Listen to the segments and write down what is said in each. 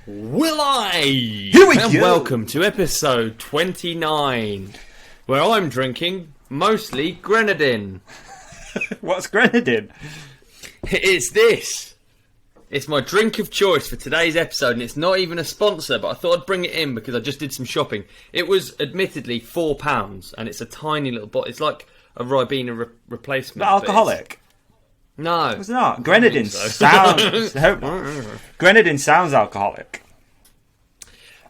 Will I? Here we and go. Welcome to episode 29, where I'm drinking mostly grenadine. What's grenadine? It's this. It's my drink of choice for today's episode, and it's not even a sponsor, but I thought I'd bring it in because I just did some shopping. It was admittedly £4, and it's a tiny little bottle. It's like a Ribena replacement. Not alcoholic? No. It's not. Grenadine sounds... Grenadine sounds alcoholic.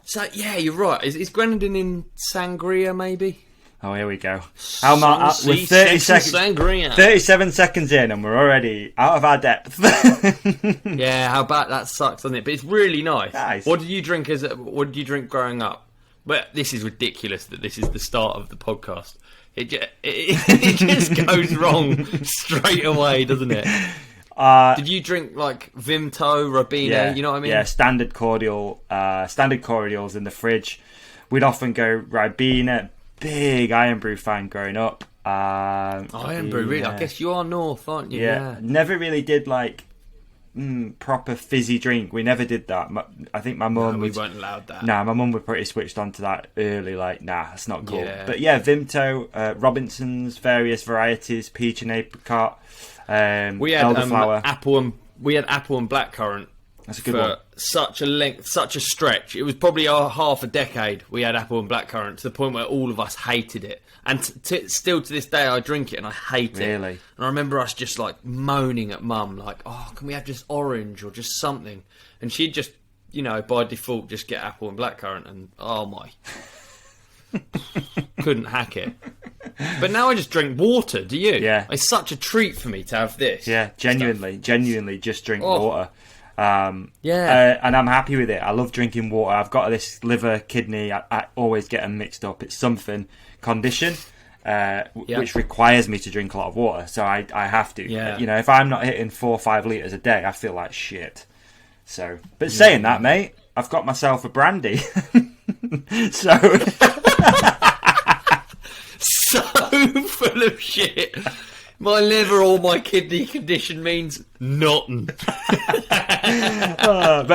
So, yeah, you're right. Is grenadine in sangria, maybe? Oh, here we go. We're 37 seconds in and we're already out of our depth. Yeah, how about that sucks, doesn't it? But it's really nice. Nice. What did you drink growing up? Well, this is ridiculous that this is the start of the podcast. It just goes wrong straight away, doesn't it? Did you drink like Vimto, Ribena? Yeah, you know what I mean? Yeah, standard cordials in the fridge. We'd often go Ribena. Big Iron Brew fan growing up. Iron Brew, really? I guess you are North, aren't you? Yeah. Never really did like proper fizzy drink. We never did that. I think my mum... we weren't allowed that. Nah, my mum was pretty switched on to that early. Like, nah, that's not cool. Yeah. But yeah, Vimto, Robinson's, various varieties, peach and apricot, we had elderflower. apple and blackcurrant. That's a good for one. such a stretch. It was probably half a decade we had apple and blackcurrant, to the point where all of us hated it. And still to this day I drink it and I hate it. Really? And I remember us just like moaning at mum, like, oh, can we have just orange or just something? And she'd just, by default just get apple and blackcurrant, and oh my. Couldn't hack it. But now I just drink water, do you? Yeah. It's such a treat for me to have this. Yeah, genuinely just drink water. Yeah. And I'm happy with it. I love drinking water. I've got this liver, kidney, I always get them mixed up. It's something condition which requires me to drink a lot of water, so I have to. Yeah. If I'm not hitting 4 or 5 litres a day, I feel like shit. So, but saying that, mate, I've got myself a brandy. So full of shit. My liver or my kidney condition means nothing. But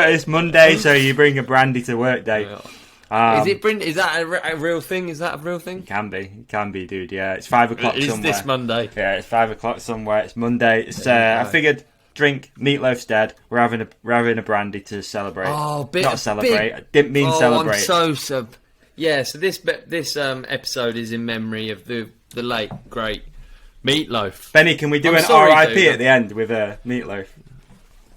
it's Monday, so you bring a brandy to work day. Is that a real thing? Is that a real thing? It can be, dude. Yeah, it's 5 o'clock somewhere. Is this Monday? Yeah, it's 5 o'clock somewhere. It's Monday. It's I figured, drink Meat Loaf's dead. We're having a brandy to celebrate. Oh, not celebrate. I didn't mean celebrate. I'm so. Yeah, so this episode is in memory of the late great Meat Loaf. Benny, can we do an R.I.P. at the end with a Meat Loaf?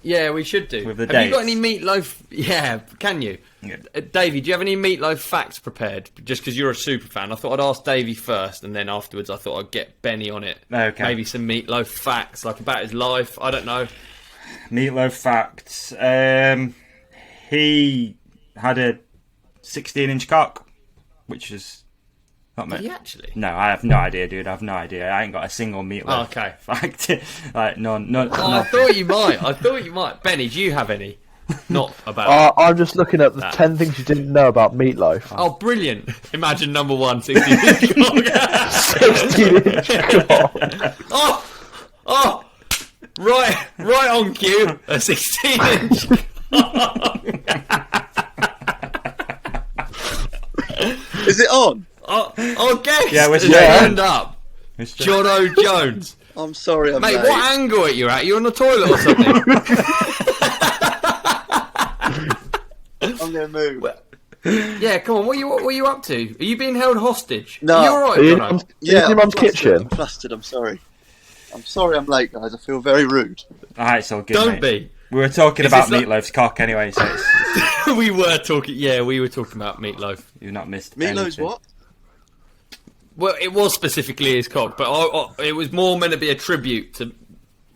Yeah, we should do. With the Have you got any Meat Loaf? Yeah, can you? Yeah. Davey, do you have any Meat Loaf facts prepared? Just because you're a super fan. I thought I'd ask Davey first, and then afterwards I thought I'd get Benny on it. Okay. Maybe some Meat Loaf facts, like about his life. I don't know. Meat Loaf facts. He had a 16-inch cock, which is... Did he actually? No, I have no idea, dude. I have no idea. I ain't got a single Meat Loaf fact. Like, none. I thought you might. Benny, do you have any? Not about... I'm just looking at the 10 things you didn't know about Meat Loaf. Oh, brilliant. Imagine number 1, 16-inch cock. 16-inch cock. Oh! Right on cue. A 16-inch cock. Is it on? Our guest has turned up. Jono Jones. I'm sorry, I'm Mate, late. what angle are you at? You on the toilet or something? I'm going to move. Yeah, come on. What are you up to? Are you being held hostage? No. Are you alright, Are you Jono? in your mum's flustered, kitchen? I'm flustered, I'm sorry. I'm sorry I'm late, guys. I feel very rude. Alright, it's all good, Don't mate. be. We were talking Is about this Meat Loaf's cock anyway, so it's, we were talking about Meat Loaf. you've not missed Meat Loaf's anything. what? Well, it was specifically his cock, but it was more meant to be a tribute to...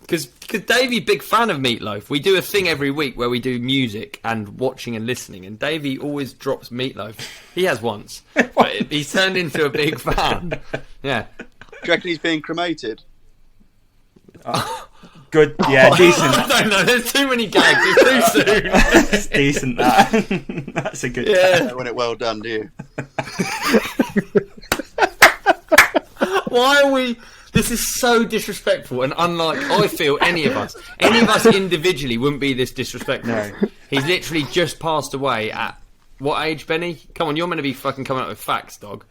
Because Davey, big fan of Meat Loaf. We do a thing every week where we do music and watching and listening, and Davey always drops Meat Loaf. He has once. But he's turned into a big fan. Yeah. Do you reckon he's being cremated? Good, yeah, decent. I don't know, there's too many gags, it's too soon. It's decent, that. That's a good Yeah. I don't want it well done, do you? Why are we... This is so disrespectful and unlike, I feel, any of us. Any of us individually wouldn't be this disrespectful. No. He's literally just passed away at what age, Benny? Come on, you're meant to be fucking coming up with facts, dog.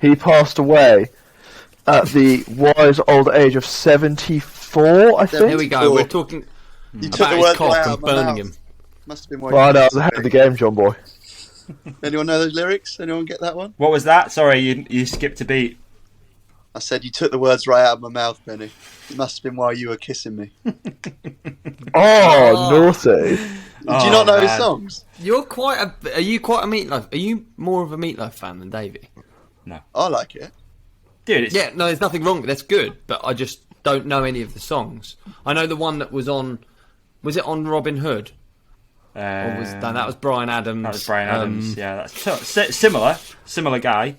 He passed away at the wise old age of 74, I think. Here we go. We're talking You took about the his words cock right out and of my burning mouth. him. Must have been why. Well, I know, I was ahead of the game, John boy. Anyone know those lyrics? Anyone get that one? What was that? Sorry, you skipped a beat. I said you took the words right out of my mouth, Benny. It must have been while you were kissing me. Oh, naughty. Do you not know his songs? Are you quite a Meat Loaf? Are you more of a Meat Loaf fan than Davey? I like it. Dude, it's... Yeah, no, there's nothing wrong. That's good, but I just don't know any of the songs. I know the one that was on. Was it on Robin Hood? Or that was Bryan Adams. That was Bryan Adams. Yeah, that's similar guy.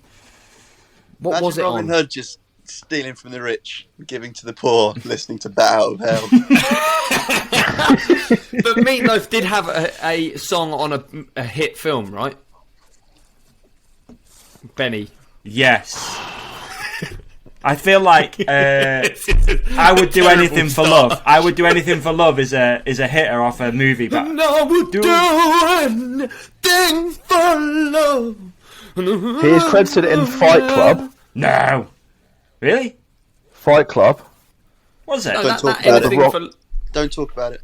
What Imagine was it Robin on? Hood just stealing from the rich, giving to the poor, listening to Bat Out of Hell. But Meat Loaf did have a song on a hit film, right? Benny. Yes. I feel like I would do anything for love. I would do anything for love is a hitter off a movie. But I would do anything for love. He is credited in Fight Club. no, really? Fight Club. Was it? No, Don't talk that about anything it. for... Don't talk about it.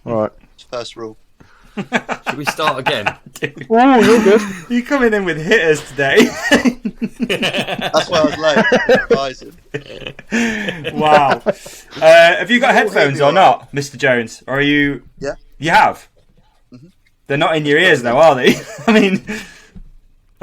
Right. It's first rule. Should we start again? Oh, you're good. You coming in with hitters today? That's why I was late. Revising. Wow. Have you got headphones hear or me not, Mr. Jones? Or are you? Yeah. You have. They're not in your ears though, are they? I mean.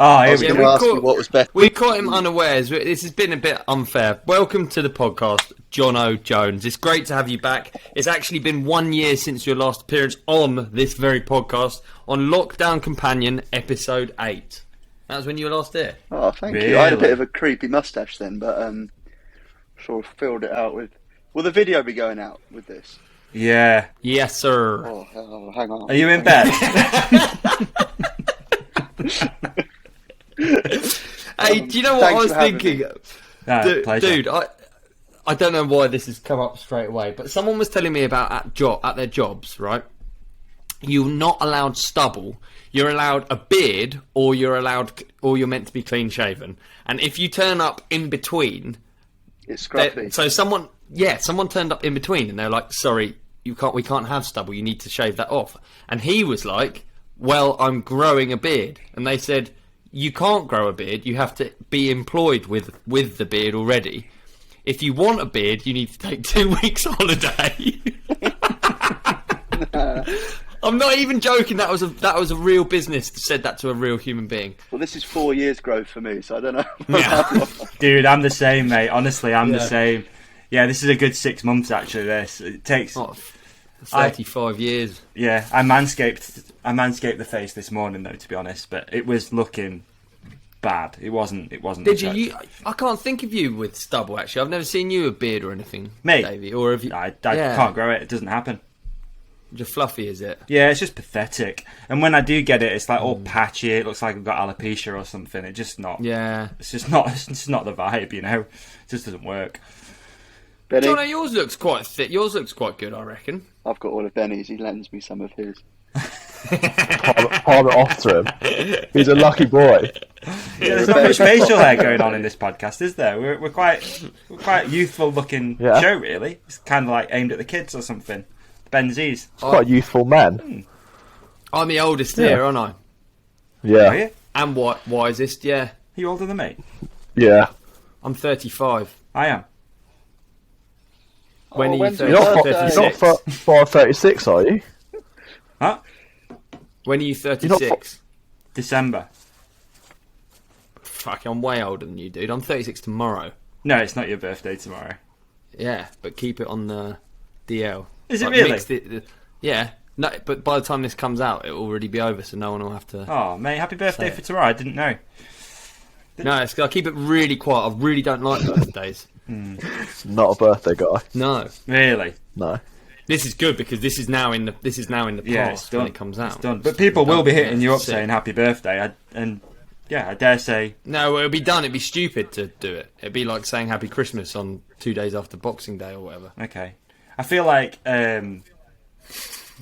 Oh, I here was we going go. to ask you what was better. We caught him unawares. This has been a bit unfair. Welcome to the podcast, Jono Jones. It's great to have you back. It's actually been 1 year since your last appearance on this very podcast, on Lockdown Companion, episode 8. That was when you were last here. Oh, thank Really? you. I had a bit of a creepy mustache then, but sort of filled it out with... Will the video be going out with this? Yeah. Yes, sir. Oh, hang on. Are you in bed? Hey, do you know what I thanks was for having thinking? No, pleasure. Dude, I don't know why this has come up straight away, but someone was telling me about at their jobs, right? You're not allowed stubble. You're allowed a beard, or you're meant to be clean shaven. And if you turn up in between, It's scruffy. so someone turned up in between, and they're like, "Sorry, we can't have stubble. You need to shave that off." And he was like, "Well, I'm growing a beard," and they said, "You can't grow a beard. You have to be employed with the beard already. If you want a beard, you need to take 2 weeks holiday." I'm not even joking. That was a real business. Said that to a real human being. Well, this is 4 years growth for me, so I don't know. Yeah. Dude, I'm the same, mate. Honestly, I'm the same. Yeah, this is a good 6 months actually. This it takes. Oh, 35 years. Yeah, I manscaped the face this morning though, to be honest, but it was looking bad. It wasn't. Did you? I can't think of you with stubble. Actually, I've never seen you with a beard or anything, Me? Davey. Or have you? I Yeah. can't grow it. It doesn't happen. Just fluffy, is it? Yeah, it's just pathetic. And when I do get it, it's like all patchy. It looks like I've got alopecia or something. It's just not. Yeah. It's just not. It's just not the vibe, you know. It just doesn't work. Benny, Jono, yours looks quite thick. Yours looks quite good, I reckon. I've got all of Benny's. He lends me some of his. Palm it off to him. He's a lucky boy. Yeah, there's not much facial hair going on in this podcast, is there? We're quite youthful looking show, really. It's kind of like aimed at the kids or something. Benzies. Quite a youthful man. I'm the oldest here, aren't I? Are Yeah. you? And wisest, yeah. Are you older than me? Yeah. I'm 35. I am. When are you when's your 30? You're not, birthday? you're not 536, are you? Huh? When are you 36? December. Fuck, I'm way older than you, dude. I'm 36 tomorrow. No, it's not your birthday tomorrow. Yeah, but keep it on the DL. Is it really? mix yeah. No, but by the time this comes out, it'll already be over, so no one will have to... Oh, mate, happy birthday Say for it. tomorrow. I didn't know. No, I keep it really quiet. I really don't like birthdays. Not a birthday guy. No. Really? No. This is good because this is now in the Yeah, it's past done. when it comes out. It's done. But people will be hitting you up Sick. saying happy birthday. I dare say. No, it'll be done. It'd be stupid to do it. It'd be like saying Happy Christmas on 2 days after Boxing Day or whatever. Okay. I feel like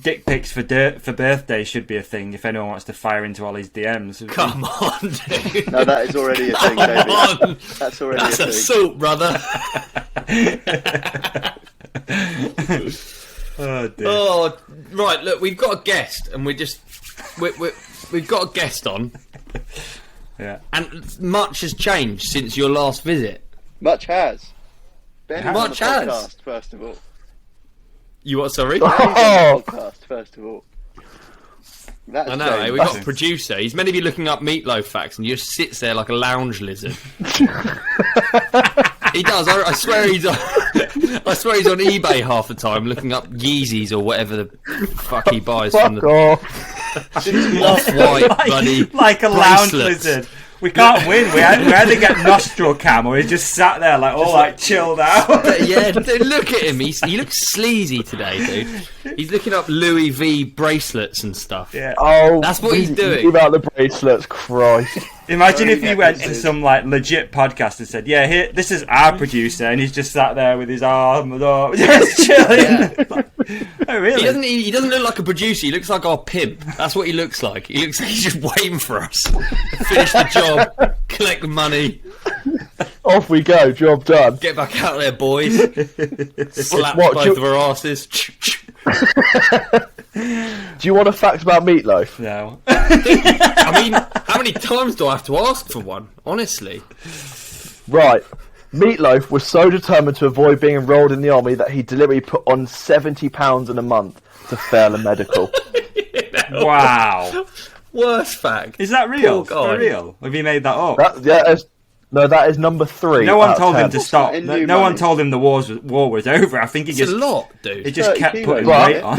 dick pics for birthdays should be a thing if anyone wants to fire into Ollie's DMs. Come on, dude. No, that is already a thing, Come David. on. That's already That's a thing. assault, brother. Oh dear. Oh, right. Look, we've got a guest, and we've got a guest on, Yeah. and much has changed since your last visit. Much has. Ben is on the Much has. podcast, first of all. You what? Sorry. Ben is on Oh, the podcast, first of all. That's I know. changed. We got a producer. He's meant to be looking up Meat Loaf facts, and he just sits there like a lounge lizard. He does. I swear he's on. I swear he's on eBay half the time looking up Yeezys or whatever the fuck he buys from fuck the off. off-white bloody like a lounge bracelets. lizard. We can't win. We either get nostril cam or he's just sat there like all like chilled out. Yeah, dude, look at him. He looks sleazy today, dude. He's looking up Louis V bracelets and stuff. Yeah. Oh, That's what he's doing. Leave out the bracelets, Christ. Imagine if you went to necklaces. some like legit podcast and said, "Yeah, here, this is our producer," and he's just sat there with his arms up, just chilling. Like, oh, really? He doesn't look like a producer. He looks like our pimp. That's what he looks like. He looks like he's just waiting for us. Finish the job, collect the money, Off we go, job done. get back out there, boys. Slap What, both of our asses. Do you want a fact about Meat Loaf? No. I mean, how many times do I have to ask for one? Honestly. Right. Meat Loaf was so determined to avoid being enrolled in the army that he deliberately put on £70 in a month to fail a medical. Wow. Worst fact. Is that real? Poor guy. For real? Have you made that up? That is number 3. No one out of told him 10. to stop. in No, new no one money? told him the war was over. I think he It's just a lot, he dude. just 30 kept putting kilos, weight But on.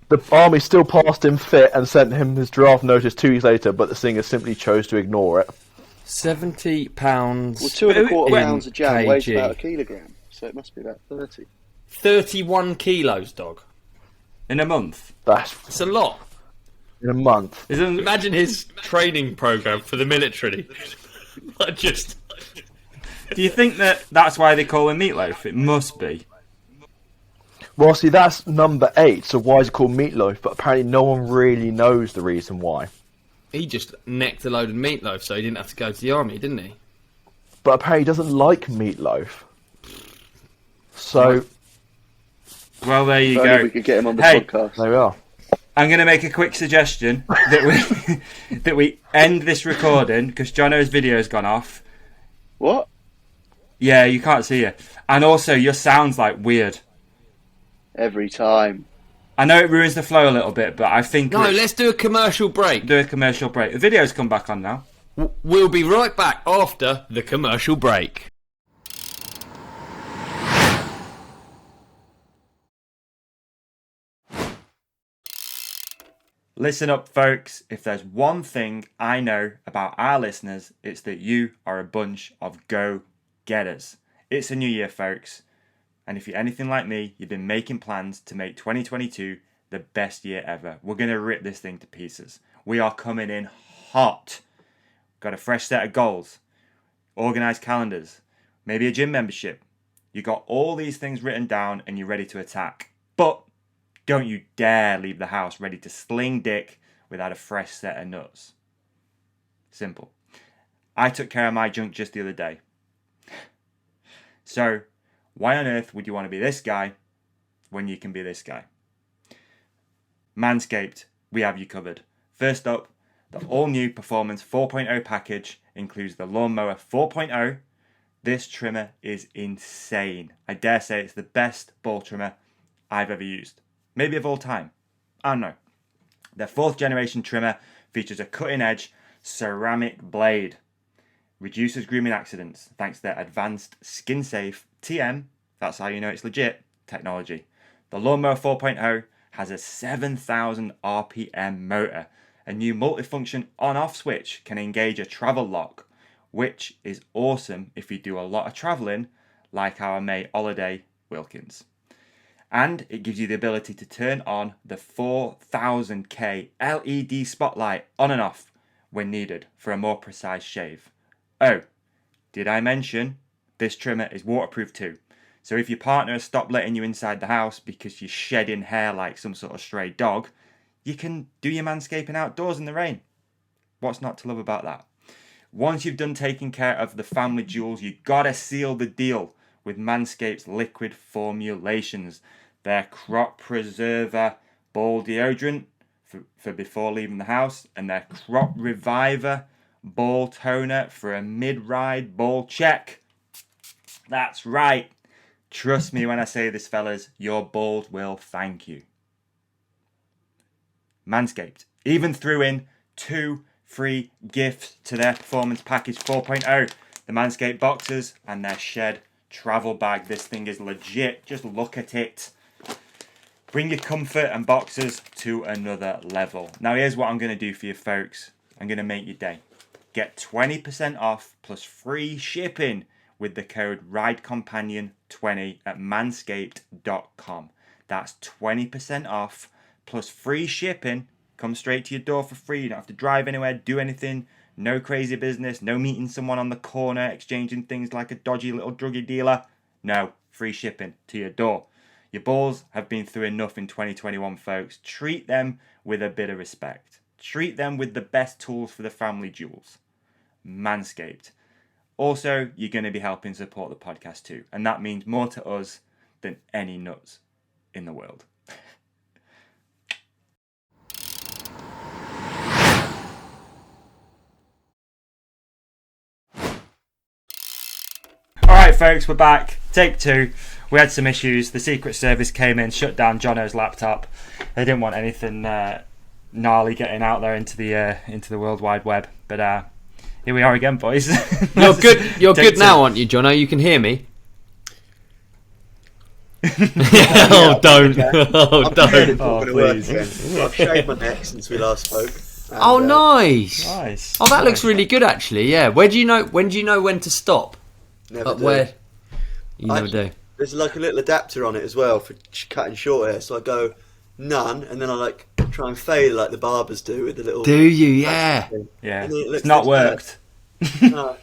the army still passed him fit and sent him his draft notice 2 weeks later, but the singer simply chose to ignore it. £70. Well, 2.25 in pounds of jam weighs kg. about a kilogram, so it must be about 30. 31 kilos, dog. In a month. That's It's a lot. in a month. Isn't Imagine his training program for the military. Like just. Do you think that's why they call him Meat Loaf? It must be. Well, see, that's number 8, so why is it called Meat Loaf? But apparently no one really knows the reason why. He just necked a load of meatloaf, so he didn't have to go to the army, didn't he? But apparently he doesn't like meatloaf. So, Well, there you If only go. we could get him on the Hey. podcast. there we are. I'm going to make a quick suggestion that we end this recording because Jono's video's gone off. What? Yeah, you can't see it, and also your sound's like weird. Every time. I know it ruins the flow a little bit, but I think No, let's do a commercial break. do a commercial break. The video's come back on now. We'll be right back after the commercial break. Listen up, folks. If there's one thing I know about our listeners, it's that you are a bunch of go-getters. It's a new year, folks. And if you're anything like me, you've been making plans to make 2022 the best year ever. We're going to rip this thing to pieces. We are coming in hot. Got a fresh set of goals, organised calendars, maybe a gym membership. You got all these things written down and you're ready to attack. But don't you dare leave the house ready to sling dick without a fresh set of nuts. Simple. I took care of my junk just the other day. So, why on earth would you want to be this guy when you can be this guy? Manscaped, we have you covered. First up, the all-new Performance 4.0 package includes the Lawnmower 4.0. This trimmer is insane. I dare say it's the best ball trimmer I've ever used. Maybe of all time. I don't know. Their 4th generation trimmer features a cutting-edge ceramic blade. Reduces grooming accidents thanks to their advanced skin-safe TM, that's how you know it's legit, technology. The Lawnmower 4.0 has a 7,000 RPM motor. A new multifunction on-off switch can engage a travel lock, which is awesome if you do a lot of travelling, like our mate Olly Wilkins. And it gives you the ability to turn on the 4000K LED spotlight on and off when needed for a more precise shave. Oh, did I mention this trimmer is waterproof too? So if your partner has stopped letting you inside the house because you're shedding hair like some sort of stray dog, you can do your manscaping outdoors in the rain. What's not to love about that? Once you've done taking care of the family jewels, you gotta seal the deal with Manscaped's liquid formulations. Their crop preserver ball deodorant for before leaving the house, and their crop reviver ball toner for a mid-ride ball check. That's right. Trust me when I say this, fellas, your balls will thank you. Manscaped even threw in 2 free gifts to their Performance Package 4.0. The Manscaped Boxers and their Shed Travel Bag. This thing is legit. Just look at it. Bring your comfort and boxers to another level. Now here's what I'm going to do for you folks. I'm going to make your day. Get 20% off plus free shipping with the code RIDECOMPANION20 at manscaped.com. That's 20% off plus free shipping. Comes straight to your door for free. You don't have to drive anywhere, do anything. No crazy business. No meeting someone on the corner, exchanging things like a dodgy little druggie dealer. No, free shipping to your door. Your balls have been through enough in 2021, folks. Treat them with a bit of respect. Treat them with the best tools for the family jewels. Manscaped. Also, you're going to be helping support the podcast too. And that means more to us than any nuts in the world. Alright folks, we're back. Take 2. We had some issues. The Secret Service came in, shut down Jono's laptop. They didn't want anything gnarly getting out there into the World Wide Web. But here we are again, boys. You're good. You're good now, aren't you, Jono? You can hear me. Oh, don't! Oh, don't! Oh, please! I've shaved my neck since we last spoke. And, oh, nice! Nice. Oh, that looks really good, actually. Yeah. Where do you know? When do you know when to stop? Never do. Where? You never do. There's like a little adapter on it as well for cutting short hair. So I go none, and then I like try and fade like the barbers do with the little. Do you? Yeah. Yeah. And It's not worked. No.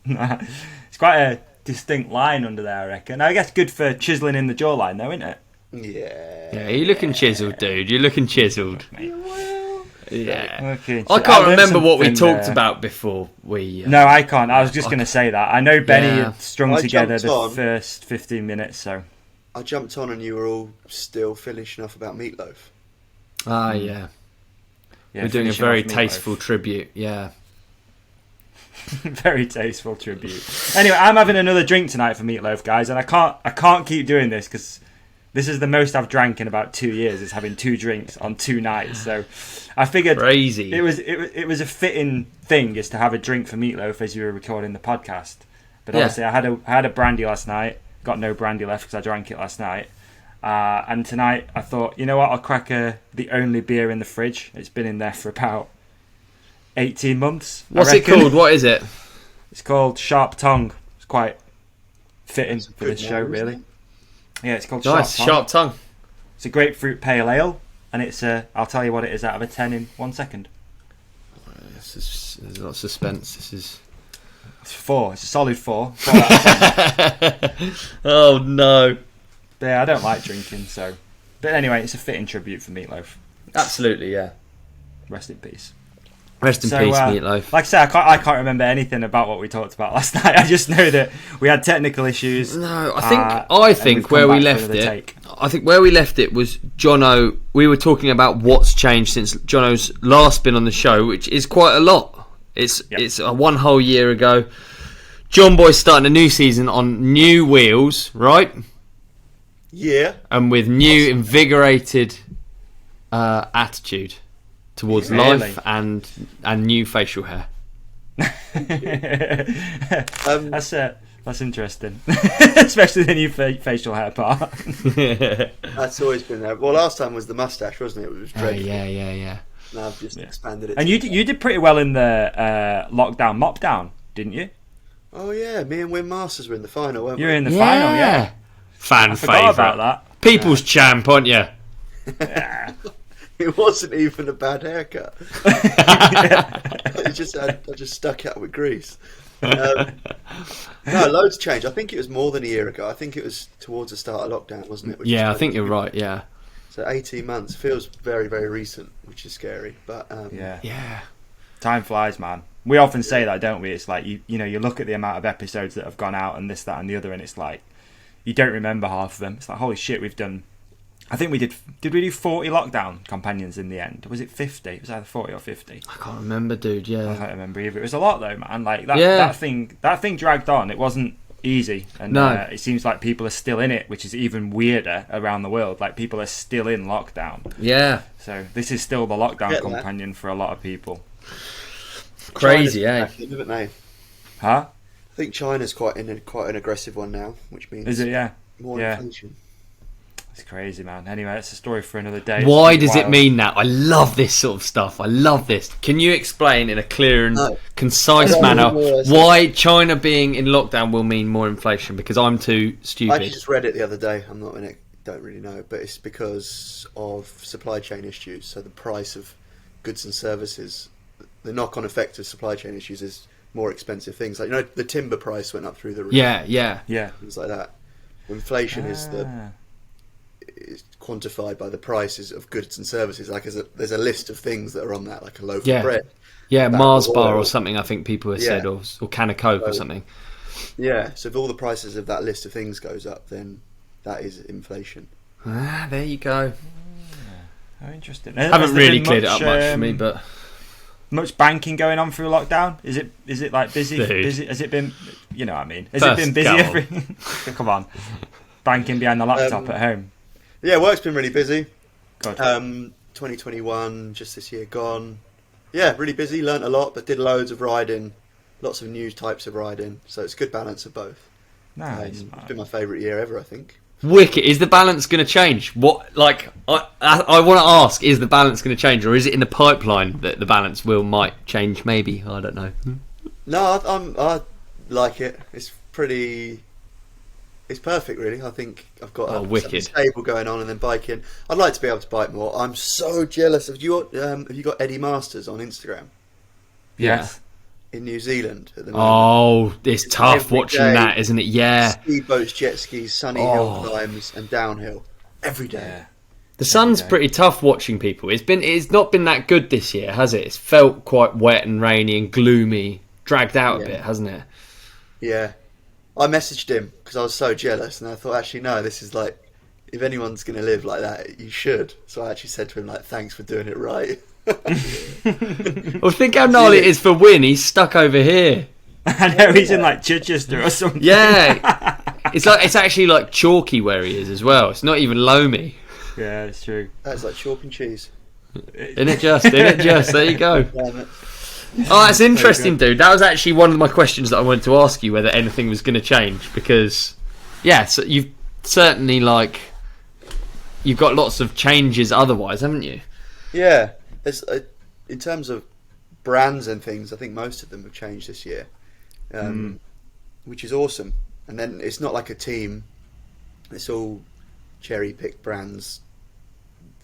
Nah. It's quite a distinct line under there, I reckon. I guess good for chiseling in the jawline, though, isn't it? Yeah. Yeah. You're looking chiseled, dude. You're looking chiseled. Yeah. Okay. I can't remember what we talked about before we. No, I can't. I was just going to say that. I know Benny had strung I together jumped the on. first 15 minutes, so. I jumped on and you were all still finishing off about Meat Loaf. Ah, yeah. Yeah, We're doing a finishing very off Meat tasteful Loaf. tribute. Yeah. Very tasteful tribute. Anyway, I'm having another drink tonight for Meat Loaf, guys, and I can't keep doing this because this is the most I've drank in about 2 years. Is having 2 drinks on 2 nights. So I figured Crazy. it was a fitting thing is to have a drink for Meat Loaf as you were recording the podcast. But obviously, I had a brandy last night. Got no brandy left because I drank it last night. And tonight I thought, you know what? I'll crack the only beer in the fridge. It's been in there for about 18 months. What's it called? What is it? It's called Sharp Tongue. It's quite fitting It's a for good this show, name, isn't really. Yeah, it's called Nice, Sharp Tongue. sharp tongue. It's a grapefruit pale ale, and it's I'll tell you what it is out of a 10 in 1 second. There's a lot of suspense. This is. It's 4. It's a solid 4. 4 out of 10. Oh no! But yeah, I don't like drinking, so. But anyway, it's a fitting tribute for Meat Loaf. Absolutely, yeah. Rest in peace. Rest in peace, Meat Loaf. Like I say, I can't remember anything about what we talked about last night. I just know that we had technical issues. No, I and think we've where come we back left for another it. take. I think where we left it was Jono. We were talking about what's changed since Jono's last been on the show, which is quite a lot. It's a 1 whole year ago. John Boy's starting a new season on new wheels, right? Yeah. And with new invigorated attitude towards Really? life and new facial hair. That's interesting, especially the new facial hair part. That's always been there. Well, last time was the mustache, wasn't it? It was dreadful. Yeah. Now I've just expanded it. And you did pretty well in the lockdown mop down, didn't you? Oh yeah, me and Wim Masters were in the final, weren't You we? were in the final, yeah. Fan I forgot favourite. about People's champ, aren't you? that. It wasn't even a bad haircut. I just stuck it out with grease. No, loads changed. I think it was more than a year ago. I think it was towards the start of lockdown, wasn't it? Yeah, I think you're right. Yeah. So 18 months feels very, very recent, which is scary. But Yeah. Time flies, man. We often say that, don't we? It's like you look at the amount of episodes that have gone out and this, that, and the other, and it's like you don't remember half of them. It's like, holy shit, we've done. I think we did we do 40 lockdown companions in the end? Was it 50? It was either 40 or 50. I can't remember, dude. Yeah. I can't remember either. It was a lot though, man. Like that. Yeah. That thing dragged on. It wasn't easy, and No. It seems like people are still in it, which is even weirder around the world. Like people are still in lockdown. Yeah. So this is still the lockdown Get that. companion for a lot of people. Crazy, China's eh? back in, haven't they? Huh? I think China's quite an aggressive one now, which means Is it? Yeah. more Yeah. inflation. It's crazy, man. Anyway, that's a story for another day. Why It's does it wild. mean that? I love this sort of stuff. I love this. Can you explain in a clear and No. concise I don't manner know what I said. why China being in lockdown will mean more inflation? Because I'm too I stupid. actually just read it the other day. I'm not in it. Don't really know, but it's because of supply chain issues. So the price of goods and services, the knock-on effect of supply chain issues is more expensive things. Like the timber price went up through the roof. Yeah, yeah. Yeah. Things like that. Inflation is quantified by the prices of goods and services. Like there's a list of things that are on that, like a loaf Yeah. of bread. Yeah, That Mars was bar oil. or something, I think people have Yeah. said, or can of Coke or So- something. Yeah. So if all the prices of that list of things goes up, then that is inflation. Ah, there you go. Oh, interesting. Haven't really cleared it up much for me, but much banking going on through lockdown. Is it like busy? Dude. Busy? Has it been? You know what I mean? Has First, it been busy? go on. Come on, banking behind the laptop at home. Yeah, work's been really busy. Good. 2021, just this year gone. Yeah, really busy. Learnt a lot, but did loads of riding, lots of new types of riding. So it's a good balance of both. Nice. It's been my favourite year ever, I think. wicked. Is the balance going to change? What, like, I want to ask: is the balance going to change, or is it in the pipeline that the balance might change? Maybe, I don't know. No, I like it. It's pretty. It's perfect, really. I think I've got something wicked. stable going on, and then biking. I'd like to be able to bike more. I'm so jealous. Have you got Eddie Masters on Instagram Yes. in New Zealand at the moment? Oh, it's tough Every watching day. that, isn't it? Yeah. Speedboats, jet skis, sunny hill climbs, and downhill every day. Yeah. The sun's pretty tough watching people. It's not been that good this year, has it? It's felt quite wet and rainy and gloomy, dragged out a Yeah. bit, hasn't it? Yeah. I messaged him because I was so jealous, and I thought, actually, no, this is like, if anyone's going to live like that, you should. So I actually said to him, like, thanks for doing it right. Well, think how gnarly it is for Win. He's stuck over here. I know he's in like Chichester or something. Yeah. It's actually like chalky where he is as well. It's not even loamy. Yeah, it's true. That's like chalk and cheese. Isn't it just? There you go. Damn it. Oh, that's interesting, dude. That was actually one of my questions that I wanted to ask you, whether anything was going to change. Because, yeah, so you've certainly, like, you've got lots of changes otherwise, haven't you? Yeah. There's, in terms of brands and things, I think most of them have changed this year, which is awesome. And then it's not like a team. It's all cherry-picked brands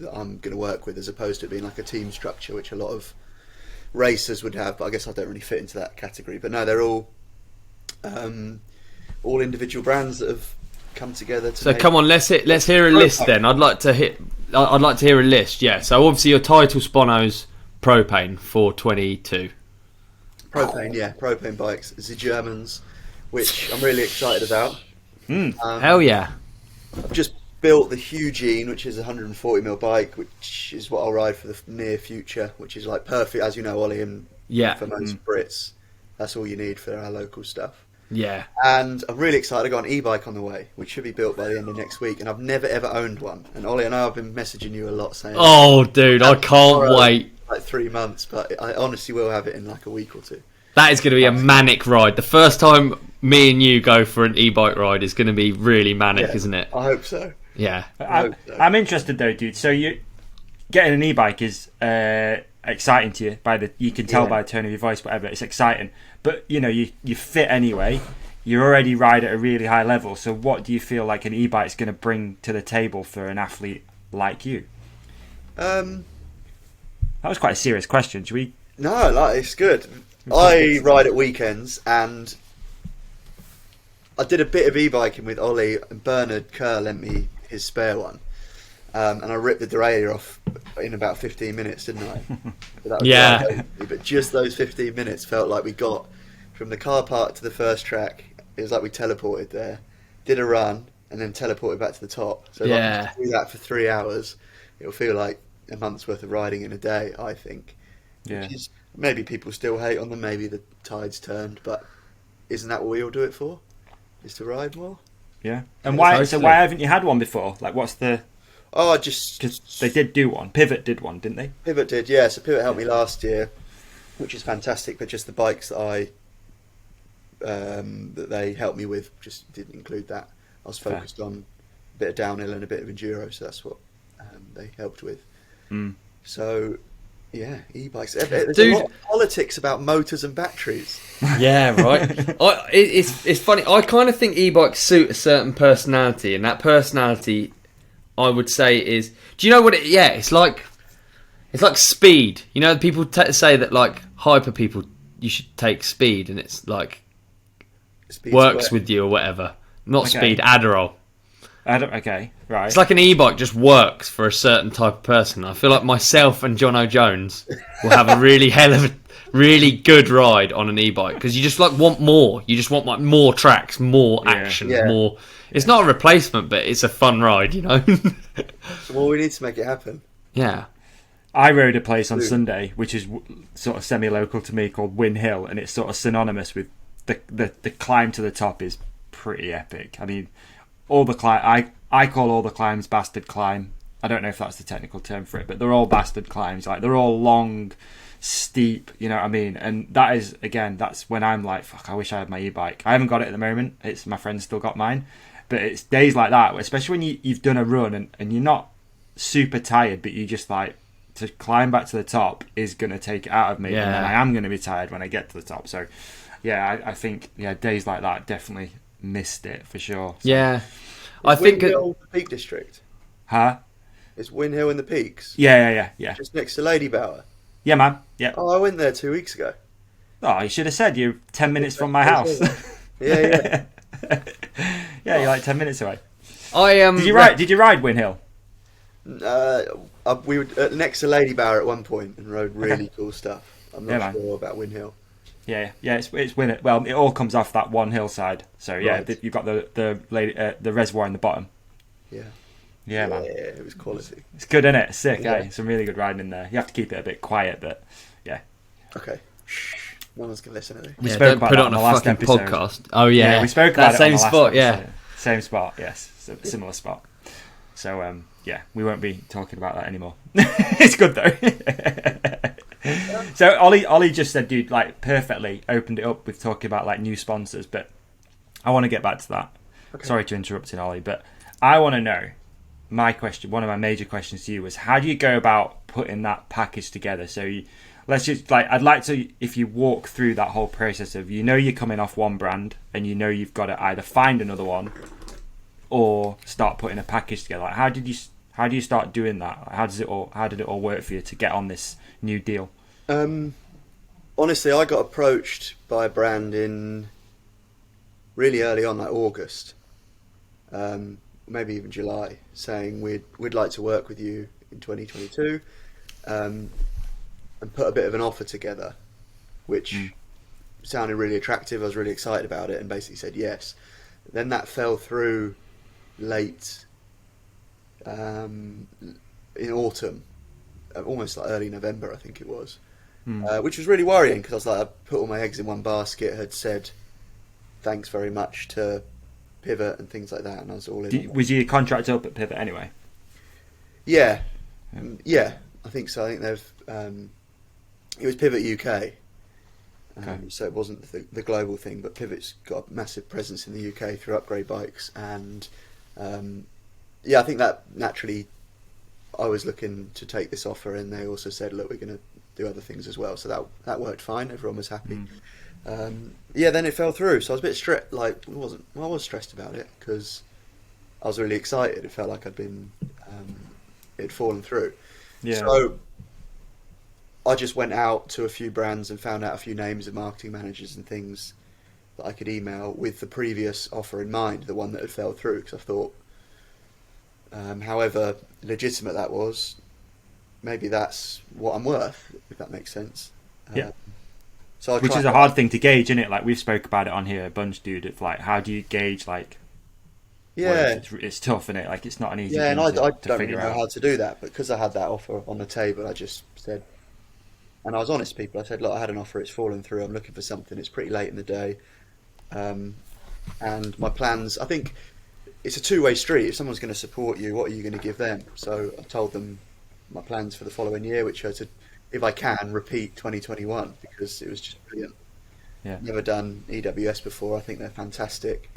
that I'm going to work with, as opposed to it being like a team structure, which a lot of racers would have, but I guess I don't really fit into that category. But no, they're all individual brands that have come together to So make... come on, let's hear a list then. I'd like to hear a list. Yeah. So obviously your title spono's Propane for 22. Propane bikes, the Germans, which I'm really excited about. Hell yeah. I've just built the Eugene, which is a 140mm bike, which is what I'll ride for the near future, which is like perfect, as you know, Ollie, and Yeah. for most Brits, that's all you need for our local stuff. Yeah. And I'm really excited. I've got an e-bike on the way, which should be built by the end of next week, and I've never ever owned one. And Ollie, I know I've been messaging you a lot saying, Oh, dude, I can't wait. like 3 months, but I honestly will have it in like a week or two. That is going to be a manic ride. The first time me and you go for an e-bike ride is going to be really manic, Yeah, isn't it? I hope so. Yeah. I'm interested though, dude. So you getting an e-bike is exciting to you. You can tell by the tone of your voice, whatever. It's exciting, but you know you fit anyway. You already ride at a really high level. So what do you feel like an e-bike is going to bring to the table for an athlete like you? That was quite a serious question. Should we? No, like it's good. I ride at weekends, and I did a bit of e-biking with Ollie, and Bernard Kerr lent me his spare one, and I ripped the derailleur off in about 15 minutes, didn't I? But that was Yeah. but just those 15 minutes felt like we got from the car park to the first track. It was like we teleported there, did a run, and then teleported back to the top. So Yeah. like, do that for 3 hours. It'll feel like a month's worth of riding in a day, I think. Yeah. Which is, maybe people still hate on them, maybe the tide's turned, but isn't that what we all do it for? Is to ride more? Yeah. And why? So Totally. why haven't you had one before? Like, what's the? Oh, just Because they did do one. Pivot did one, didn't they? Pivot did, yeah. So Pivot helped me last year, which is fantastic. But just the bikes that that they helped me with just didn't include that. I was Fair. focused on a bit of downhill and a bit of enduro, so that's what they helped with. Mm. So yeah, e-bikes. There's Dude. a lot of politics about motors and batteries. Yeah, right. It's funny. I kind of think e-bikes suit a certain personality, and that personality, I would say, is. Do you know what it? Yeah, it's like speed. You know, people say that like hyper people, you should take speed, and it's like Speed works square. with you or whatever. Not Okay. speed, Adderall. Okay, right. It's like an e-bike just works for a certain type of person. I feel like myself and Jono Jones will have a really good ride on an e-bike because you just like want more. You just want like more tracks, more action, Yeah. more. It's not a replacement, but it's a fun ride, you know. Well, we need to make it happen. Yeah. I rode a place on Ooh. Sunday, which is sort of semi-local to me, called Win Hill, and it's sort of synonymous with the climb to the top is pretty epic. I mean, all the I call all the climbs bastard climb. I don't know if that's the technical term for it, but they're all bastard climbs. Like they're all long, steep. You know what I mean? And that is that's when I'm like, fuck, I wish I had my e-bike. I haven't got it at the moment. It's my friend's still got mine, but it's days like that, especially when you've done a run and you're not super tired, but you just like. To climb back to the top is going to take it out of me, and then I am going to be tired when I get to the top. So, yeah, I think days like that definitely missed it for sure. So, Yeah. I Is think Win Hill the Peak District. huh? Is Win Hill in the Peaks? Yeah. Just next to Lady Bower. Yeah, man. Yeah. Oh, I went there 2 weeks ago. Oh, you should have said you're 10 minutes from my house. Yeah. Yeah, you're like 10 minutes away. I Did you ride Win Hill? We were next to Lady Bower at one point and rode really cool stuff. I'm Yeah, not man. sure about Win Hill. Yeah. It's Win Hill. Well, it all comes off that one hillside. So yeah, Right. you've got the reservoir in the bottom. Yeah. Yeah, man. It was quality. It's good, isn't it? It's sick. Yeah. Eh? Some really good riding in there. You have to keep it a bit quiet, but yeah. Okay. Shh. No one's gonna listen to this. We yeah, spoke don't about put that it on on the a last fucking episode. podcast. Oh yeah, we spoke about that it same on the last spot. episode. Yeah. Same spot. Yes, similar spot. So yeah, we won't be talking about that anymore. It's good though. So Ollie just said, dude, like perfectly opened it up with talking about like new sponsors, but I want to get back to that. Okay. Sorry to interrupt, Ollie, but I want to know. My question, one of my major questions to you was, how do you go about putting that package together? So let's just like, I'd like to, if you walk through that whole process of, you're coming off one brand and you've got to either find another one or start putting a package together. Like, how do you start doing that? How did it all work for you to get on this new deal? Honestly, I got approached by a brand in really early on, like August, maybe even July, saying we'd like to work with you in 2022, and put a bit of an offer together, which sounded really attractive. I was really excited about it, and basically said yes. Then that fell through late in autumn, almost like early November, I think it was. Which was really worrying because I was like, I put all my eggs in one basket, had said thanks very much to Pivot and things like that, and I was all in. Was your contract up at Pivot anyway? Yeah, I think so. I think they've it was Pivot UK, so it wasn't the global thing, but Pivot's got a massive presence in the UK through Upgrade Bikes, and I think that naturally I was looking to take this offer, and they also said, look, we're going to do other things as well, so that worked fine. Everyone was happy. Then it fell through, so I was a bit stressed. Like, I was stressed about it because I was really excited. It felt like I'd been it had fallen through. Yeah. So I just went out to a few brands and found out a few names of marketing managers and things that I could email with the previous offer in mind, the one that had fell through, because I thought, however legitimate that was, maybe that's what I'm worth, if that makes sense. Yeah. So which is a hard thing to gauge, isn't it? Like, we've spoke about it on here a bunch, dude. It's like, how do you gauge, like, yeah, it's tough, isn't it? Like, it's not an easy and thing I to don't really figure know out. how to do that, but because I had that offer on the table, I just said, and I was honest, people. I said, look, I had an offer, it's fallen through. I'm looking for something. It's pretty late in the day, and my plans. I think it's a two-way street. If someone's going to support you, what are you going to give them? So I told them my plans for the following year, which are to, if I can, repeat 2021, because it was just brilliant. Yeah. Never done EWS before. I think they're fantastic.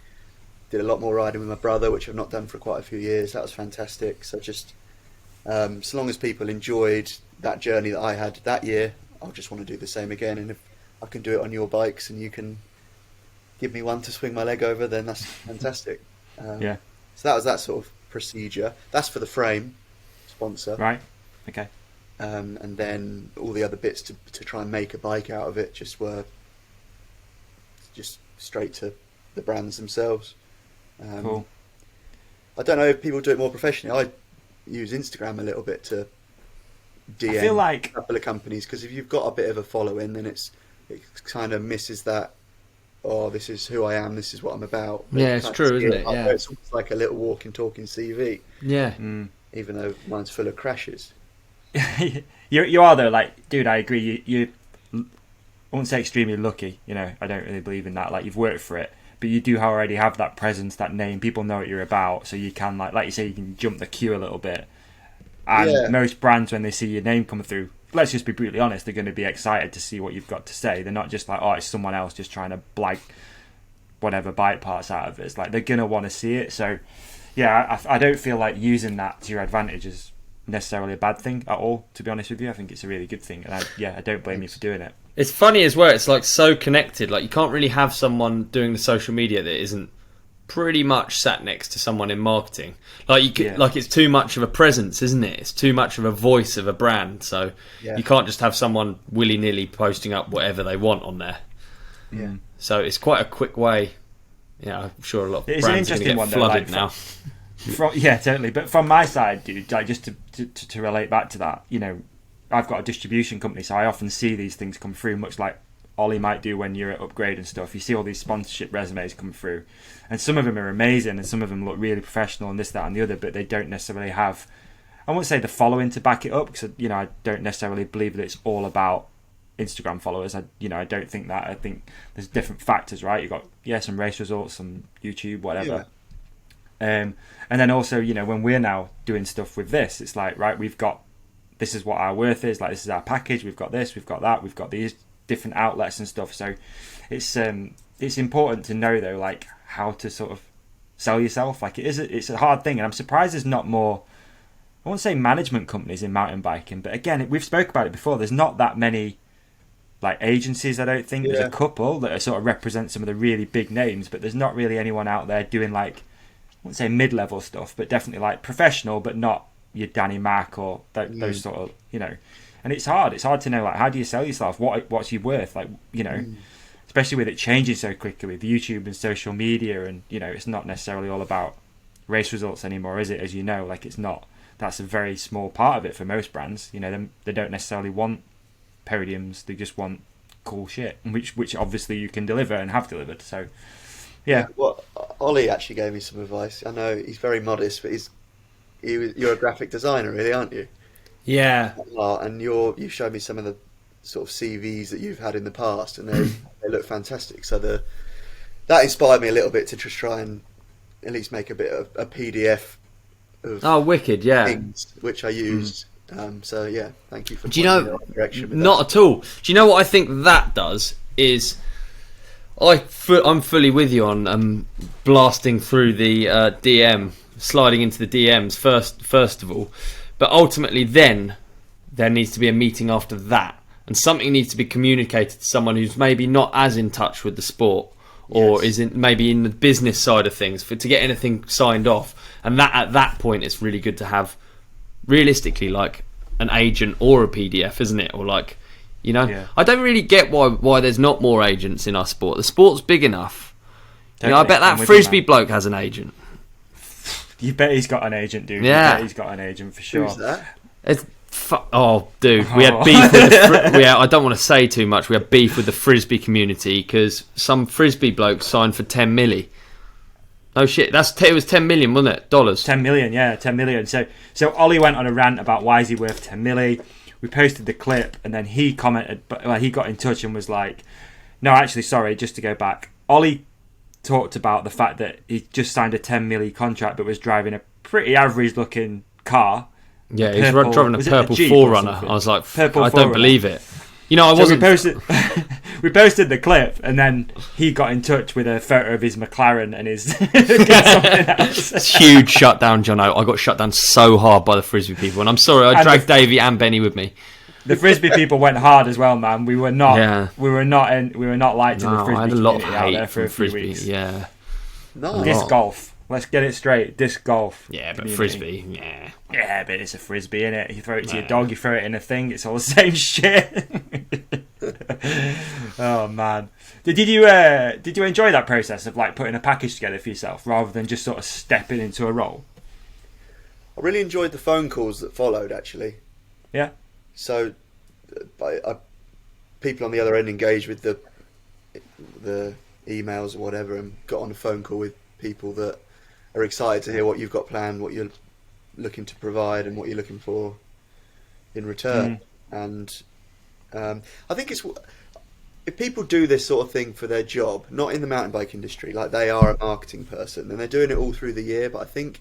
Did a lot more riding with my brother, which I've not done for quite a few years. That was fantastic. So just so long as people enjoyed that journey that I had that year, I'll just want to do the same again. And if I can do it on your bikes and you can give me one to swing my leg over, then that's fantastic. Yeah. So that was that sort of procedure. That's for the frame sponsor. Right. Okay. And then all the other bits to try and make a bike out of it just were just straight to the brands themselves. Cool. I don't know if people do it more professionally. I use Instagram a little bit to DM I feel like a couple of companies, because if you've got a bit of a following, then it kind of misses that. Oh, this is who I am. This is what I'm about. But Yeah, you it's can't true, see isn't it? like, Yeah. it's almost like a little walking, talking CV, Yeah. even though mine's full of crashes. you are though, like, dude, I agree. You I wouldn't say extremely lucky. You know, I don't really believe in that. Like, you've worked for it, but you do already have that presence, that name. People know what you're about, so you can, like you say, you can jump the queue a little bit. And Yeah. most brands, when they see your name come through, let's just be brutally honest, they're going to be excited to see what you've got to say. They're not just like, oh, it's someone else just trying to blag whatever bite parts out of it. It's like, they're going to want to see it. So, yeah, I don't feel like using that to your advantage is necessarily a bad thing at all, to be honest with you. I think it's a really good thing. And I don't blame you for doing it. It's funny as well. It's like so connected. Like, you can't really have someone doing the social media that isn't pretty much sat next to someone in marketing. Like, you could, like, it's too much of a presence, isn't it? It's too much of a voice of a brand. So you can't just have someone willy-nilly posting up whatever they want on there. Yeah. So it's quite a quick way. Yeah, I'm sure a lot of It's an brands are going to interesting get one, though, flooded like, now. Yeah, totally. But from my side, dude, like, just to relate back to that, you know, I've got a distribution company, so I often see these things come through, much like Ollie might do when you're at Upgrade and stuff. You see all these sponsorship resumes come through, and some of them are amazing, and some of them look really professional, and this, that, and the other, but they don't necessarily have, I won't say the following to back it up, because, you know, I don't necessarily believe that it's all about Instagram followers. I don't think that. I think there's different factors, right? You've got, some race results, some YouTube, whatever. And then also, you know, when we're now doing stuff with this, it's like, right, this is what our worth is, like, this is our package, we've got this, we've got that, we've got these different outlets and stuff. So it's important to know, though, like, how to sort of sell yourself. Like, it's a hard thing, and I'm surprised there's not more, I won't say management companies in mountain biking, but again, we've spoke about it before, there's not that many, like, agencies. I don't think there's a couple that sort of represent some of the really big names, but there's not really anyone out there doing, like, I wouldn't say mid-level stuff, but definitely, like, professional, but not your Danny Mac or those sort of, you know. And it's hard to know, like, how do you sell yourself, what's your worth, like, you know, especially with it changing so quickly with YouTube and social media, and, you know, it's not necessarily all about race results anymore, is it? As you know, like, it's not. That's a very small part of it for most brands. You know, they don't necessarily want podiums, they just want cool shit, which obviously you can deliver and have delivered. So yeah. Well, Ollie actually gave me some advice. I know he's very modest, but you're a graphic designer, really, aren't you? Yeah. And you showed me some of the sort of CVs that you've had in the past, and they look fantastic. So that inspired me a little bit to just try and at least make a bit of a PDF of wicked, yeah. things, which I used. So yeah, thank you for Do you pointing know, me in the right direction with not at all. Do you know what I think that does is, I'm fully with you on blasting through the DM, sliding into the DMs first of all, but ultimately then there needs to be a meeting after that, and something needs to be communicated to someone who's maybe not as in touch with the sport, or isn't maybe in the business side of things, to get anything signed off. And that at that point, it's really good to have, realistically, like an agent or a PDF, isn't it? Or like, you know, Yeah. I don't really get why there's not more agents in our sport. The sport's big enough. You know, I bet that frisbee bloke has an agent. You bet he's got an agent, dude. Yeah. You bet he's got an agent for sure. Who's that? Oh, dude, we had beef with I don't want to say too much. We had beef with the frisbee community because some frisbee bloke signed for 10 milli. Oh shit, it was 10 million, wasn't it? Dollars. 10 million, yeah, 10 million. So Ollie went on a rant about why is he worth 10 milli. We posted the clip, and then he commented, he got in touch and was like, no, actually, sorry, just to go back. Ollie talked about the fact that he just signed a 10 milli contract but was driving a pretty average looking car. Yeah, he was driving a purple Jeep Forerunner. I was like, I don't believe it. You know, We posted the clip, and then he got in touch with a photo of his McLaren and his something else. Huge shutdown, Jono. I got shut down so hard by the frisbee people, and I'm sorry, I dragged Davey and Benny with me. The frisbee people went hard as well, man. We were not liked in the frisbee I had a lot of community out there hate for a from few frisbee. weeks. Yeah, No. Disc golf. Let's get it straight. Disc golf. yeah, but community. frisbee, yeah. Yeah, but it's a frisbee, innit? You throw it to your dog, you throw it in a thing. It's all the same shit. Oh man, did you enjoy that process of like putting a package together for yourself rather than just sort of stepping into a role? I really enjoyed the phone calls that followed, actually. Yeah. So, people on the other end engaged with the emails or whatever, and got on a phone call with people that are excited to hear what you've got planned, what you're looking to provide, and what you're looking for in return. And I think if people do this sort of thing for their job, not in the mountain bike industry, like they are a marketing person and they're doing it all through the year, but I think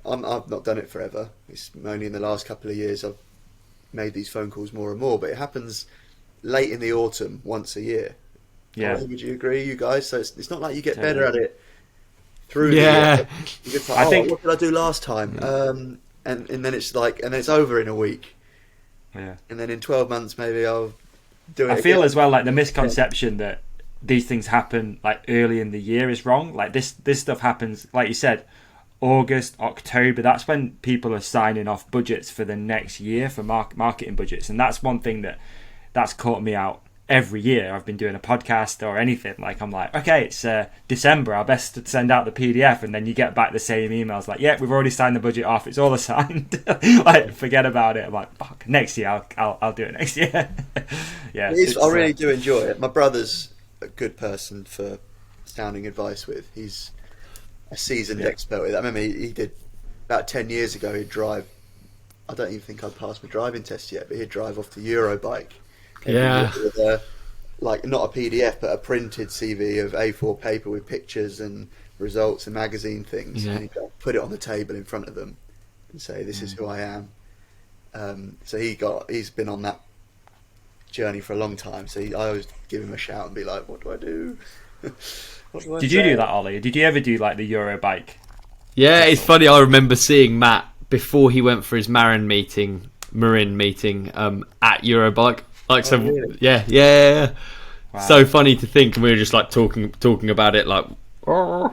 I've not done it forever. It's only in the last couple of years I've made these phone calls more and more, but it happens late in the autumn once a year. Yeah. Would you agree, you guys? So it's not like you get better at it through the Yeah. year. You get like, what did I do last time? And then it's like, and then it's over in a week. Yeah. And then in 12 months maybe I'll do it I feel again. as well like the misconception that these things happen like early in the year is wrong. Like this stuff happens, like you said, August, October. That's when people are signing off budgets for the next year for marketing budgets, and that's one thing that's caught me out every year. I've been doing a podcast or anything. Like I'm like, okay, it's December. I'll best send out the PDF, and then you get back the same emails like, yeah, we've already signed the budget off. It's all assigned. Like, forget about it. I'm like, fuck. Next year, I'll do it next year. Yeah, I really do enjoy it. My brother's a good person for sounding advice with. He's a seasoned expert with it. I remember he did about 10 years ago. He'd drive. I don't even think I'd passed my driving test yet, but he'd drive off to Eurobike. Yeah. With like not a PDF but a printed CV of A4 paper with pictures and results and magazine things, and he'd put it on the table in front of them and say, "This is who I am." So he's been on that journey for a long time. So I always give him a shout and be like, "What do I do?" Did you do that, Ollie? Did you ever do like the Eurobike? Yeah, it's funny. I remember seeing Matt before he went for his Marin meeting at Eurobike. Like, so, really? Yeah. Wow. So funny to think, and we were just like talking about it, like, because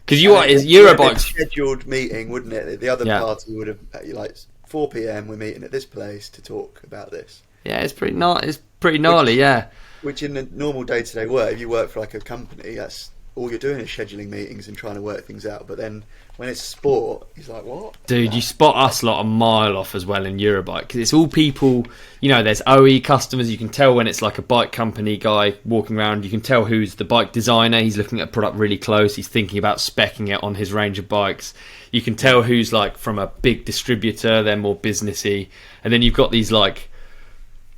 It's Eurobike's a scheduled meeting, wouldn't it? The other party would have like 4 p.m. We're meeting at this place to talk about this. Yeah, it's pretty gnarly. Yeah. Which in the normal day-to-day work, if you work for like a company, that's all you're doing is scheduling meetings and trying to work things out. But then when it's sport, he's like, what? Dude, you spot us lot a mile off as well in Eurobike, because it's all people, you know, there's OE customers. You can tell when it's like a bike company guy walking around. You can tell who's the bike designer. He's looking at a product really close. He's thinking about speccing it on his range of bikes. You can tell who's like from a big distributor. They're more businessy. And then you've got these like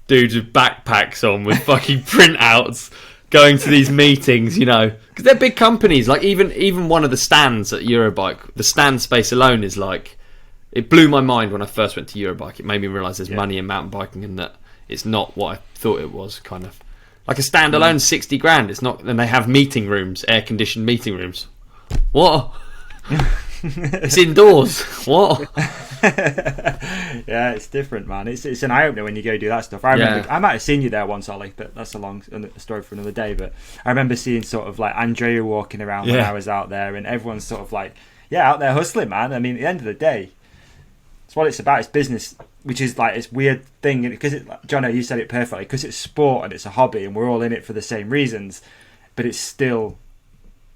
dudes with backpacks on with fucking printouts going to these meetings, you know, because they're big companies. Like even one of the stands at Eurobike, the stand space alone is like, it blew my mind when I first went to Eurobike. It made me realise there's money in mountain biking and that it's not what I thought it was. Kind of like a standalone 60 grand. It's not, and they have meeting rooms, air conditioned meeting rooms. What? It's indoors. What? Yeah, it's different, man. It's an eye opener when you go do that stuff. I remember I might have seen you there once, Ollie, but that's a story for another day. But I remember seeing sort of like Andrea walking around when I was out there, and everyone's sort of like, out there hustling, man. I mean, at the end of the day, It's what it's about. It's business, which is like this weird thing because Jono, you said it perfectly. Because it's sport and it's a hobby, and we're all in it for the same reasons, but it's still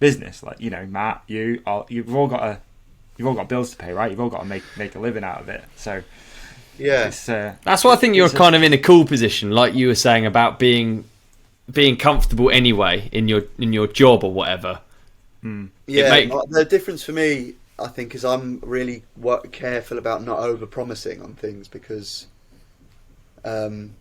business. Like, you know, Matt, you've all got bills to pay, right? You've all got to make a living out of it. So Yeah, that's why I think you're kind of in a cool position, like you were saying about being comfortable anyway in your job or whatever. yeah. The difference for me, I think, is I'm really careful about not over-promising on things because one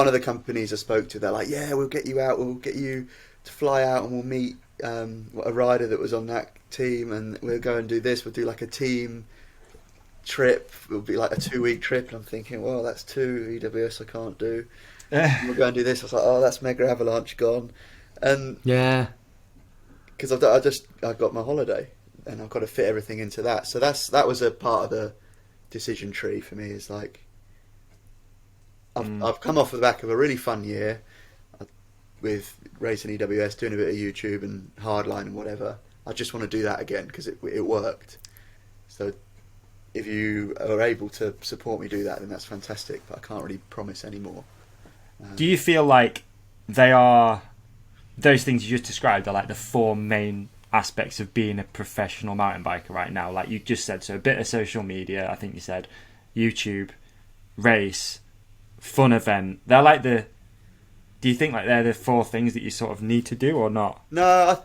of the companies I spoke to, they're like, yeah, we'll get you out, we'll get you to fly out and we'll meet a rider that was on that team and we'll go and do this, we'll do like a team trip, it'll be like a 2-week trip, and I'm thinking, well, that's 2 EWS I can't do. We'll go and do this. I was like, oh, that's Mega Avalanche gone. And Yeah. because I got my holiday and I've got to fit everything into that. So that was a part of the decision tree for me. Is like I've come off the back of a really fun year with racing EWS, doing a bit of YouTube and hardline and whatever. I just want to do that again because it worked. So if you are able to support me do that, then that's fantastic. But I can't really promise anymore. Do you feel like those things you just described are like the 4 main aspects of being a professional mountain biker right now? Like you just said, so a bit of social media, I think you said, YouTube, race, fun event. They're like do you think like they're the 4 things that you sort of need to do or not? No,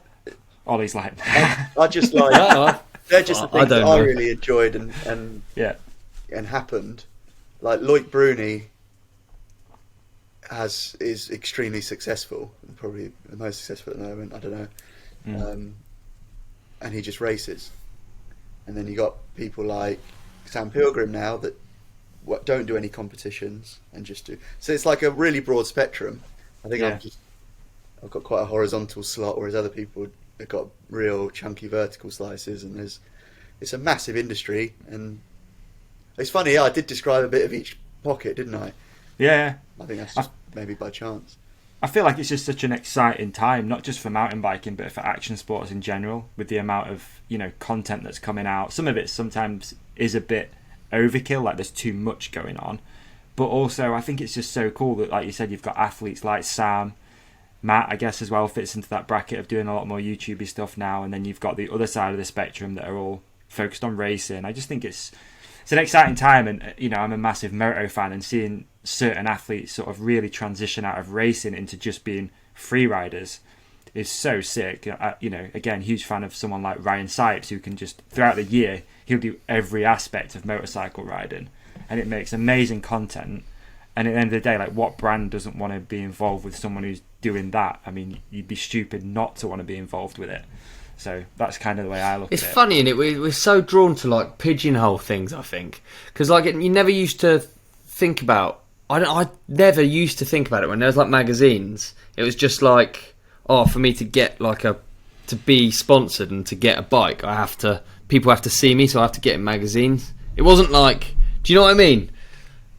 Ollie's like, I just like they're just the things that I know. really enjoyed and happened. Like Loic Bruni is extremely successful, probably the most successful at the moment. I don't know, and he just races. And then you got people like Sam Pilgrim now that don't do any competitions and just do. So it's like a really broad spectrum. I think I've got quite a horizontal slot, whereas other people have got real chunky vertical slices. And it's a massive industry, and it's funny. Yeah, I did describe a bit of each pocket, didn't I? yeah. I think that's just maybe by chance. I feel like it's just such an exciting time, not just for mountain biking, but for action sports in general, with the amount of, you know, content that's coming out. Some of it sometimes is a bit overkill, like there's too much going on. But also, I think it's just so cool that, like you said, you've got athletes like Sam, Matt, I guess, as well, fits into that bracket of doing a lot more YouTubey stuff now. And then you've got the other side of the spectrum that are all focused on racing. I just think it's an exciting time, and you know, I'm a massive moto fan, and seeing certain athletes sort of really transition out of racing into just being free riders is so sick. You know, again, huge fan of someone like Ryan Sipes, who can just throughout the year he'll do every aspect of motorcycle riding, and it makes amazing content. And at the end of the day, like, what brand doesn't want to be involved with someone who's doing that? I mean, you'd be stupid not to want to be involved with it. So that's kind of the way I look at it. It's funny, isn't it? We're so drawn to like pigeonhole things, I think, because like you never used to think about. I never used to think about it when there was like magazines. It was just like, oh, for me to get like to be sponsored and to get a bike, people have to see me, so I have to get in magazines. It wasn't like, do you know what I mean?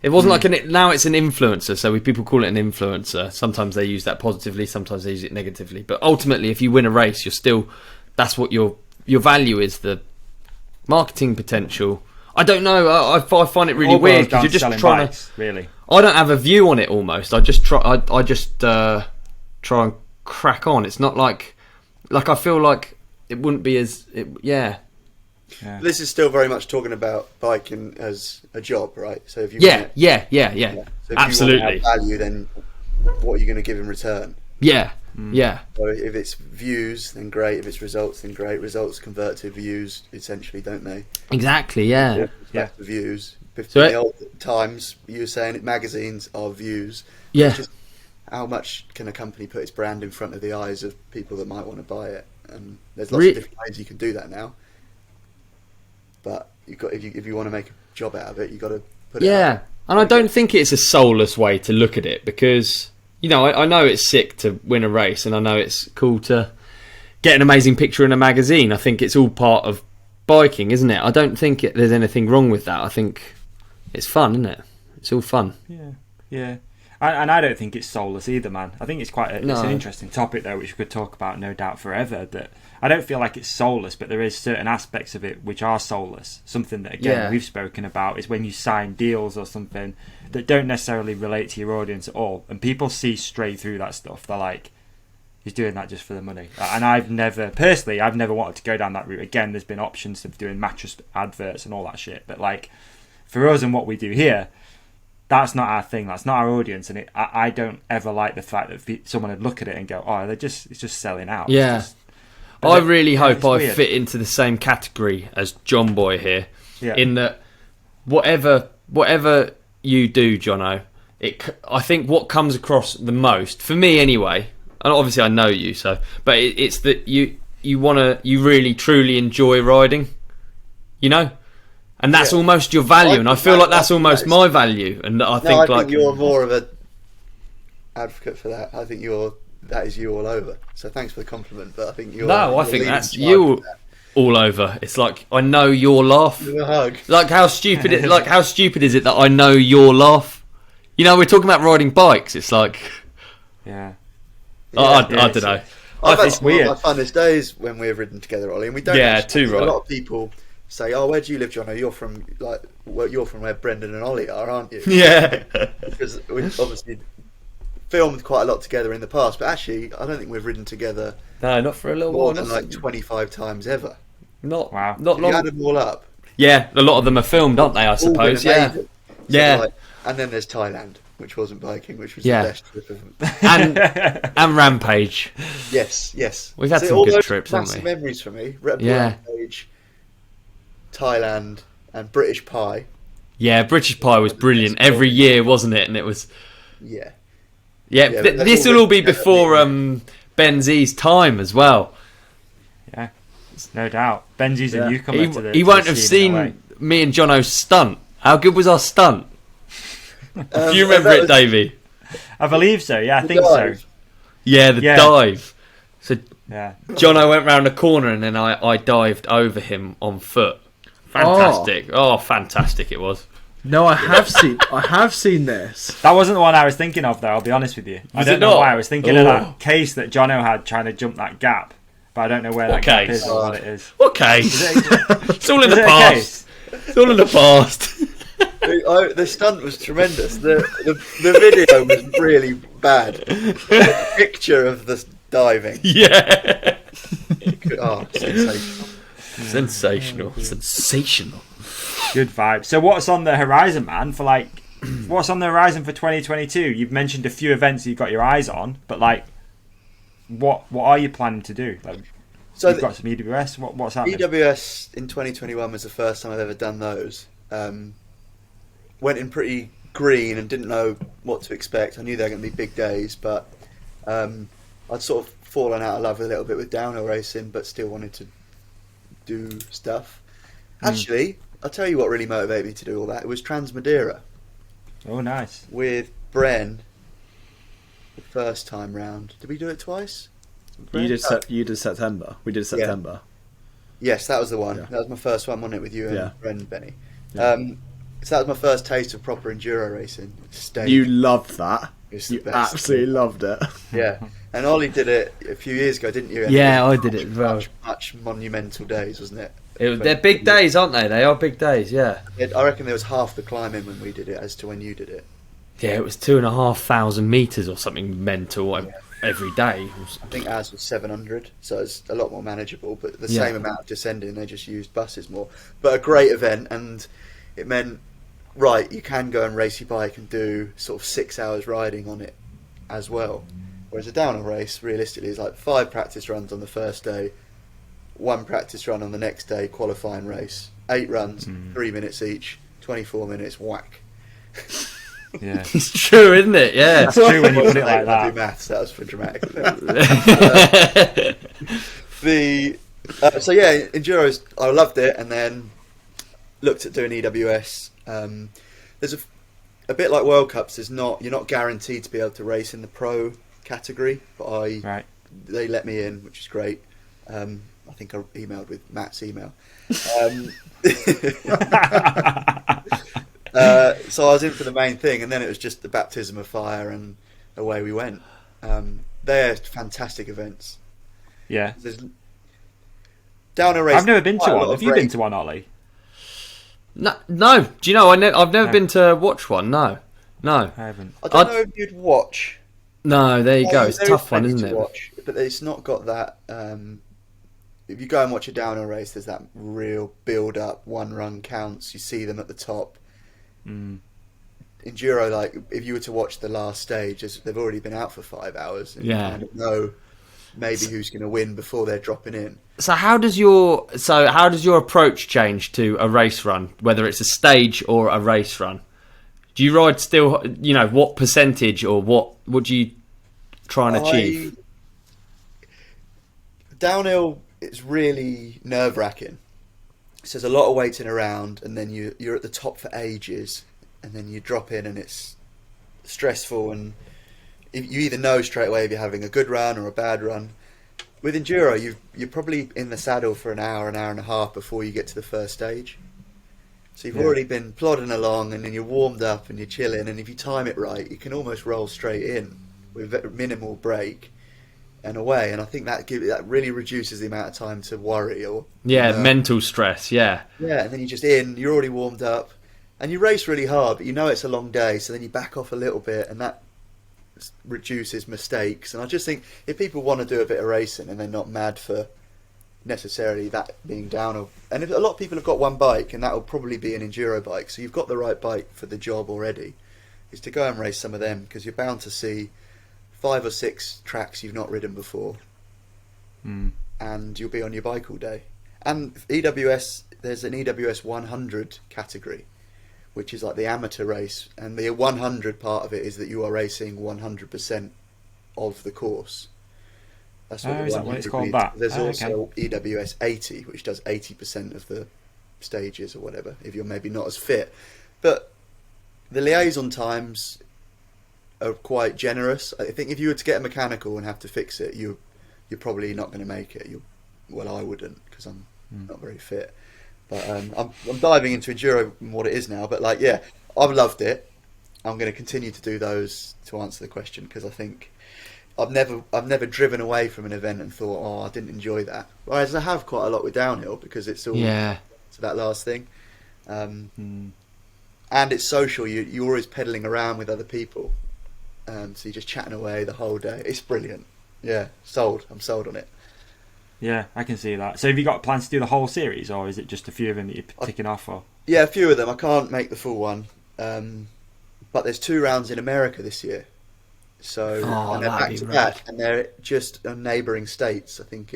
It wasn't like now it's an influencer, so people call it an influencer. Sometimes they use that positively, sometimes they use it negatively. But ultimately, if you win a race, you're still, that's what your value is, the marketing potential. I don't know. I find it really weird because you're just trying to. Really, I don't have a view on it. Almost, I just try. I just try and crack on. It's not like I feel like it wouldn't be as. Yeah. This is still very much talking about biking as a job, right? So if you Yeah. So if Absolutely. you want to have value, then what are you going to give in return? Yeah. So if it's views, then great. If it's results, then great. Results convert to views, essentially, don't they? Exactly. Yeah. To views. So in the old times, you were saying it, magazines are views. Yeah. Just how much can a company put its brand in front of the eyes of people that might want to buy it? And there's lots of different ways you can do that now. But if you want to make a job out of it, you've got to put it out. And I don't think it's a soulless way to look at it, because, you know, I know it's sick to win a race, and I know it's cool to get an amazing picture in a magazine. I think it's all part of biking, isn't it? I don't think there's anything wrong with that. I think it's fun, isn't it? It's all fun. Yeah. And I don't think it's soulless either, man. I think it's it's No. an interesting topic, though, which we could talk about, no doubt, forever. That I don't feel like it's soulless, but there is certain aspects of it which are soulless. Something that, again, Yeah. we've spoken about is when you sign deals or something that don't necessarily relate to your audience at all. And people see straight through that stuff. They're like, he's doing that just for the money. And I've never wanted to go down that route. Again, there's been options of doing mattress adverts and all that shit. But, like, for us and what we do here, that's not our thing. That's not our audience, and I don't ever like the fact that someone would look at it and go, "Oh, it's just selling out." Yeah. But I really hope it's I weird. fit into the same category as John Boy here. Yeah. In that, whatever you do, Jono, I think what comes across the most for me anyway. And obviously, I know you, but it's that you really truly enjoy riding, you know. And that's Yeah. almost your value, and I think feel like that's that's almost my value. And I think I like think you're more of a advocate for that. I think that is you all over. So thanks for the compliment, but I think you're. no, I you're think leading that's charge you with that. all over. It's like I know your laugh. Give a hug. Like how stupid is it that I know your laugh? You know, we're talking about riding bikes. It's like Yeah. I Yeah, don't know. I've had it's some of weird. my funnest days when we've ridden together, Ollie, and we don't. Yeah, actually, too right. A lot of people say, "Oh, where do you live, Jono? You're from you're from where Brendan and Ollie are, aren't you?" Yeah, Because we've obviously filmed quite a lot together in the past, but actually, I don't think we've ridden together no, not for a little more while. than like 25 times ever. Not Wow. not If you long. add them all up, Yeah, a lot of them are filmed, aren't they? I all been suppose. Yeah, amazing. So Yeah. like- and then there's Thailand, which wasn't biking, which was Yeah. the best trip of and Rampage. Yes. We've had So some all good those trips, massive haven't we? memories for me. Red Bull Yeah. Rampage, Thailand, and British Pie. Yeah, British Pie was brilliant every year, wasn't it? And it was Yeah. yeah. Yeah, th- but this all will all be together, before yeah. Benzi's time as well. Yeah. No doubt. Benji's a newcomer to the He to won't the have scene in a way. seen me and Jono's stunt. How good was our stunt? Do you remember it, Davey? I believe so. Yeah, I The think dive. so. Yeah, the Yeah. dive. So Yeah. Jono went round the corner and then I dived over him on foot. Fantastic. Oh, fantastic it was. No, I have seen this. That wasn't the one I was thinking of, though. I'll be honest with you. I Was don't it know not? why. I was thinking of Oh. that case that Jono had trying to jump that gap, but I don't know where that What gap is case? or what it is. What case? It's all in Is the it a past. case? It's all in the past. The stunt was tremendous. The video was really bad. The picture of the diving. Yeah. Oh, sensational. Sensational. Good vibe. So what's on the horizon, man? What's on the horizon for 2022? You've mentioned a few events you've got your eyes on, but what are you planning to do? So You've got some EWS. What's happening? EWS in 2021 was the first time I've ever done those. Went in pretty green and didn't know what to expect. I knew they were going to be big days, but I'd sort of fallen out of love a little bit with downhill racing, but still wanted to do stuff. Actually, I'll tell you what really motivated me to do all that. It was Trans Madeira Oh, nice. with Bren the first time round. Did we do it twice? You did September. We did September. Yes, that was the one. Yeah. That was my first one, wasn't it, with you and Yeah. Bren, Benny? Yeah. So that was my first taste of proper enduro racing. Stayed. You loved that. It's the You best. absolutely loved it. Yeah, and Ollie did it a few years ago, didn't you? And Yeah, it was I did it as well. much monumental days, wasn't it? They're big days, aren't they? They are big days, yeah. I reckon there was half the climbing when we did it as to when you did it. Yeah, it was 2,500 metres or something mental every day. I think ours was 700, so it's a lot more manageable, but the Yeah. same amount of descending, they just used buses more. But a great event, and it meant, right, you can go and race your bike and do sort of 6 hours riding on it as well. Whereas a downhill race, realistically, is like 5 practice runs on the first day, 1 practice run on the next day, qualifying race, 8 runs, 3 minutes each, 24 minutes, whack. Yeah. It's true, isn't it? Yeah. It's true when you put it I like do that. maths, that was for dramatic effect. So yeah, enduros, I loved it, and then looked at doing EWS. There's a bit like World Cups. You're not guaranteed to be able to race in the pro category, but Right. they let me in, which is great. I think I emailed with Matt's email. So I was in for the main thing, and then it was just the baptism of fire, and away we went. They're fantastic events. Yeah. There's down a race. I've never been to quite a one. lot Have of you been race. to one, Ollie? No. Do you know? I've never been to watch one. No. I haven't. I don't know if you'd watch. No, there you go. It's a There is tough one, plenty isn't to it? watch, but it's not got that. If you go and watch a downhill race, there's that real build-up. One run counts. You see them at the top. Enduro, like if you were to watch the last stage, they've already been out for 5 hours. And Yeah. you kind of know maybe who's going to win before they're dropping in. So how does your approach change to a race run, whether it's a stage or a race run? Do you ride still? You know, what percentage or what do you try and achieve? Downhill, it's really nerve-wracking. So there's a lot of waiting around, and then you're at the top for ages, and then you drop in, and it's stressful. And you either know straight away if you're having a good run or a bad run. With enduro, you're probably in the saddle for an hour and a half before you get to the first stage. So you've already been plodding along, and then you're warmed up and you're chilling. And if you time it right, you can almost roll straight in with minimal break and away. And I think that really reduces the amount of time to worry or mental stress. Yeah, and then you're just you're already warmed up, and you race really hard, but you know it's a long day. So then you back off a little bit, and that reduces mistakes. And I just think if people want to do a bit of racing and they're not mad for necessarily that being downhill, and if a lot of people have got one bike, and that will probably be an enduro bike, so you've got the right bike for the job already, is to go and race some of them, because you're bound to see 5 or 6 tracks you've not ridden before, and you'll be on your bike all day. And EWS, there's an EWS 100 category, which is like the amateur race, and the 100 part of it is that you are racing 100% of the course. That's what is that what it's called? means. That There's okay. also EWS 80, which does 80% of the stages or whatever, if you're maybe not as fit. But the liaison times are quite generous. I think if you were to get a mechanical and have to fix it, you're probably not going to make it. Well, I wouldn't, because I'm not very fit. But I'm diving into enduro and what it is now. But I've loved it. I'm going to continue to do those to answer the question, because I think I've never driven away from an event and thought, oh, I didn't enjoy that. Whereas I have quite a lot with downhill, because it's all to that last thing. And it's social. You're always pedaling around with other people. So you're just chatting away the whole day. It's brilliant. Yeah, sold. I'm sold on it. Yeah, I can see that. So have you got plans to do the whole series, or is it just a few of them that you're ticking off? Or Yeah, a few of them. I can't make the full one. But there's 2 rounds in America this year. So and they're back to back, and they're just on neighbouring states. I think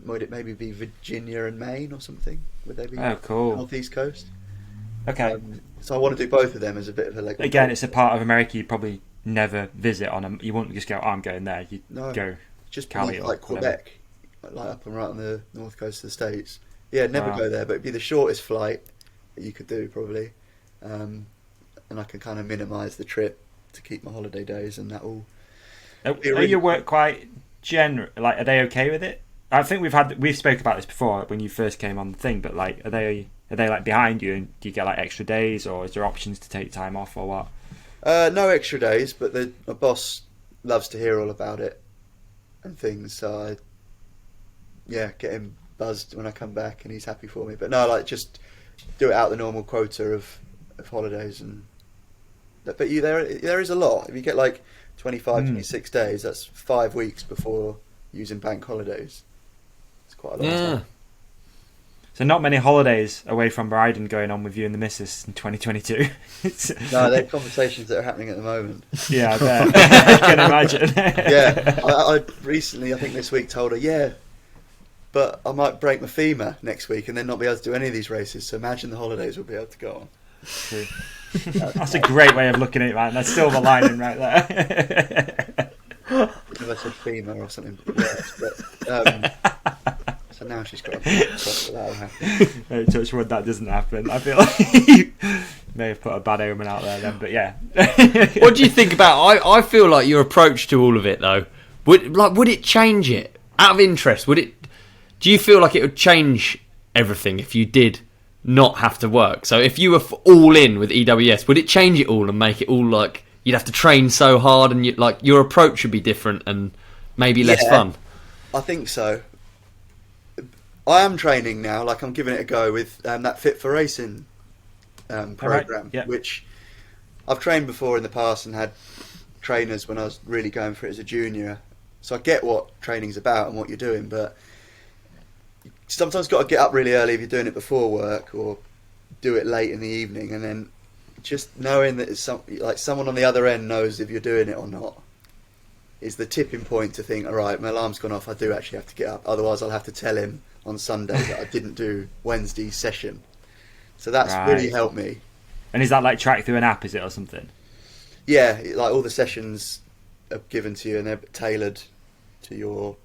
would it maybe be Virginia and Maine or something? Would they be? Oh, cool. Northeast coast. Okay. So I want to do both of them as a bit of a Again, it's a part of America you probably never visit on. You wouldn't just go, oh, I'm going there. You go just Cali beneath, or like Quebec, like up and right on the north coast of the States. Yeah, never go there, but it'd be the shortest flight that you could do probably, and I can kind of minimise the trip to keep my holiday days, and that will. Are your work quite general? Like, are they okay with it? I think we've spoke about this before when you first came on the thing, but like, are they like behind you, and do you get like extra days, or is there options to take time off, or what? No extra days, but my boss loves to hear all about it and things, so I get him buzzed when I come back, and he's happy for me. But no, like, just do it out the normal quota of holidays, and but there is a lot. If you get like 25, 26 days, that's 5 weeks before using bank holidays. It's quite a lot of time. So not many holidays away from Bryden going on with you and the missus in 2022. No, they're conversations that are happening at the moment. Yeah, I bet. I can imagine. Yeah, I recently, I think this week, told her, but I might break my femur next week and then not be able to do any of these races. So imagine the holidays we'll be able to go on. True. That's a great way of looking at it, man. That's silver lining right there. If I said femur or something worse, but so now she's got a cross, but that'll happen. Touch wood, that doesn't happen. I feel like you may have put a bad omen out there then, but yeah. What do you think about? I feel like your approach to all of it, though, would it change it? Out of interest, do you feel like it would change everything if you did not have to work. So if you were all in with EWS, would it change it all and make it all like you'd have to train so hard and your approach would be different and maybe less fun? I think so. I am training now, like I'm giving it a go with that Fit for Racing program, which I've trained before in the past and had trainers when I was really going for it as a junior. So I get what training's about and what you're doing, but sometimes got to get up really early if you're doing it before work, or do it late in the evening, and then just knowing that it's like someone on the other end knows if you're doing it or not is the tipping point to think, all right, my alarm's gone off, I do actually have to get up, otherwise I'll have to tell him on Sunday that I didn't do Wednesday's session. So that's really helped me. And is that like tracked through an app, is it, or something? Yeah, like all the sessions are given to you and they're tailored to your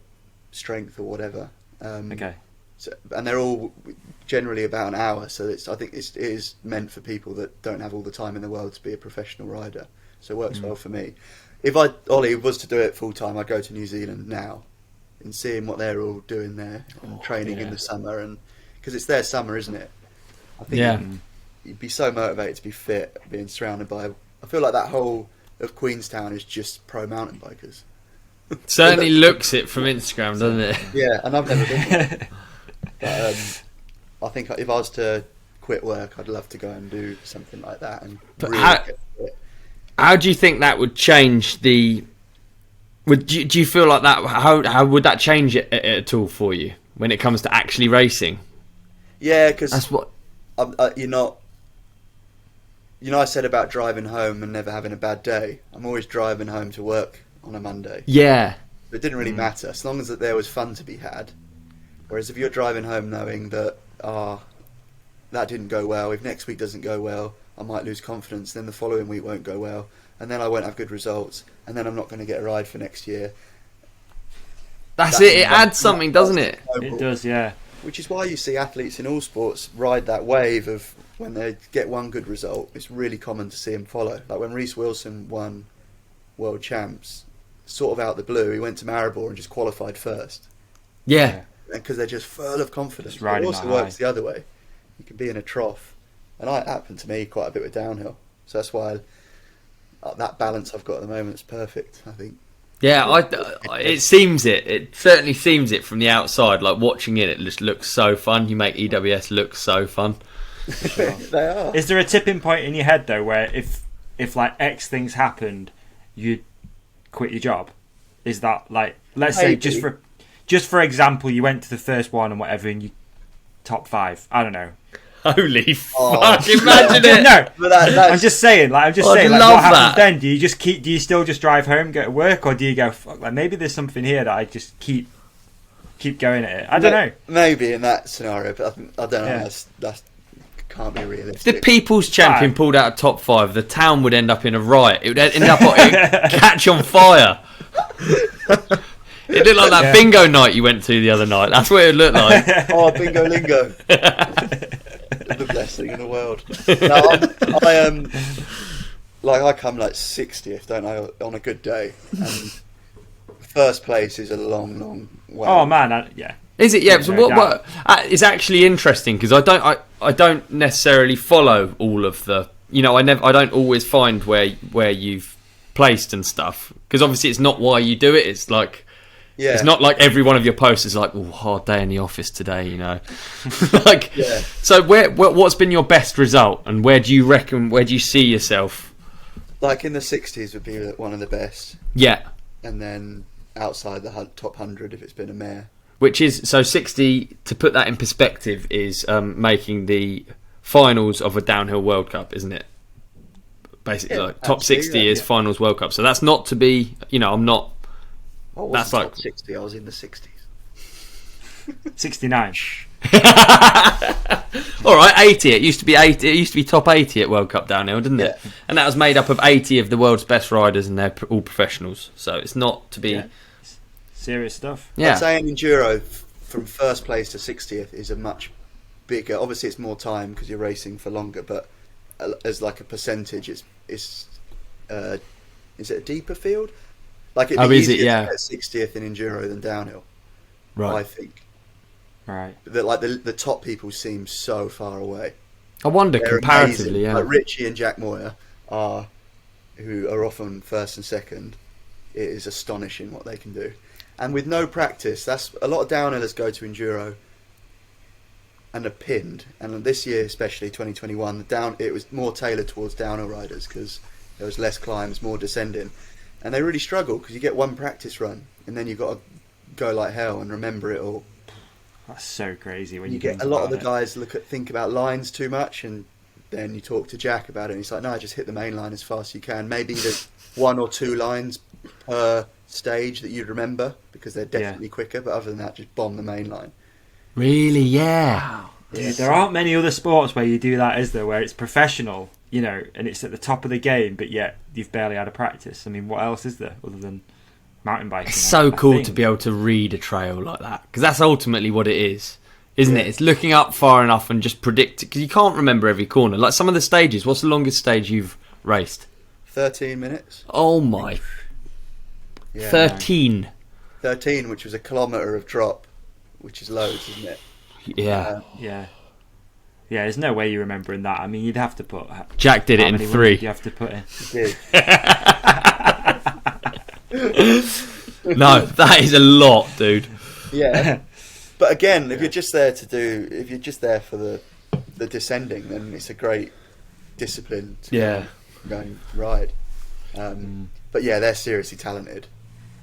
strength or whatever. Okay. So, and they're all generally about an hour, so I think it is meant for people that don't have all the time in the world to be a professional rider. So it works well for me. If Ollie was to do it full time, I'd go to New Zealand now and seeing what they're all doing there and training in the summer, and because it's their summer, isn't it? I think you'd be so motivated to be fit, being surrounded by. I feel like that whole of Queenstown is just pro mountain bikers. Certainly looks it from Instagram, doesn't it? Yeah, and I've never been there. But, I think if I was to quit work, I'd love to go and do something like that. And but really how do you think that would change the? Do you feel like that? How would that change it at all for you when it comes to actually racing? Yeah, because that's what you're not. You know, I said about driving home and never having a bad day. I'm always driving home to work on a Monday. Yeah, it didn't really matter as long as that there was fun to be had. Whereas if you're driving home knowing that that didn't go well, if next week doesn't go well, I might lose confidence, then the following week won't go well, and then I won't have good results, and then I'm not going to get a ride for next year. That's it. It adds something, doesn't it? It does, yeah. Which is why you see athletes in all sports ride that wave of when they get one good result, it's really common to see them follow. Like when Reece Wilson won World Champs, sort of out the blue, he went to Maribor and just qualified first. Yeah. Because they're just full of confidence. It riding also works the other way. You can be in a trough, and it happened to me quite a bit with downhill. So that's why that balance I've got at the moment is perfect, I think. Yeah, it seems it. It certainly seems it from the outside. Like watching it, it just looks so fun. You make EWS look so fun. They are. Is there a tipping point in your head though, where if like X things happened, you'd quit your job? Is that like, let's say just for example, you went to the first one and whatever, and you top 5. I don't know. Holy fuck! Imagine it. No, But I'm just saying. Like, what love happens that. then? Do you still just drive home, go to work, or do you go, fuck, like maybe there's something here that I just keep going at it? I don't know. Maybe in that scenario, but I don't know. Yeah. That's can't be If realistic. the People's Champion pulled out a top 5, the town would end up in a riot. It would end up catch on fire. It looked like that bingo night you went to the other night. That's what it would look like. Oh, bingo lingo. The best thing in the world. No, I come like 60th, don't I, on a good day, and first place is a long way. Oh man, yeah. Is it? Yeah. So what is actually interesting, because I don't necessarily follow all of the. You know, I don't always find where you've placed and stuff, because obviously it's not why you do it. It's like. Yeah. It's not like every one of your posts is like, oh, hard day in the office today, you know. Like, yeah. So what's been your best result, and where do you see yourself? Like in the 60s would be one of the best. Yeah. And then outside the top 100 if it's been a mare. Which is, so 60, to put that in perspective, is making the finals of a downhill World Cup, isn't it? Basically, like top 60 is finals World Cup. So that's not to be, you know, I'm not. That's like top 60. I was in the 60s. 69. All right, 80. It used to be 80. It used to be top 80 at World Cup downhill, didn't it? Yeah. And that was made up of 80 of the world's best riders, and they're all professionals. So it's not to be serious stuff. Yeah. I'd say in enduro, from first place to 60th is a much bigger. Obviously, it's more time because you're racing for longer, but as like a percentage, is it a deeper field? Like it'd be easier to get 60th in enduro than downhill. Right. I think. Right. That like the top people seem so far away. I wonder They're comparatively, amazing. yeah. Like Richie and Jack Moyer who are often first and second. It is astonishing what they can do, and with no practice, that's a lot of downhillers go to enduro and are pinned. And this year, especially 2021, it was more tailored towards downhill riders because there was less climbs, more descending, and they really struggle because you get one practice run and then you've got to go like hell and remember it all. That's so crazy when You get a lot of the guys think about lines too much, and then you talk to Jack about it and he's like, no, just hit the main line as fast as you can. Maybe there's 1 or 2 lines per stage that you'd remember because they're definitely quicker, but other than that, just bomb the main line. Really, yeah. Dude, there aren't many other sports where you do that, is there? Where it's professional, you know, and it's at the top of the game, but yet you've barely had a practice. I mean, what else is there other than mountain biking? It's so I cool think. to be able to read a trail like that, because that's ultimately what it is, isn't it? It's looking up far enough and just predict it, because you can't remember every corner. Like some of the stages, what's the longest stage you've raced? 13 minutes. Oh my. Yeah, 13. 13, which was a kilometre of drop, which is loads, isn't it? Yeah. Yeah. Yeah, there's no way you're remembering that. I mean, you'd have to put... Jack did it how in many 3. women you have to put in. Did. No, that is a lot, dude. Yeah. But again, if you're just there for the descending, then it's a great discipline to go and ride. But yeah, they're seriously talented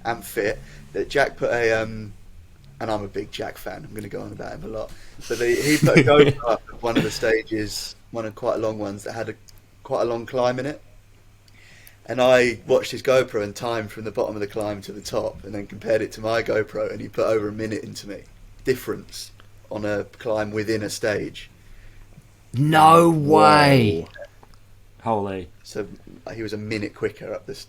and fit. That Jack put a and I'm a big Jack fan. I'm going to go on about him a lot. But he put a GoPro up at one of the stages, one of quite long ones that had quite a long climb in it. And I watched his GoPro and timed from the bottom of the climb to the top, and then compared it to my GoPro, and he put over a minute into me difference on a climb within a stage. No way. Holy. So he was a minute quicker up this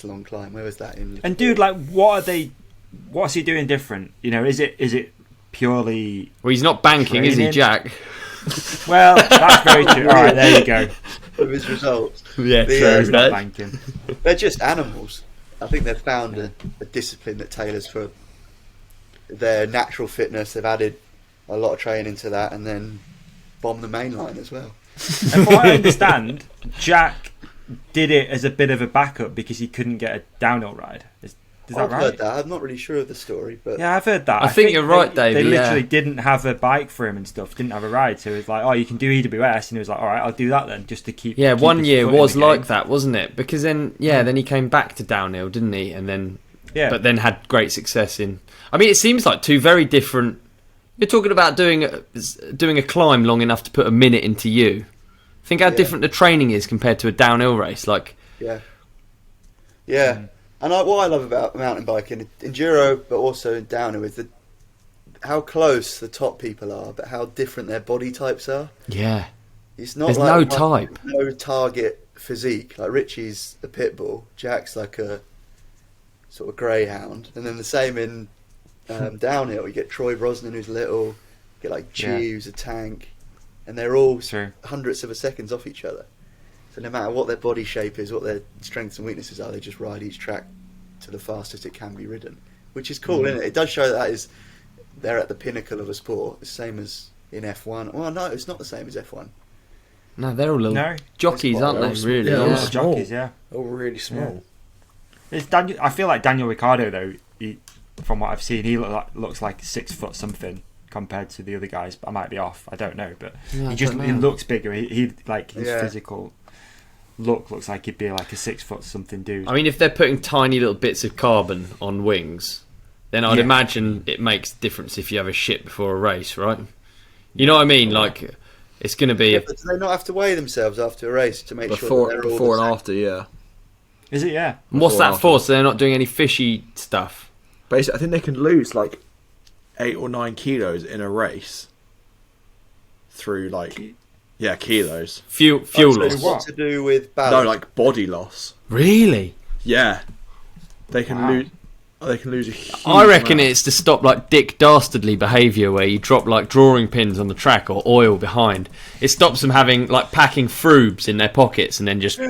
long climb. Where was that in? And dude, like, what's he doing different? You know, is it purely... Well, he's not banking, is he, training? Jack? Well, that's very true. All right, there you go. Of his results. Yeah, He's not banking. They're just animals. I think they've found a discipline that tailors for their natural fitness. They've added a lot of training to that, and then bomb the main line as well. And from what I understand, Jack did it as a bit of a backup because he couldn't get a downhill ride. Is that I've right? heard that. I'm not really sure of the story, but Yeah, I've heard that. I think you're right, They Davey, literally yeah. didn't have a bike for him and stuff. Didn't have a ride, so it was like, oh, you can do EWS, and he was like, all right, I'll do that then, just to keep. Yeah, keep one his year foot in was the like game. that, wasn't it? Because then, then he came back to downhill, didn't he? And then, Yeah, but then had great success in. I mean, it seems like two very different. You're talking about doing a climb long enough to put a minute into you. Think how different the training is compared to a downhill race. Like, yeah. And what I love about mountain biking, enduro, but also downhill, is how close the top people are, but how different their body types are. yeah, It's not there's like no type. no target physique. Like Richie's a pit bull, Jack's like a sort of greyhound, and then the same in downhill. You get Troy Brosnan, who's little. You get like G, who's a tank, and they're all hundredths of a seconds off each other. So no matter what their body shape is, what their strengths and weaknesses are, they just ride each track to the fastest it can be ridden, which is cool, isn't it? It does show they're at the pinnacle of a sport, the same as in F1. Well, no, it's not the same as F1. No, they're all little jockeys, aren't they? Really? Yeah, yeah. small. Jockeys, yeah. Oh, really small. It's I feel like Daniel Ricciardo though. From what I've seen, he looks like 6 foot something compared to the other guys. But I might be off. I don't know, but he looks bigger. He like his physical looks like he'd be like a 6 foot something dude. I mean, if they're putting tiny little bits of carbon on wings, then I'd imagine it makes a difference if you have a shit before a race, right? You know what I mean? Like, it's going to be... But do they not have to weigh themselves after a race to make sure that they're all Before the and same? after, yeah. Is it? Yeah. And what's Before that and for? after. So they're not doing any fishy stuff? Basically, I think they can lose like 8 or 9 kilos in a race through like kilos. Fuel So loss. it's what to do with No, balance? like body loss. Really? Yeah, they can lose. They can lose a huge I reckon amount. it's to stop like Dick Dastardly behaviour where you drop like drawing pins on the track or oil behind. It stops them having like packing frubes in their pockets and then just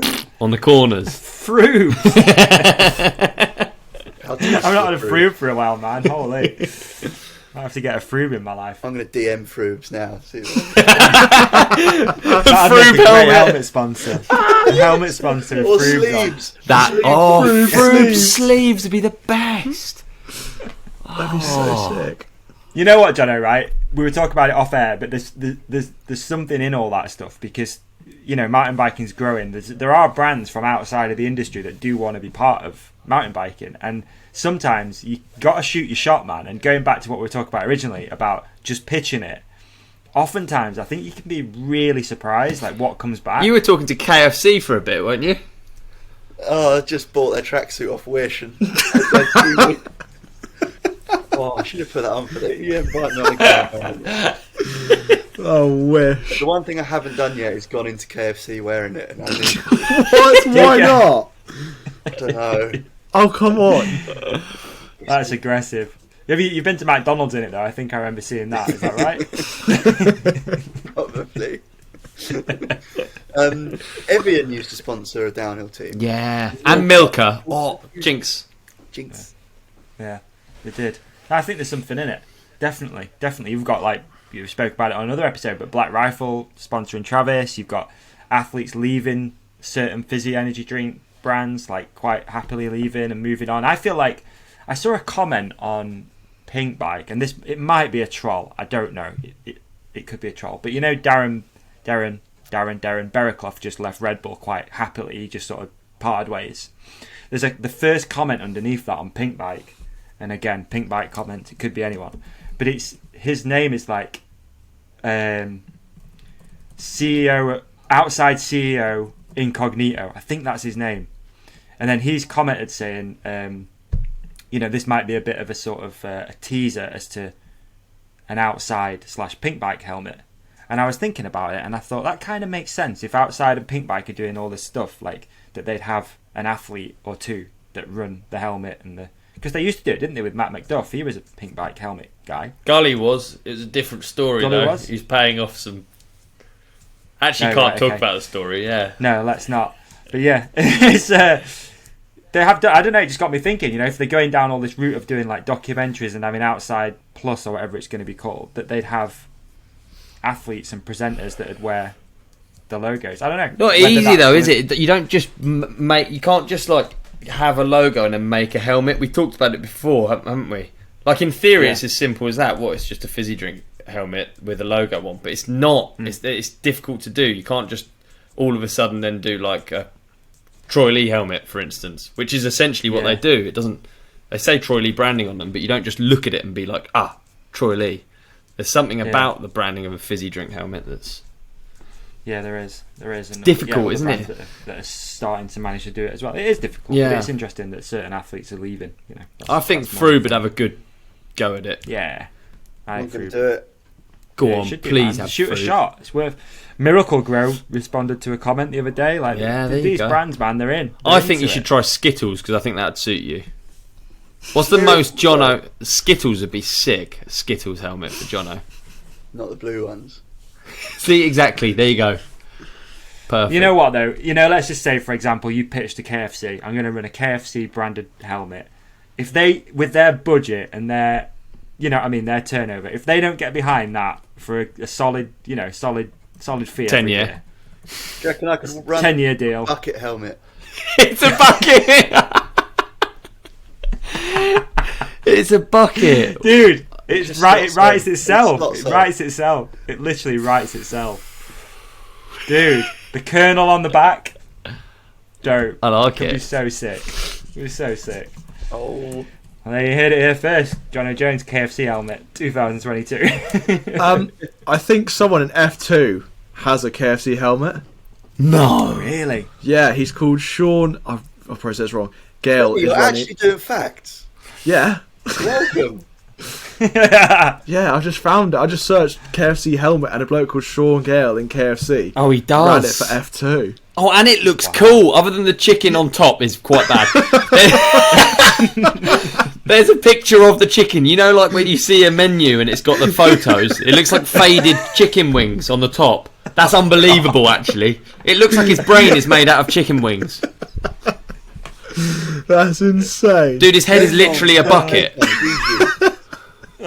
on the corners. Frube. How do you I've not had a slippery? frube for a while, man. Holy. I have to get a Froob in my life. I'm going to DM Froobs now. See That'd make a great helmet sponsor. Helmet sponsor with or Froobs on. sleeves. Froob sleeves would be the best. That'd be so sick. You know what, Jono, right? We were talking about it off air, but there's something in all that stuff because, you know, mountain biking's growing. There are brands from outside of the industry that do want to be part of mountain biking, and sometimes you got to shoot your shot, man. And going back to what we were talking about originally about just pitching it, oftentimes I think you can be really surprised, like what comes back. You were talking to KFC for a bit, weren't you? Oh, I just bought their tracksuit off Wish. And oh, I should have put that on for that. Yeah, right, not again. Oh, Wish. The one thing I haven't done yet is gone into KFC wearing it. And I need, What? Why not? I don't know. Oh, come on. That's aggressive. You've been to McDonald's in it though. I think I remember seeing that. Is that right? Probably. Evian used to sponsor a downhill team. Yeah. And Milka. Oh, Jinx. Jinx. Yeah, they did. I think there's something in it. Definitely. You've got, like, you spoke about it on another episode, but Black Rifle sponsoring Travis. You've got athletes leaving certain fizzy energy drink brands, like quite happily leaving and moving on. I feel like I saw a comment on Pink Bike, and it might be a troll. I don't know. It could be a troll. But you know, Darren Berikloff just left Red Bull quite happily. He just sort of parted ways. There's the first comment underneath that on Pink Bike, and again, Pink Bike comment. It could be anyone, but his name is like CEO, outside CEO incognito. I think that's his name. And then he's commented saying, you know, this might be a bit of a sort of a teaser as to an outside / Pink Bike helmet. And I was thinking about it, and I thought that kind of makes sense. If outside and Pink Bike are doing all this stuff, like that, they'd have an athlete or two that run the helmet and because they used to do it, didn't they, with Matt McDuff? He was a Pink Bike helmet guy. Gully was. It was a different story, Gully though. was? He's paying off some. Actually, can't talk about the story. Yeah. No, let's not. But yeah, it's they have done, I don't know, it just got me thinking, you know, if they're going down all this route of doing like documentaries and having Outside Plus or whatever it's going to be called, that they'd have athletes and presenters that would wear the logos. I don't know. Not easy though, is it? You don't just you can't just like have a logo and then make a helmet. We talked about it before, haven't we? Like in theory, it's as simple as that. What? It's just a fizzy drink helmet with a logo on, but it's not. It's difficult to do. You can't just all of a sudden then do like a Troy Lee helmet, for instance, which is essentially what they do. It doesn't. They say Troy Lee branding on them, but you don't just look at it and be like, Troy Lee. There's something about the branding of a fizzy drink helmet that's. Yeah, there is. And difficult, isn't it? That are starting to manage to do it as well. It is difficult, but it's interesting that certain athletes are leaving. You know, I think Froome would have a good go at it. Yeah, I'm going to do it. Go on, please shoot a shot. It's worth. Miracle Grow responded to a comment the other day. Like, these brands, man, they're in. I think you should try Skittles because I think that'd suit you. What's the most Jono? Skittles would be sick. A Skittles helmet for Jono. Not the blue ones. See, exactly. There you go. Perfect. You know what though? You know, let's just say, for example, you pitch to KFC. I'm going to run a KFC branded helmet. If they, with their budget and their, you know, what I mean, their turnover, if they don't get behind that for a solid, you know, solid fee 10 every year. year. Do you reckon I could run 10-year deal. bucket helmet? It's a bucket. It's a bucket, Dude. It writes itself. It writes itself. It literally writes itself. Dude, the kernel on the back. Dope. I like It'd it. be so sick. It was so sick. Oh. Well, there you heard it here first. Jono Jones KFC helmet 2022. I think someone in F2 has a KFC helmet. No. Really? Yeah, he's called Sean. I'll probably say this wrong. Gale. You're is running- actually doing facts. Yeah. Welcome. Yeah, I just found it. I just searched KFC helmet and a bloke called Sean Gale in KFC. Oh, he Ran it does. for F2. Oh, and it looks cool. Other than the chicken on top is quite bad. There's a picture of the chicken. You know, like when you see a menu and it's got the photos. It looks like faded chicken wings on the top. That's unbelievable, actually. It looks like his brain is made out of chicken wings. That's insane. Dude, his head is literally a bucket.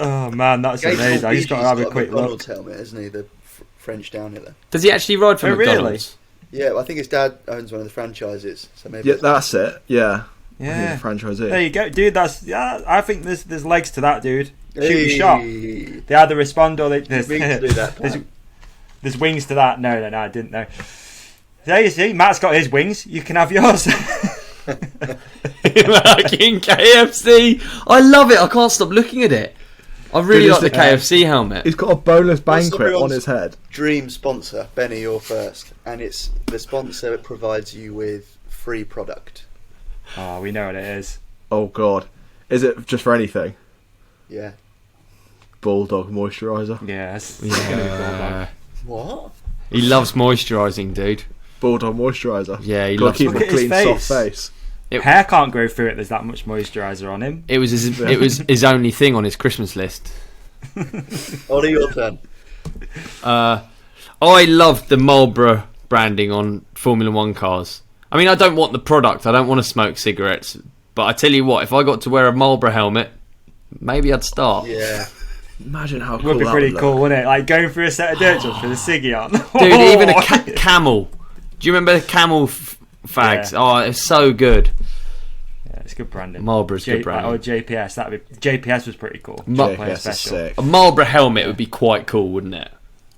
Oh man, that's amazing! I just got to have a quick McDonald's look. helmet, isn't he? The French downhiller. Does he actually ride for Oh, really? McDonald's? Yeah, well, I think his dad owns one of the franchises, so maybe. Yeah, that's it. Yeah. Yeah, The franchisee. there you go, dude. I think there's legs to that, dude. Shoot your Hey. shot. They had the responder. There's Ring to do that. there's wings to that. No, I didn't know. There you see, Matt's got his wings. You can have yours. Fucking KFC. I love it. I can't stop looking at it. I really Dude, like the it's the- KFC helmet. He's got a boneless What's banquet on everyone's his head. Dream sponsor, Benny, you're first, and it's the sponsor that provides you with free product. Oh, we know what it is. Oh god. Is it just for anything? Yeah. Bulldog moisturiser. Yes. Yeah. What? He loves moisturising, dude. Bulldog moisturiser. Yeah, he Gotta loves keep Look a at his clean, soft face. Hair can't grow through it. There's that much moisturiser on him. It was his only thing on his Christmas list. Ollie, your turn. I loved the Marlboro branding on Formula One cars. I mean, I don't want the product. I don't want to smoke cigarettes. But I tell you what, if I got to wear a Marlboro helmet, maybe I'd start. Yeah. Imagine how cool Would be that pretty would cool, look. wouldn't it? Like going through a set of dirt jobs with a ciggy on. Dude, even a camel. Do you remember the camel fags? Yeah. Oh, it's so good. Yeah, it's good branding. Marlboro's good branding. Or JPS. JPS was pretty cool. Ma- Playing JPS is special. sick. A Marlboro helmet would be quite cool, wouldn't it?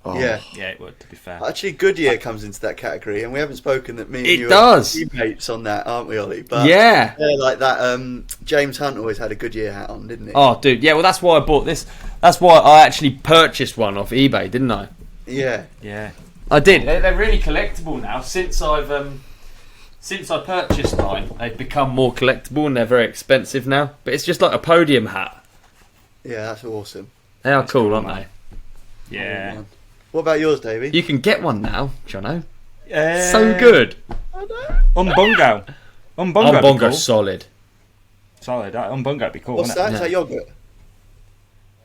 Oh. Yeah. Yeah, it would. To be fair. Actually, Goodyear comes into that category, and we haven't spoken that me and It you does. are teammates on that, aren't we, Ollie? But Yeah. like that. James Hunt always had a Goodyear hat on, didn't he? Oh, dude. Yeah, well, that's why I bought this. That's why I actually purchased one off eBay, didn't I? Yeah. Yeah. I did. They're really collectible now. Since I purchased mine, they've become more collectible and they're very expensive now. But it's just like a podium hat. Yeah, that's awesome. They are cool, cool, aren't man. they? Yeah. What about yours, Davey? You can get one now, Jono. So good. Umbungo. Umbungo. Oh, Bongo's solid. Solid. Umbungo would be cool. What's wouldn't that? Is that yogurt?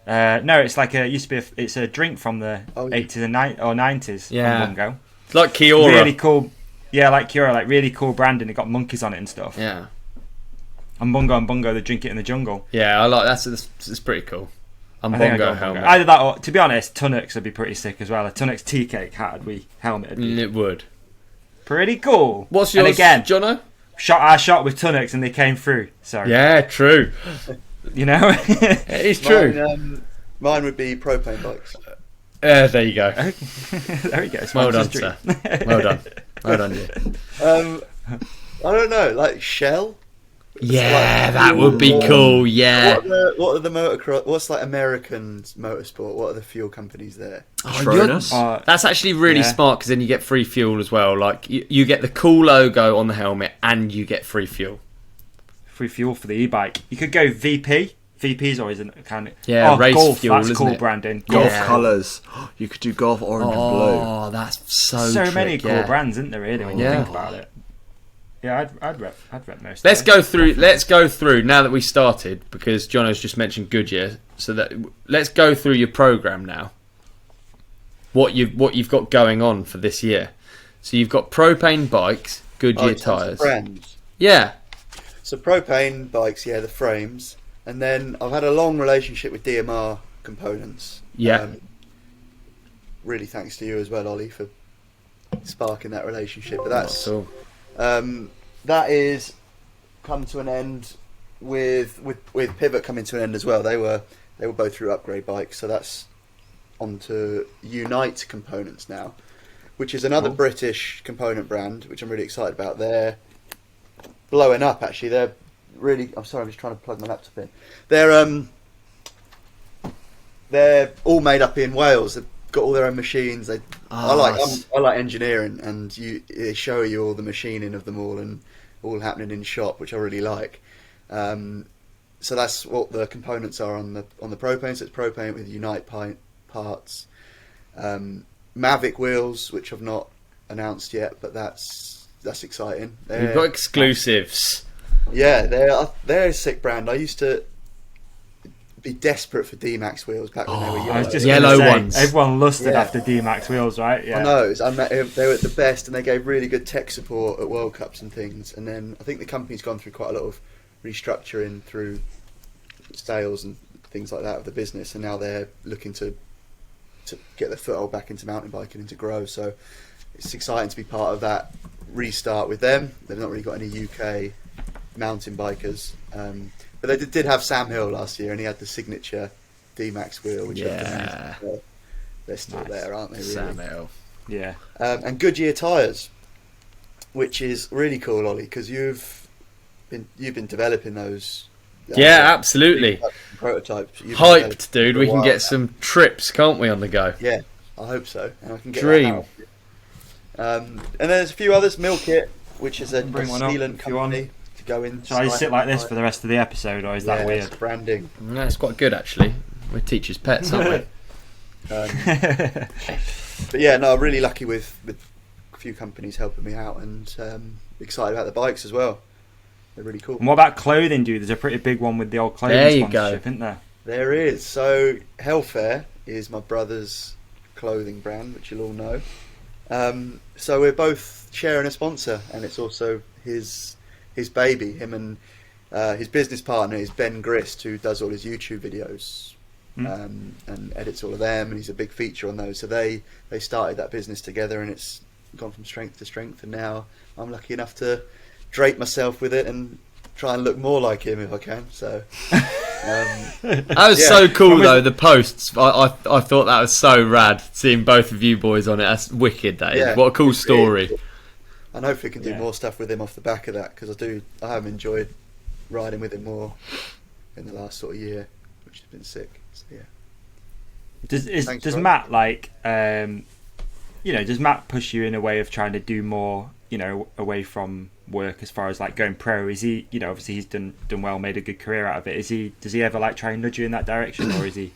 it? No, it's like used to be. It's a drink from the Oh, yeah. 80s and 90s. Yeah. Umbungo. It's like Kiora. Really cool. Yeah, like Kiora, like really cool branding. It got monkeys on it and stuff. Yeah. Umbungo, they drink it in the jungle. Yeah, I like that. It's pretty cool. I think I Bongo got helmet. Either that or, to be honest, Tunnocks would be pretty sick as well. A Tunnocks tea cake hat helmet would be It would. pretty cool. What's yours, And again, Jono? I shot with Tunnocks and they came through. So Yeah, true. you know. It is true. Mine would be propane bikes. There you go. There we go. Well done, Sponsor's sir. dream. Well done. Well done, you. I don't know, like Shell. Yeah, that would be cool. Yeah. What are the motocross? What's like American motorsport? What are the fuel companies there? Patronus. That's actually really Yeah. smart because then you get free fuel as well. Like you get the cool logo on the helmet and you get free fuel. Free fuel for the e-bike. You could go VP. VP's always a kind of race golf, fuel, that's isn't cool it? branding. Golf Yeah. colours. You could do golf orange and blue. Oh, that's so. So many trick, cool yeah. brands, isn't there? Really, when you Yeah. think about it. Yeah, I'd rep most. Let's of them. Let's go through now that we started because Jono's just mentioned Goodyear. So that let's go through your program now. What you've got going on for this year. So you've got propane bikes, Goodyear in terms of tyres. brands. Yeah. So propane bikes, yeah, the frames, and then I've had a long relationship with DMR components. Yeah. Really, thanks to you as well, Ollie, for sparking that relationship. But that's Not at all. that is come to an end with Pivot coming to an end as well. They were both through upgrade bikes, so that's onto Unite components now, which is another British component brand, which I'm really excited about. They're blowing up actually. They're really. I'm sorry, I'm just trying to plug my laptop in. They're all made up in Wales. They've got all their own machines. I like engineering, and they show you all the machining of them all and all happening in shop, which I really like. So that's what the components are on the propane. So it's propane with Unite parts, Mavic wheels, which I've not announced yet, but that's exciting. You've got exclusives. Yeah, they're a sick brand. I used to be desperate for D-Max wheels back when they were I yellow. was just Yellow gonna say, ones. Everyone lusted Yeah. after D-Max wheels, right? Yeah. I know. They were the best, and they gave really good tech support at World Cups and things. And then I think the company's gone through quite a lot of restructuring through sales and things like that of the business, and now they're looking to get their foothold back into mountain biking and to grow. So it's exciting to be part of that restart with them. They've not really got any UK mountain bikers, but they did have Sam Hill last year, and he had the signature D-Max wheel, which they're still there, aren't they? Really? Sam Hill. Yeah. And Goodyear tyres, which is really cool, Ollie, because you've been developing those. Yeah, absolutely. Prototypes. Hyped, dude. We can get some trips, can't we, on the go? Yeah, I hope so. And I can get Dream. that out. And there's a few others. Mill Kit, which is a Bring one up sealant if you want. company to go in. Shall I sit like this for the rest of the episode, or is that weird? It's branding. No, it's quite good, actually. We're teachers' pets, aren't we? But yeah, no, I'm really lucky with a few companies helping me out, and excited about the bikes as well. They're really cool. And what about clothing, dude? There's a pretty big one with the old clothing There you sponsorship, go. isn't there? There is. So Hellfair is my brother's clothing brand, which you'll all know. So we're both sharing a sponsor, and it's also his baby. Him and his business partner is Ben Grist, who does all his YouTube videos and edits all of them, and he's a big feature on those. So they started that business together, and it's gone from strength to strength, and now I'm lucky enough to drape myself with it and try and look more like him if I can. So That was so cool, though, the posts. I thought that was so rad, seeing both of you boys on it. That's wicked, that is. Yeah. What a cool story. and hopefully can do more stuff with him off the back of that, because I have enjoyed riding with him more in the last sort of year, which has been sick. So, yeah. Does Matt does Matt push you in a way of trying to do more, away from work as far as like going pro? Is he, obviously he's done well, made a good career out of it. Does he ever like try and nudge you in that direction, or is he?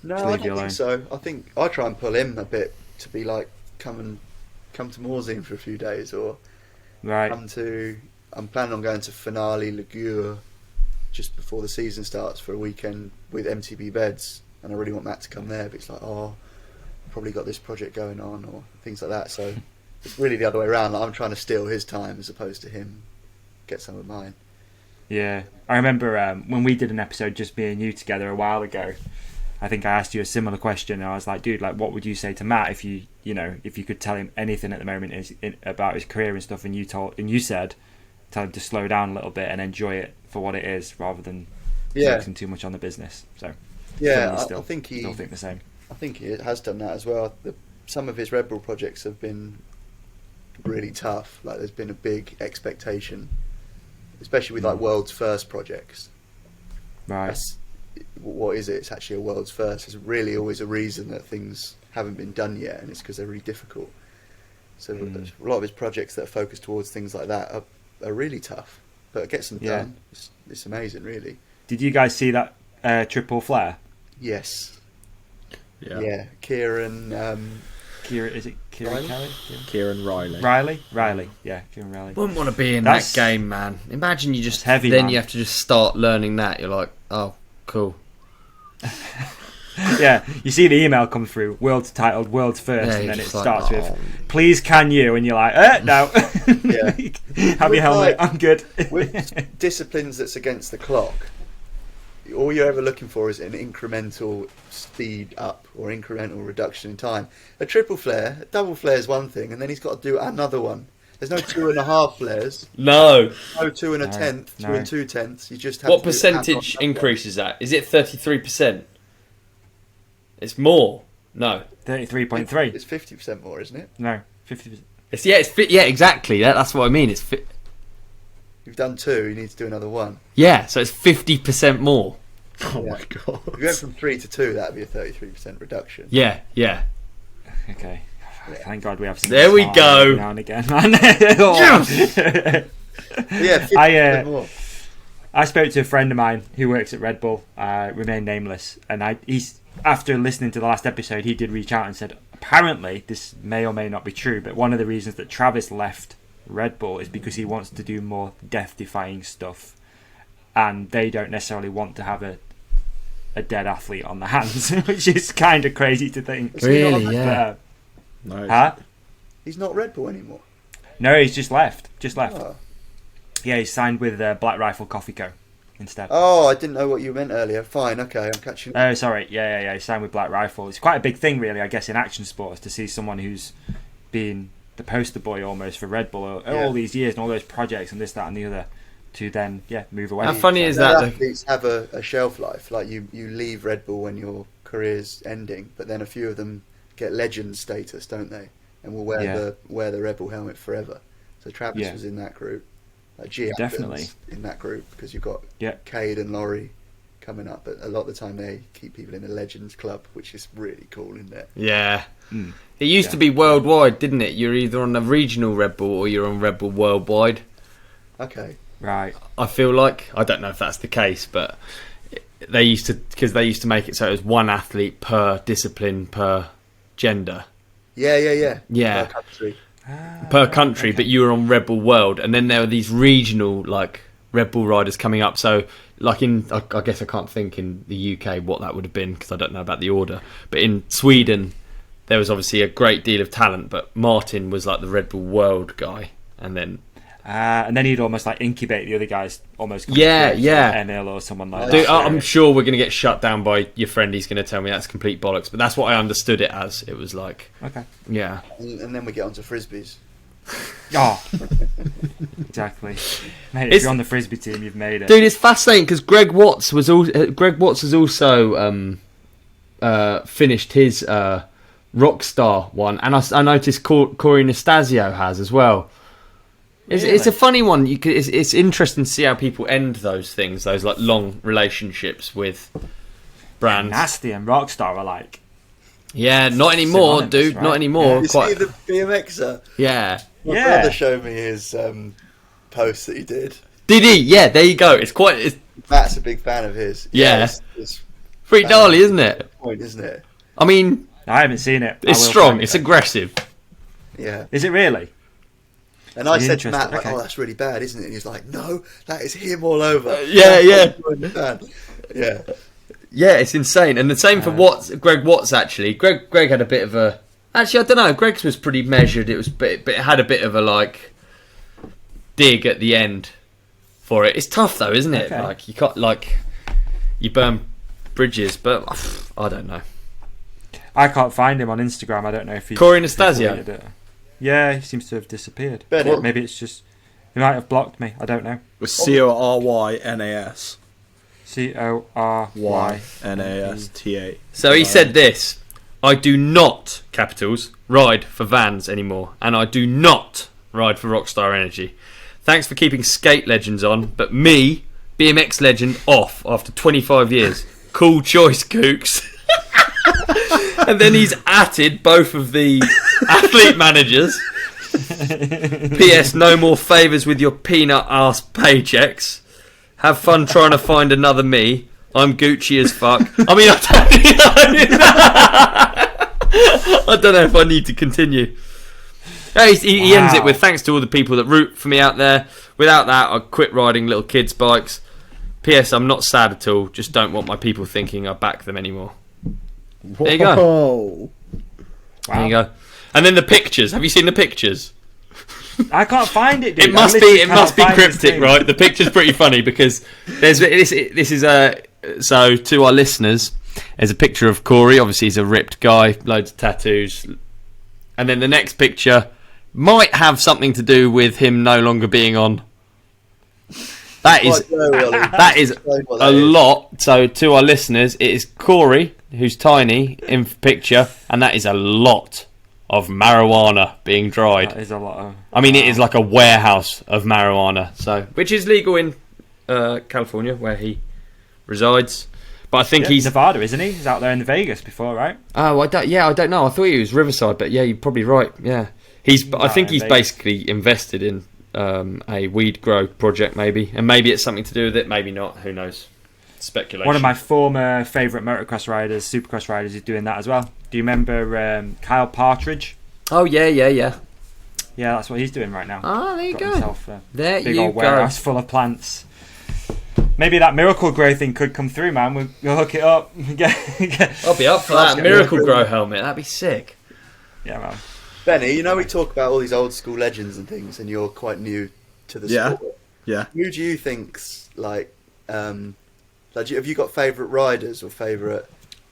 No, I don't think so. I think I try and pull him a bit to be like, come to Morzine for a few days, or right. I'm planning on going to Finale Ligure just before the season starts for a weekend with MTB beds, and I really want Matt to come there, but it's like, probably got this project going on, or things like that. So it's really the other way around. Like, I'm trying to steal his time as opposed to him get some of mine. Yeah, I remember when we did an episode just me and you together a while ago. I think I asked you a similar question, and I was like, dude, like, what would you say to Matt if you could tell him anything at the moment about his career and stuff, and you said tell him to slow down a little bit and enjoy it for what it is, rather than focusing too much on the business. So yeah, I still think the same. I think he has done that as well. Some of his Red Bull projects have been really tough. Like, there's been a big expectation, especially with like world's first projects. Right. What is it? It's actually a world's first. There's really always a reason that things haven't been done yet, and it's because they're really difficult. So a lot of his projects that are focused towards things like that are really tough, but it gets them done. It's amazing, really. Did you guys see that triple flare? Yes. Yeah. Kieran. Is it Kieran Kelly? Kieran Riley. Riley. Yeah, Kieran Riley. Wouldn't want to be in That's that game, man. Imagine you just heavy, then man. you have to just start learning that. You're like, oh, cool. Yeah, you see the email come through, world's titled, world's first, Yeah, and you're then it just like, starts oh. with, please can you? And you're like, no. Yeah. Have your helmet, I'm good. With disciplines that's against the clock, all you're ever looking for is an incremental speed up or incremental reduction in time. A triple flare, a double flare is one thing, and then he's got to do another one. There's no 2.5 flares. No. No 2 and a tenth, 2 no. and 2 tenths. You just have What to do percentage another one. increase is that? Is it 33%? It's more. No. 33.3. It's 50% more, isn't it? No, 50%. Yeah, exactly. That's what I mean. You've done 2, you need to do another one. Yeah, so it's 50% more. Oh Yeah. my god. If you went from 3 to 2, that'd be a 33% reduction. Yeah. Okay. Thank God we have some There we smart go. every now and again, man. Yeah, 50% more. I spoke to a friend of mine who works at Red Bull, remain nameless, and he's after listening to the last episode, he did reach out and said, apparently, this may or may not be true, but one of the reasons that Travis left Red Bull is because he wants to do more death-defying stuff, and they don't necessarily want to have a dead athlete on the hands, which is kind of crazy to think. Really, yeah. No. Huh? He's not Red Bull anymore. No, he's just left. Oh. Yeah, he's signed with Black Rifle Coffee Co. instead. Oh, I didn't know what you meant earlier. Fine, okay, I'm catching. Oh, sorry. Yeah. He signed with Black Rifle. It's quite a big thing, really, I guess, in action sports to see someone who's been the poster boy almost for Red Bull all these years and all those projects and this, that, and the other, to then move away. How funny is that? that? Athletes have a shelf life. Like you leave Red Bull when your career's ending, but then a few of them get legend status, don't they? And will wear the Red Bull helmet forever. So Travis was in that group. G Definitely in that group, because you've got Cade and Laurie coming up, but a lot of the time they keep people in the Legends Club, which is really cool, isn't it? Yeah. It used to be worldwide, didn't it? You're either on the regional Red Bull or you're on Red Bull worldwide. Okay. Right. I feel like, I don't know if that's the case, but they used to make it so it was one athlete per discipline per gender. Yeah. Yeah. Per country. Per country, but you were on Red Bull World, and then there were these regional Red Bull riders coming up. So I guess I can't think in the UK what that would have been because I don't know about the order. But in Sweden, there was obviously a great deal of talent, but Martin was like the Red Bull World guy, and then he'd almost incubate the other guys almost. Emil or someone like that. Dude, I'm sure we're going to get shut down by your friend. He's going to tell me that's complete bollocks, but that's what I understood it as. It was like, okay, yeah, and then we get onto frisbees. Oh, exactly, mate. If you're on the frisbee team, you've made it, dude. It's fascinating because Greg Watts has also finished his Rockstar one, and I noticed Corey Nastasio has as well. It's a funny one. It's interesting to see how people end those things, those long relationships with brands. Nasty and Rockstar are like. Yeah, not anymore, dude. Right? Not anymore. Yeah. You see the BMXer? Yeah. My brother showed me his post that he did. Did he? Yeah, there you go. Matt's a big fan of his. Yeah. It's pretty gnarly, isn't it? Point, isn't it? I mean, I haven't seen it. It's strong. It's aggressive. Yeah. Is it really? And I said to Matt, oh, that's really bad, isn't it? And he's like, no, that is him all over. Yeah. Yeah. Yeah, it's insane. And the same for Greg Watts, actually. Greg had a bit of a... Actually, I don't know. Greg's was pretty measured. But it had a bit of a, dig at the end for it. It's tough, though, isn't it? Okay. You can't, you burn bridges, but I don't know. I can't find him on Instagram. I don't know if he's... Corey Nastasio? Yeah, he seems to have disappeared. Maybe it's just... He might have blocked me. I don't know. With CORYNAS. CORYNASTA. So he said this: I do not, capitals, ride for Vans anymore, and I do not ride for Rockstar Energy. Thanks for keeping skate legends on, but me, BMX legend, off after 25 years. Cool choice, Kooks. And then he's atted both of the athlete managers. P.S. No more favours with your peanut ass paychecks. Have fun trying to find another me. I'm Gucci as fuck. I mean, I don't know if I need to continue. He ends it with thanks to all the people that root for me out there. Without that, I'd quit riding little kids' bikes. P.S. I'm not sad at all. Just don't want my people thinking I back them anymore. There you go. Wow. There you go. And then the pictures. Have you seen the pictures? I can't find it, dude. It must be cryptic, right? The picture's pretty funny because this is so to our listeners, there's a picture of Corey. Obviously, he's a ripped guy, loads of tattoos, and then the next picture might have something to do with him no longer being on. That is a lot. So to our listeners, it is Corey who's tiny in picture, and that is a lot of marijuana being dried. That is a lot of... I mean, it is like a warehouse of marijuana, which is legal in California, where he resides. But I think he's Nevada, isn't he? He's out there in Vegas before, right? Oh, I don't know. I thought he was Riverside, but yeah, you're probably right. Yeah, I think he's basically invested in a weed grow project, maybe, and maybe it's something to do with it. Maybe not. Who knows? Speculation. One of my former favourite motocross riders, supercross riders, is doing that as well. Do you remember Kyle Partridge? Oh yeah. Yeah, that's what he's doing right now. Ah, there you go. Himself there big you old go. Warehouse full of plants. Maybe that Miracle Grow thing could come through, man. We'll hook it up. I'll be up for that Miracle Grow helmet. That'd be sick. Yeah, man. Benny, we talk about all these old school legends and things, and you're quite new to the sport. Yeah. Who do you think's Like, have you got favourite riders or favourite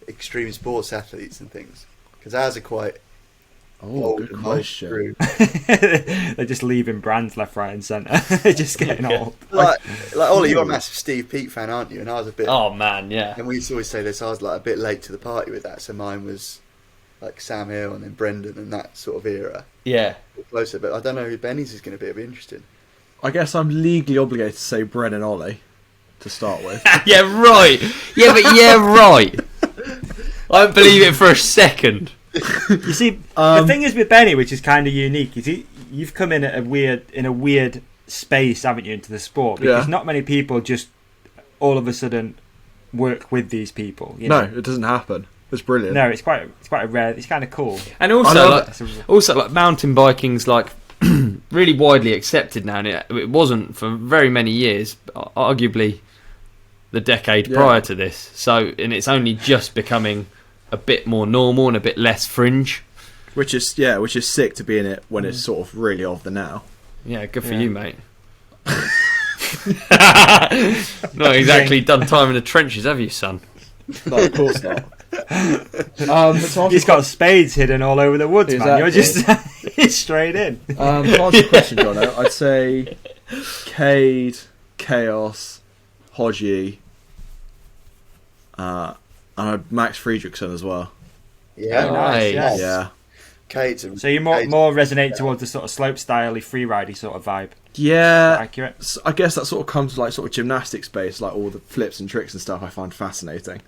extreme sports athletes and things? Because ours are quite old good and question. old They're just leaving brands left, right, and centre. They're just getting old. like Ollie, you're a massive Steve Peat fan, aren't you? And I was a bit. Oh man, yeah. And we used to always say this. I was like a bit late to the party with that, so mine was like Sam Hill and then Brendan and that sort of era. Yeah. Closer, but I don't know who Benny's is going to be. It'll be interesting. I guess I'm legally obligated to say Bren and Ollie to start with. Yeah, right. Yeah, but yeah, right. I don't believe it for a second. You see, the thing is with Benny, which is kind of unique, is you've come in a weird space, haven't you, into the sport? Because not many people just all of a sudden work with these people. You know? No, it doesn't happen. It's brilliant. No, it's quite a rare. It's kind of cool. And also, like mountain biking's like really widely accepted now. And it wasn't for very many years, arguably the decade prior to this. So, and it's only just becoming a bit more normal and a bit less fringe. Which is sick to be in it when it's sort of really of the now. Yeah, good for you, mate. Not exactly done time in the trenches, have you, son? No, of course not. He's got spades hidden all over the woods, man. You're Exactly. just straight in. To answer your question, Jono, I'd say Cade, Chaos, Hodgie, and Max Friedrichsen as well. Yeah, Nice. yes. Yeah. Kate's So you more resonate towards the sort of slope styley, free-ridey sort of vibe. Yeah. Accurate. I guess that sort of comes to like sort of gymnastics space, like all the flips and tricks and stuff I find fascinating.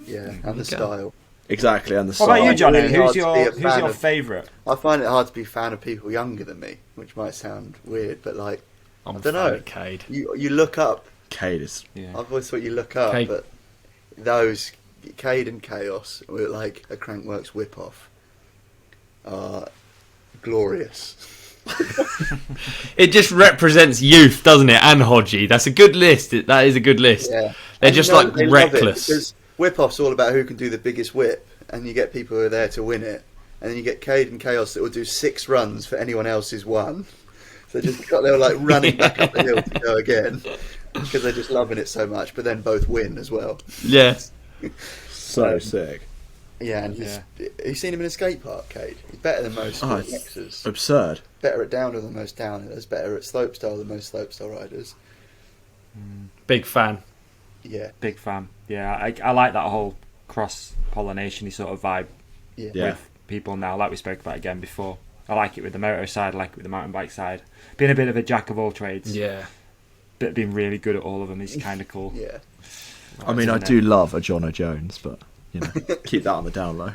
Yeah, and the style. Exactly, and the What about you, style. Johnny? Really Who's hard to be a fan your of- favourite? I find it hard to be a fan of people younger than me, which might sound weird, but like I'm I don't know. Cade. You look up. Cade is. I've always thought you look up, Cade. but those Cade and Chaos were like a Crankworks whip-off. Glorious. It just represents youth, doesn't it? And Hodgie. That's a good list. That is a good list. Yeah, They're And just you know, like they love it reckless. because whip-off's all about who can do the biggest whip, and you get people who are there to win it, and then you get Cade and Chaos that will do 6 runs for anyone else's one. So they were like running back up the hill to go again because they're just loving it so much. But then both win as well. Yeah. So sick. Yeah, and have you seen him in a skate park, Cade? He's better than most it's Xers. absurd. Better at downhill than most downhillers. Better at slopestyle than most slopestyle riders. Big fan. Yeah, Big fan. Yeah, I like that whole cross-pollination-y sort of vibe yeah. with people now, like we spoke about again before. I like it with the moto side, I like it with the mountain bike side. Being a bit of a jack of all trades, Yeah. but being really good at all of them is kind of cool. Yeah. I mean, I Isn't do love a Jono Jones, but you know, keep that on the down low.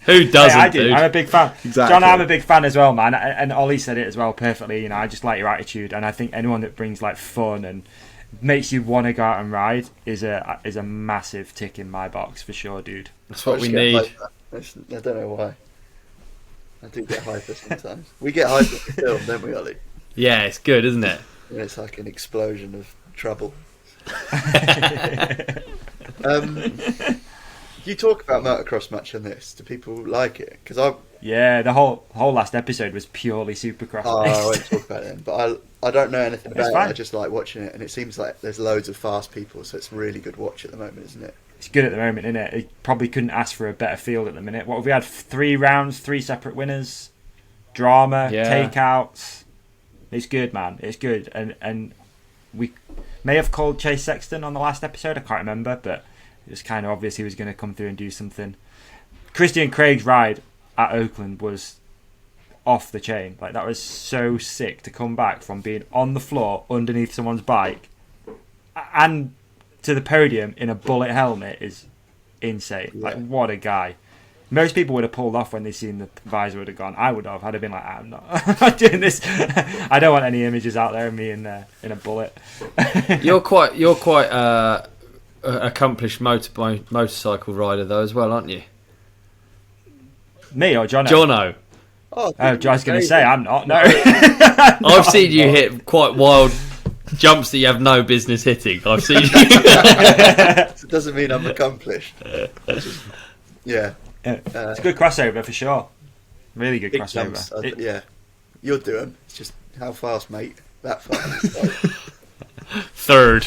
Who doesn't, I do. dude? I'm a big fan. Exactly. John, I'm a big fan as well, man. And Ollie said it as well perfectly. You know, I just like your attitude, and I think anyone that brings like fun and makes you want to go out and ride is a massive tick in my box for sure, dude. That's what I we just get need. hyper. I don't know why. I do get hyper sometimes. We get hyper in the film, don't we, Ollie? Yeah, it's good, isn't it? And it's like an explosion of trouble. Do you talk about motocross much on this? Do people like it? Because Yeah, the whole last episode was purely Supercross. I won't talk about it, but I don't know anything It's about it. fine. I just like watching it, and it seems like there's loads of fast people, so it's a really good watch at the moment, isn't it? It's good at the moment, isn't it? It probably couldn't ask for a better field at the minute. What have we had? 3 rounds, 3 separate winners, drama, Yeah. takeouts. It's good, man. It's good, and we may have called Chase Sexton on the last episode. I can't remember, but it was kind of obvious he was going to come through and do something. Christian Craig's ride at Oakland was off the chain. Like, that was so sick to come back from being on the floor underneath someone's bike and to the podium in a bullet helmet is insane. Like, what a guy. Most people would have pulled off when they seen the visor would have gone. I would have. I'd have been like, I'm not doing this. I don't want any images out there of me in a bullet. You're quite accomplished motorcycle rider though as well, aren't you? Me or Jono? Jono. Oh, I was going to say, I'm not. No. I've seen you hit quite wild jumps that you have no business hitting. I've seen you. it doesn't mean I'm accomplished. Yeah. It's a good crossover for sure. Really good Big crossover. jumps. Yeah. You'll do them. It's just how fast, mate? That fast. Third.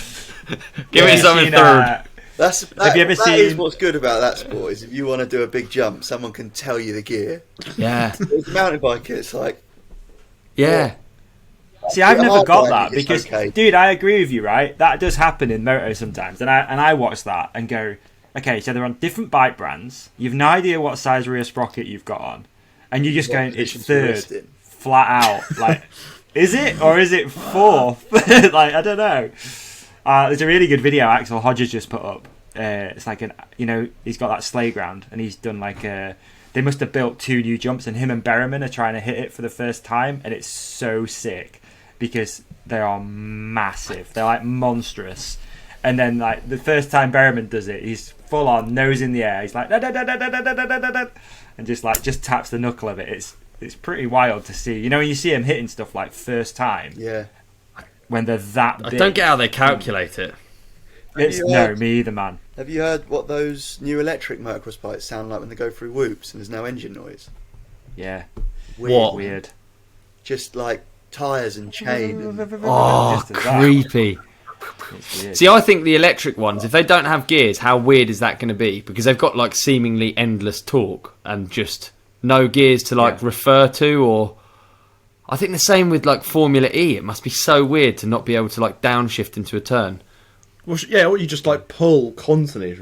Give me something third. Have you ever that seen? is what's good about that sport is if you want to do a big jump, someone can tell you the gear. Yeah. With mountain bike, it's like Yeah. See, I've never hard got bike, that it's because, okay. dude, I agree with you, right? That does happen in moto sometimes, and I watch that and go, okay, so they're on different bike brands. You've no idea what size rear sprocket you've got on, and you're just going, it's position's third, resting. flat out. Like, is it or is it fourth? Like, I don't know. There's a really good video Axel Hodges just put up. It's like he's got that sleigh ground, and he's done like they must have built 2 new jumps, and him and Berriman are trying to hit it for the first time, and it's so sick because they are massive. They're like monstrous. And then like the first time Berriman does it, he's full on nose in the air. He's like da, da, da, da, da, da, da, da, da, da, and just taps the knuckle of it. It's pretty wild to see. You know, when you see him hitting stuff like first time, yeah. when they're that big. I don't get how they calculate it. No, me either, man. Have you heard what those new electric motocross bikes sound like when they go through whoops and there's no engine noise? Yeah. What? Weird. Just like tyres and chain. And Oh, Just as that. creepy. It's weird. See, I think the electric ones, if they don't have gears, how weird is that going to be? Because they've got like seemingly endless torque and just no gears to like refer to. Or I think the same with like Formula E. It must be so weird to not be able to like downshift into a turn. Well, yeah, or you just like pull constantly.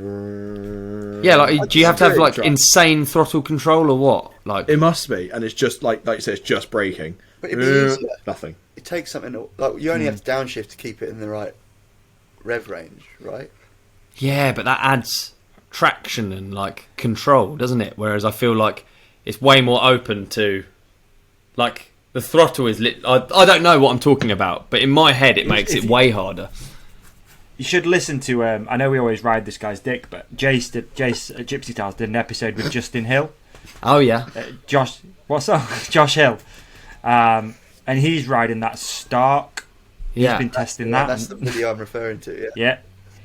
Yeah, like do you have to have like disagree. insane throttle control or what? Like It must be, and it's just like you say, it's just braking. But it'd be easier. Nothing. It takes something like you only have to downshift to keep it in the right rev range, right? yeah, but that adds traction and like control, doesn't it? Whereas I feel like it's way more open to like the throttle is lit. I don't know what I'm talking about, but in my head it makes it way harder. You should listen to. I know we always ride this guy's dick, but Jace at Gypsy Tales did an episode with Justin Hill. Oh yeah, Josh Hill, and he's riding that Stark. He's yeah. been testing Yeah, that. that's the video I'm referring to. Yeah.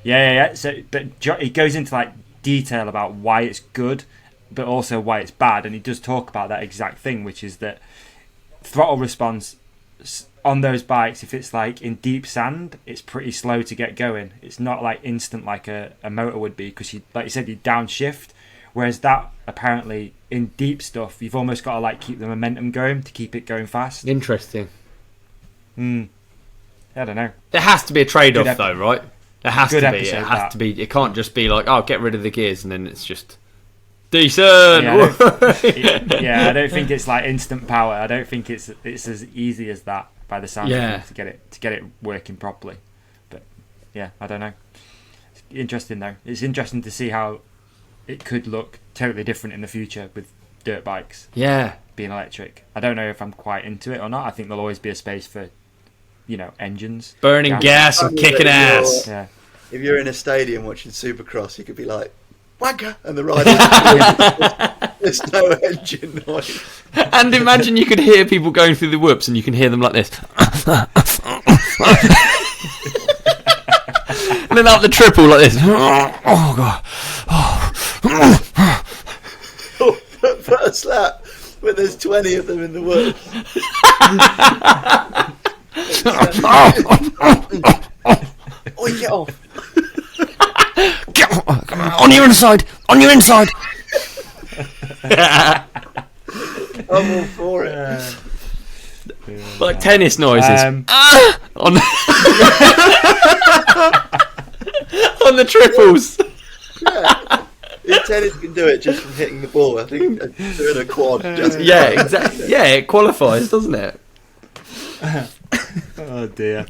Yeah. So, but he goes into like detail about why it's good, but also why it's bad, and he does talk about that exact thing, which is that throttle response on those bikes, if it's like in deep sand, it's pretty slow to get going. It's not like instant like a motor would be, because you, like you said, you downshift. Whereas that apparently in deep stuff, you've almost got to like keep the momentum going to keep it going fast. Interesting. I don't know. There has to be a trade-off Good though, right? There has Good to be. It episode, has that. to be. It can't just be like, oh, get rid of the gears, and then it's just decent. Yeah, I don't think it's like instant power. I don't think it's as easy as that by the sound of it to get it working properly. But yeah, I don't know. It's interesting though. It's interesting to see how it could look totally different in the future with dirt bikes Yeah. being electric. I don't know if I'm quite into it or not. I think there'll always be a space for, engines. Burning gas and kicking ass. Yeah. If you're in a stadium watching Supercross, you could be like, wanker, and the rider there's no engine noise. And imagine you could hear people going through the whoops, and you can hear them like this. And then up the triple like this. Oh god. First lap, when there's 20 of them in the woods. Oh, get off. On your inside. On your inside. I'm all for it. Like tennis noises. On on the triples. If tennis can do it just from hitting the ball, I think doing a quad. Yeah, exactly. Yeah, it qualifies, doesn't it? Oh dear.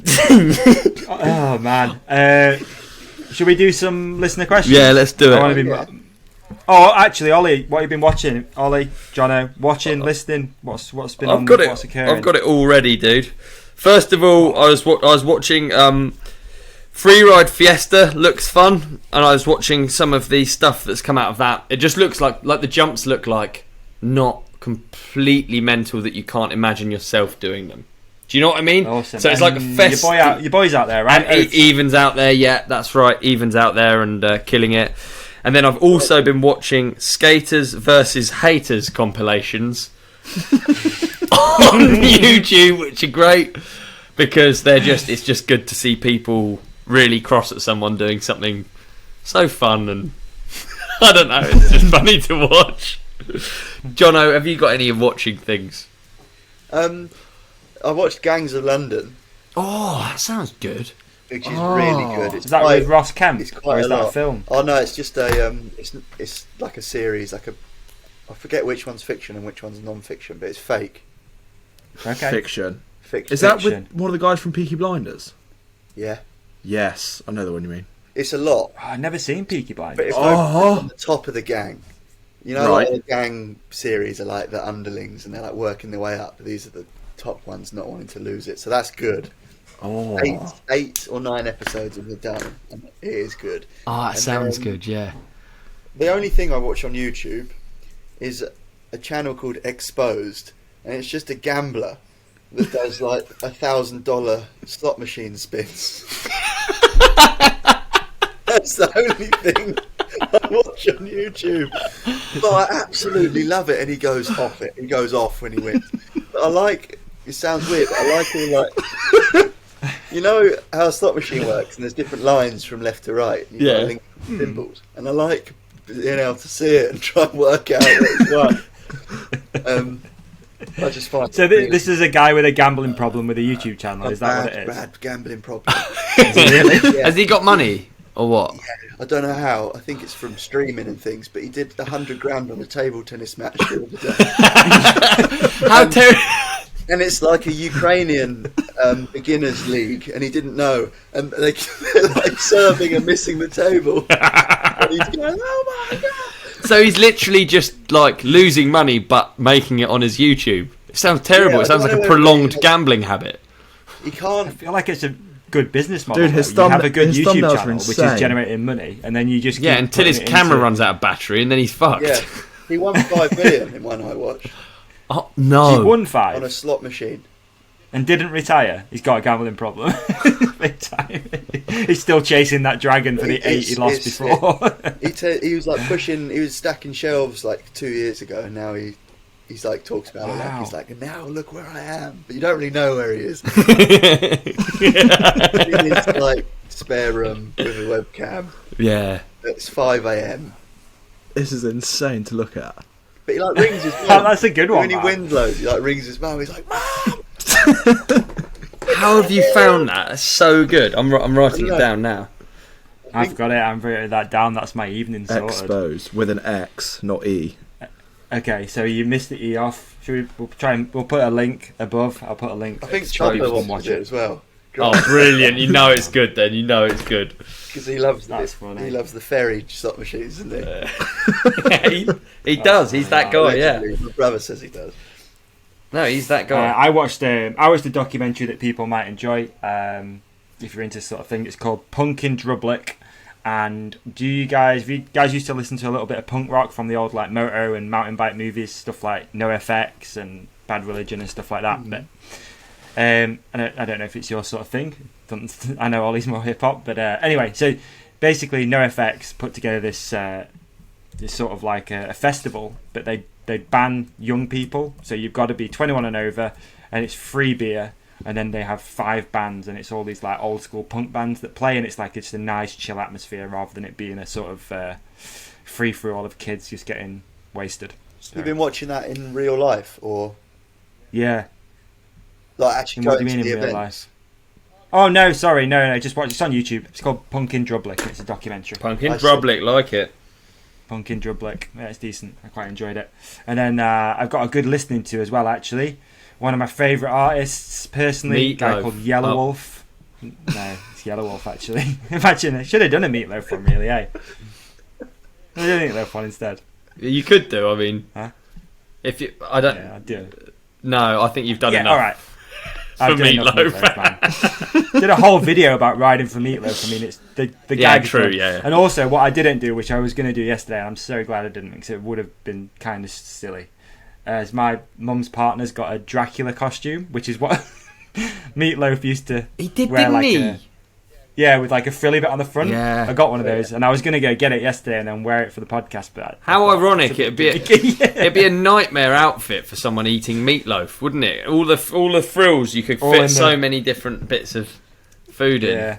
Oh man. Should we do some listener questions? Yeah, let's do I wanna it. be- Oh, actually, Ollie, what have you been watching? Ollie, Jono, watching, listening. What's been on? I've got it. What's occurring? I've got it all ready, dude. First of all, I was watching Freeride Fiesta. Looks fun, and I was watching some of the stuff that's come out of that. It just looks like the jumps look like not completely mental that you can't imagine yourself doing them. Do you know what I mean? Awesome. So it's like a And fest. Your boy's out there, right? And Even's out there, yeah, that's right. Even's out there and killing it. And then I've also been watching Skaters versus Haters compilations on YouTube, which are great. because it's just good to see people really cross at someone doing something so fun, and I don't know, it's just funny to watch. Jono, have you got any of watching things? I watched Gangs of London, Oh, that sounds good. which is really good. It's Is that quite, with Ross Kemp? it's quite Or is a that a lot. film? Oh no, it's just a it's like a series, I forget which one's fiction and which one's non-fiction, but it's fake Okay. Fiction. fiction. Is that Fiction. with one of the guys from Peaky Blinders? Yeah, Yes, I know the one you mean. it's a lot, Oh, I've never seen Peaky but Blinders. it's Oh. on the top of the gang. You know, Right. like the gang series are like the underlings, and they're like working their way up. But these are the top ones, not wanting to lose it. So that's good. Oh. 8 or 9 episodes and they're done, and it is good. Oh, that And sounds then- good, yeah. The only thing I watch on YouTube is a channel called Exposed, and it's just a gambler that does like $1,000 slot machine spins. That's the only thing I watch on YouTube. But I absolutely love it, and he goes off it. He goes off when he wins. But I like. It sounds weird, but I like all like. You know how a slot machine works, and there's different lines from left to right. You've got Yeah. link symbols, and I like being able to see it and try and work out what's what. I just find So this is a guy with a gambling problem with a YouTube channel. a Is that what it is? bad gambling problem. Really? Yeah. Has he got money or what? I don't know how. I think it's from streaming and things, but he did 100 grand on a table tennis match the other day. How terrible! And it's like a Ukrainian beginners league, and he didn't know. And they're like serving and missing the table. And he's going, oh my god! So he's literally just like losing money, but making it on his YouTube. It sounds terrible. Yeah, It sounds I like a don't know prolonged whether- gambling habit. He I can't. feel like it's a good business model. Dude, his though. You have a good his YouTube thumbnails are channel, which insane. is generating money, and then you just Yeah, keep until his putting it camera into- runs out of battery, and then he's fucked. Yeah, he won 5 million in one I watched Oh He no! won on 5 a slot machine. and didn't retire. He's got a gambling problem. Big time. He's still chasing that dragon for the 8 he lost It's- before. He was like pushing. He was stacking shelves like 2 years ago, and now he's like talks about it like Wow. he's like, and now look where I am. But you don't really know where he is. He needs like spare room with a webcam. Yeah. It's 5 a.m. This is insane to look at. But he like rings his Oh, mum. that's a good one. When he man. wins loads, he like rings his mum. He's like, Mum! How have you found that? That's so good. I'm writing it down now. I've got it. I'm writing that down. That's my evening sorted. Exposed with an X, not E. Okay, so you missed the E off. We'll put a link above. I'll put a link. I think so Chopper people wants can to watch do it it. as well. Oh, brilliant! You know it's good. Then you know it's good. Because he loves That's this. funny. He loves the ferry slot machines, doesn't he? he does. He's that guy. Yeah. Allegedly. My brother says he does. No, he's that guy. I watched a documentary that people might enjoy. If you're into sort of thing, it's called Punk in Drublic. And have you guys used to listen to a little bit of punk rock from the old like moto and mountain bike movies, stuff like NoFX and Bad Religion and stuff like that. But I don't know if it's your sort of thing. I know Ollie's more hip hop, but anyway. So basically, NoFX put together this sort of like a festival, but they ban young people, so you've got to be 21 and over, and it's free beer. And then they have 5 bands, and it's all these like old school punk bands that play, and it's like it's a nice chill atmosphere rather than it being a sort of free for all of kids just getting wasted. You've been watching that in real life, or Yeah. like actually And what do going you to mean the in real events? life? Oh no, sorry, no, just watch. It's on YouTube. It's called Punk in Drublic. It's a documentary. Pumpkin I see. Drublic, like it. Punk in Drublic. Yeah, it's decent. I quite enjoyed it. And then I've got a good listening to as well, actually. One of my favourite artists, personally, a Meat guy Loaf. called Yellow Oh. Wolf. No, it's Yellow Wolf, actually. Imagine, I should have done a Meat Loaf one, really, eh? I did a Meat Loaf one instead. You could do. I mean, Huh? if you, I don't. Yeah, I do. No, I think you've done Yeah, enough. all right. I've done Meat enough Loaf. man. Did a whole video about riding for Meat Loaf. I mean, it's the Yeah, gag is true, good. yeah. And also, what I didn't do, which I was going to do yesterday, and I'm so glad I didn't, because it would have been kind of silly. As my mum's partner's got a Dracula costume, which is what Meat Loaf used to He did, wear. didn't Like he? Yeah, with like a frilly bit on the front. Yeah. I got one of those, and I was gonna go get it yesterday and then wear it for the podcast. But How ironic it'd be! It'd be a nightmare outfit for someone eating meatloaf, wouldn't it? All the frills you could All fit in so the- many different bits of food in.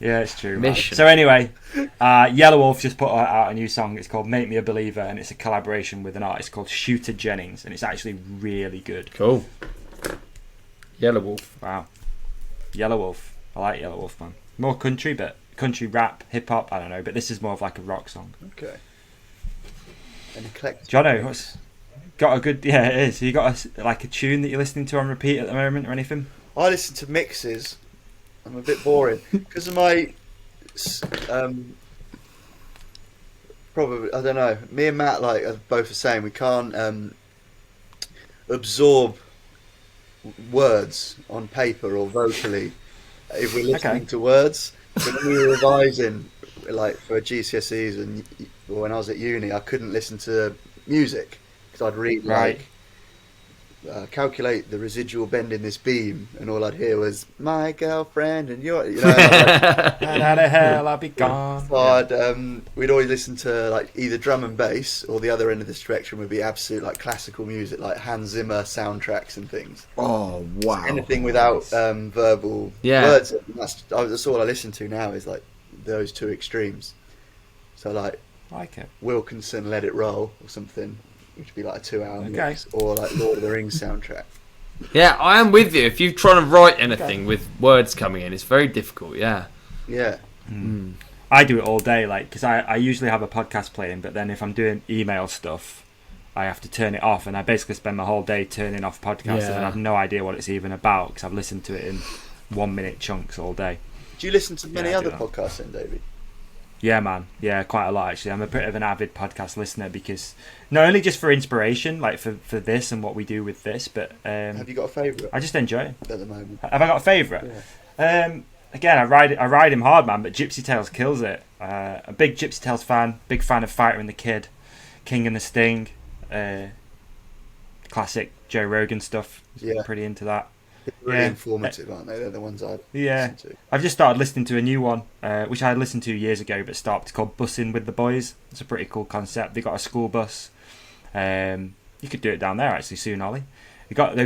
Yeah, it's true. Man. Mission. So anyway, Yellow Wolf just put out a new song. It's called "Make Me a Believer," and it's a collaboration with an artist called Shooter Jennings, and it's actually really good. Cool. Yellow Wolf. Wow, Yellow Wolf. I like Yellow Wolf, man. More country, but country rap, hip hop. I don't know, but this is more of like a rock song. Okay. An eclectic. Jono, what's got a good? Yeah, it is. You got like a tune that you're listening to on repeat at the moment, or anything? I listen to mixes. I'm a bit boring because of my. Probably, I don't know. Me and Matt are both the same. We can't absorb words on paper or vocally if we're listening to words. When we were revising, like for GCSEs and when I was at uni, I couldn't listen to music because I'd read calculate the residual bend in this beam, and all I'd hear was my girlfriend and your, and How the hell I'll be gone. so we'd always listen to like either drum and bass, or the other end of the spectrum would be absolute like classical music, like Hans Zimmer soundtracks and things. Oh wow! Anything without verbal words. That's all I listen to now is like those two extremes. So like it. Wilkinson, Let It Roll, or something, which would be like a 2-hour mix, or like Lord of the Rings soundtrack. Yeah, I am with you. If you're trying to write anything with words coming in, it's very difficult. Yeah. Yeah. I do it all day, like, because I usually have a podcast playing, but then if I'm doing email stuff, I have to turn it off, and I basically spend my whole day turning off podcasts, and I have no idea what it's even about because I've listened to it in 1-minute chunks all day. Do you listen to many I other do that. podcasts then, David? Yeah, man. Yeah, quite a lot, actually. I'm a bit of an avid podcast listener because not only just for inspiration, like for this and what we do with this, but Have you got a favourite I just enjoy it. at the moment? Have I got a favourite? Yeah. Again, I ride him hard, man, but Gypsy Tales kills it. A big Gypsy Tales fan, big fan of Fighter and the Kid, King and the Sting, classic Joe Rogan stuff. Yeah. Pretty into that. They're really Yeah. informative, aren't they? They're the ones I Yeah. listen to. I've just started listening to a new one, which I had listened to years ago but stopped. It's called Bussing with the Boys. It's a pretty cool concept. They got a school bus. You could do it down there actually soon, Ollie. They've got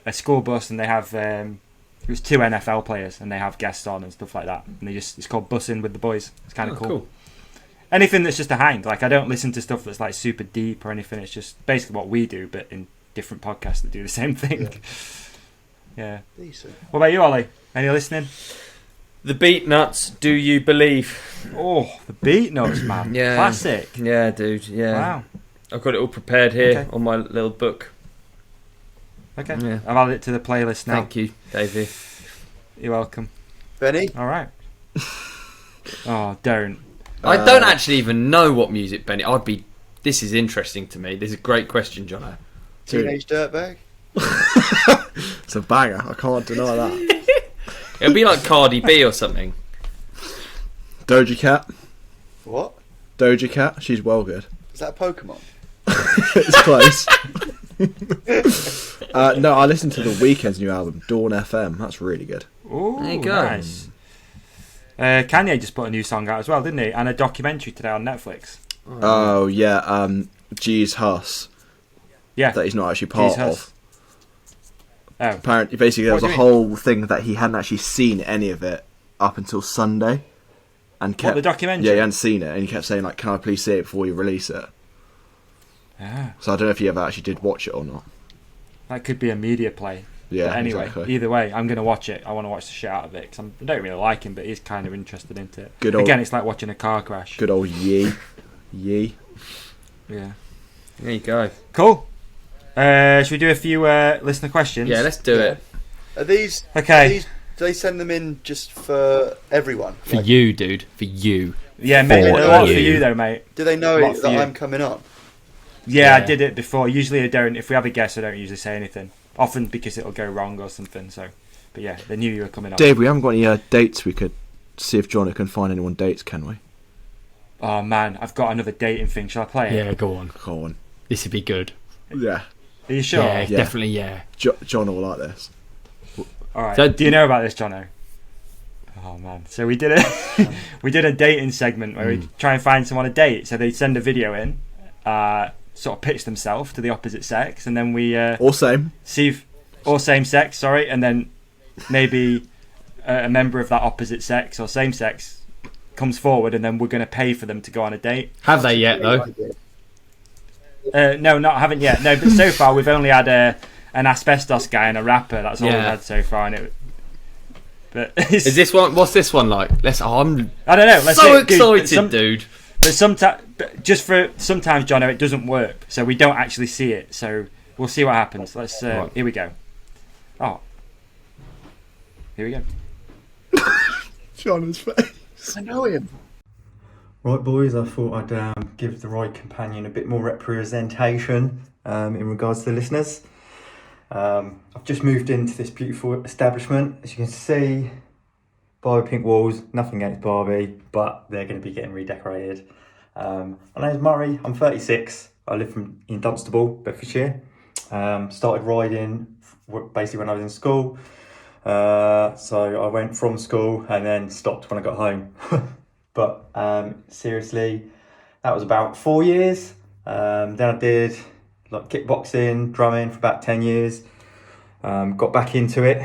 a school bus, and they have it was 2 NFL players, and they have guests on and stuff like that. And it's called Bussing with the Boys. It's kind of cool. Anything that's just a hang. Like, I don't listen to stuff that's like super deep or anything. It's just basically what we do, but in different podcasts that do the same thing. Yeah. Decent. What about you, Ollie? Any listening? The Beat Nuts, Do You Believe? Oh, the Beat Notes, man. Yeah. Classic. Yeah, dude. Yeah. Wow. I've got it all prepared here Okay. on my little book. Okay. Yeah. I've added it to the playlist now. Thank you, Davey. You're welcome. Benny? All right. Oh, don't. I don't actually even know what music, Benny. This is interesting to me. This is a great question, Jono. Teenage Dirtbag? It's a banger. I can't deny that. It'll be like Cardi B or something. Doja Cat. What? Doja Cat. She's well good. Is that a Pokemon? It's close. No, I listened to The Weeknd's new album, Dawn FM. That's really good. Ooh, There you go. Nice. Kanye just put a new song out as well, didn't he? And a documentary today on Netflix. Oh yeah, G's Huss. Yeah. That he's not actually part G's Huss. of. Oh. Apparently, basically, there What was a do you mean? whole thing that he hadn't actually seen any of it up until Sunday, and kept the documentary? Yeah, he hadn't seen it, and he kept saying like, "Can I please see it before you release it?" Ah, So I don't know if you ever actually did watch it or not. that could be a media play. Yeah, But anyway, exactly. either way, I'm going to watch it. I want to watch the shit out of it because I don't really like him, but he's kind of interested into it. Good old- Again, it's like watching a car crash. Good old Yee. Yeah. There you go. Cool. Should we do a few listener questions? Yeah, let's do it. Are these... Okay. Do they send them in just for everyone? For you, dude. For you. Yeah, mate. For A lot for you. you, though, mate. Do they know Lot for that you. I'm coming on? Yeah, Yeah. I did it before. Usually I don't. If we have a guest, I don't usually say anything. Often because it'll go wrong or something. So, but yeah, they knew you were coming on. Dave, we haven't got any dates. We could see if Jono can find anyone dates, can we? Oh man, I've got another dating thing. Shall I play it? Yeah, go on. Go on. This would be good. Yeah. Are you sure? Yeah, Yeah. definitely, yeah. Jono will like this. All right. So- do you know about this, Jono? Oh man! So we did a dating segment where we try and find someone a date. So they'd send a video in, sort of pitch themselves to the opposite sex, and then we or same, see if, or same sex, sorry, and then maybe a member of that opposite sex or same sex comes forward, and then we're going to pay for them to go on a date. Have they yet though? No, haven't yet. No, but so far we've only had an asbestos guy and a rapper. That's all we've had so far, and But is this one? What's this one like? I don't know. Let's so excited, dude. But sometimes, sometimes, Jono, it doesn't work, so we don't actually see it. So we'll see what happens. Let's. Right. Here we go. Oh, here we go. John's face. I know him. Right, boys, I thought I'd give the right companion a bit more representation in regards to the listeners. I've just moved into this beautiful establishment. As you can see, Barbie pink walls, nothing against Barbie, but they're going to be getting redecorated. My name's Murray, I'm 36. I live in Dunstable, Bedfordshire. Started riding basically when I was in school. So I went from school and then stopped when I got home. But seriously, that was about 4 years. Then I did like kickboxing, drumming for about 10 years. Got back into it.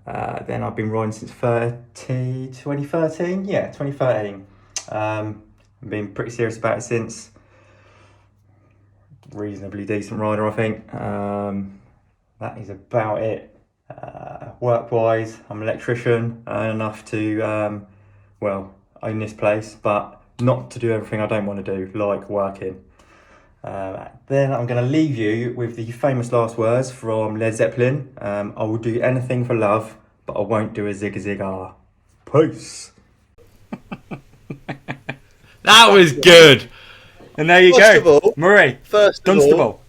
Then I've been riding since 2013. Yeah, 2013. I've been pretty serious about it since. Reasonably decent rider, I think. That is about it. Work-wise, I'm an electrician, enough to, own this place, but not to do everything I don't want to do, like working. Then I'm going to leave you with the famous last words from Led Zeppelin. I will do anything for love, but I won't do a zig-a-zig-ah. Peace. That was good. And there you First go, of all- Murray. Dunstable.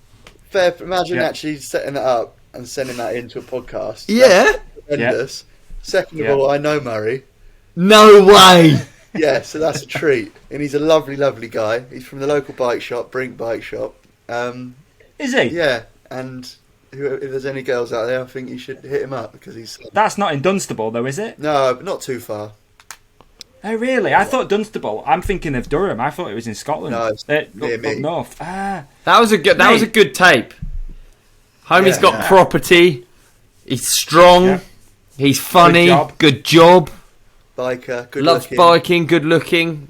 Imagine actually setting that up and sending that into a podcast. Yeah. Horrendous. Second of all, I know Murray. No way. Yeah, so that's a treat. And he's a lovely, lovely guy. He's from the local bike shop, Brink Bike Shop. Is he? Yeah, and if there's any girls out there, I think you should hit him up because he's... That's not in Dunstable, though, is it? No, but not too far. Oh, really? I thought Dunstable. I'm thinking of Durham. I thought it was in Scotland. No, it's near me. Up north. That was a good tape. Homie's got property. He's strong. Yeah. He's funny. Good job. Biker, good Loves looking. biking. Good looking.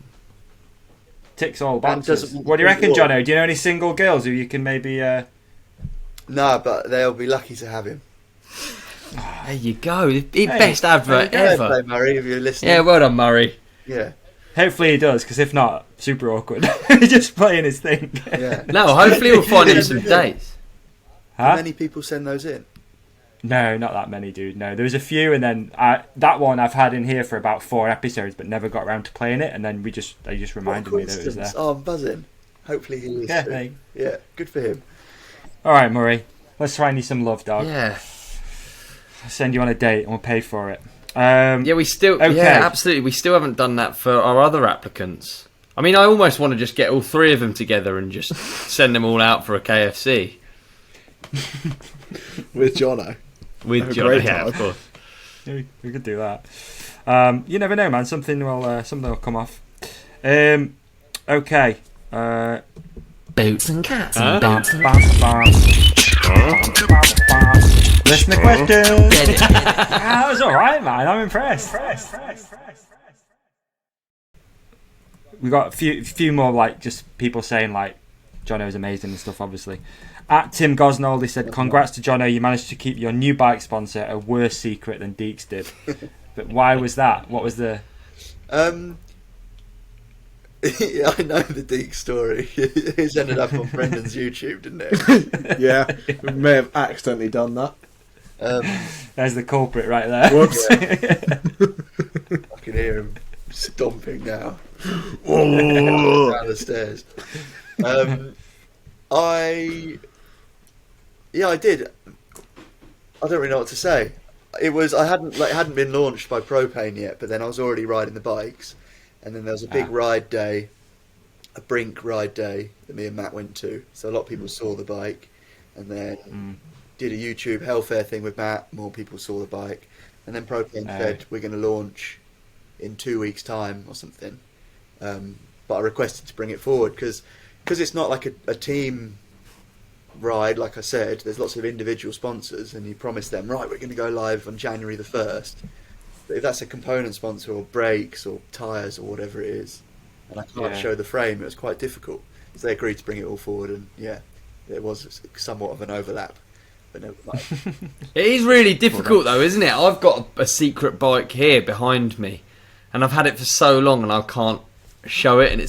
Ticks all And boxes. doesn't- What do you reckon, Jono? Do you know any single girls who you can maybe... No, but they'll be lucky to have him. There you go. The best advert Fair ever. play, Murray, if you're listening. Yeah, well done, Murray. Yeah. Hopefully he does, because if not, super awkward. Just playing his thing. Yeah. No, hopefully we'll find him some dates. How Huh? many people send those in? No, not that many, dude. No, there was a few, and then that one I've had in here for about 4 episodes, but never got around to playing it. And then they just reminded me that it was there. Oh, I'm buzzing. Hopefully he is. Yeah, too. hey. Yeah, good for him. All right, Murray. Let's find you some love, dog. Yeah. I'll send you on a date, and we'll pay for it. Yeah, we still. Okay. Yeah, absolutely. We still haven't done that for our other applicants. I mean, I almost want to just get all 3 of them together and just send them all out for a KFC with Jono. with Have a John. great Yeah, time. of course. Yeah, we could do that. You never know, man. Something will come off. Okay. Boots and cats. Bam, bam, bam. Listener question. That was all right, man. I'm impressed. We got a few more, like, just people saying like Jono is amazing and stuff. Obviously, at Tim Gosnold, he said, "Congrats to Jono. You managed to keep your new bike sponsor a worse secret than Deeks did." But why was that? What was the? Yeah, I know the Deke story. It's ended up on Brendan's YouTube, didn't it? Yeah, we may have accidentally done that. There's the culprit right there. Whoops. I can hear him stomping now. Down the stairs. I did. I don't really know what to say. It hadn't been launched by Propane yet, but then I was already riding the bikes. And then there was a big ride day, a Brink ride day that me and Matt went to. So a lot of people saw the bike, and then did a YouTube Hellfair thing with Matt. More people saw the bike, and then Propane said we're going to launch in 2 weeks' time or something. But I requested to bring it forward because it's not like a team ride. Like I said, there's lots of individual sponsors, and you promise them, right, we're going to go live on January the 1st. But if that's a component sponsor or brakes or tyres or whatever it is, and I can't show the frame, it was quite difficult. So they agreed to bring it all forward, and yeah, there was somewhat of an overlap. But never mind. It is really difficult though, isn't it? I've got a secret bike here behind me, and I've had it for so long, and I can't show it. And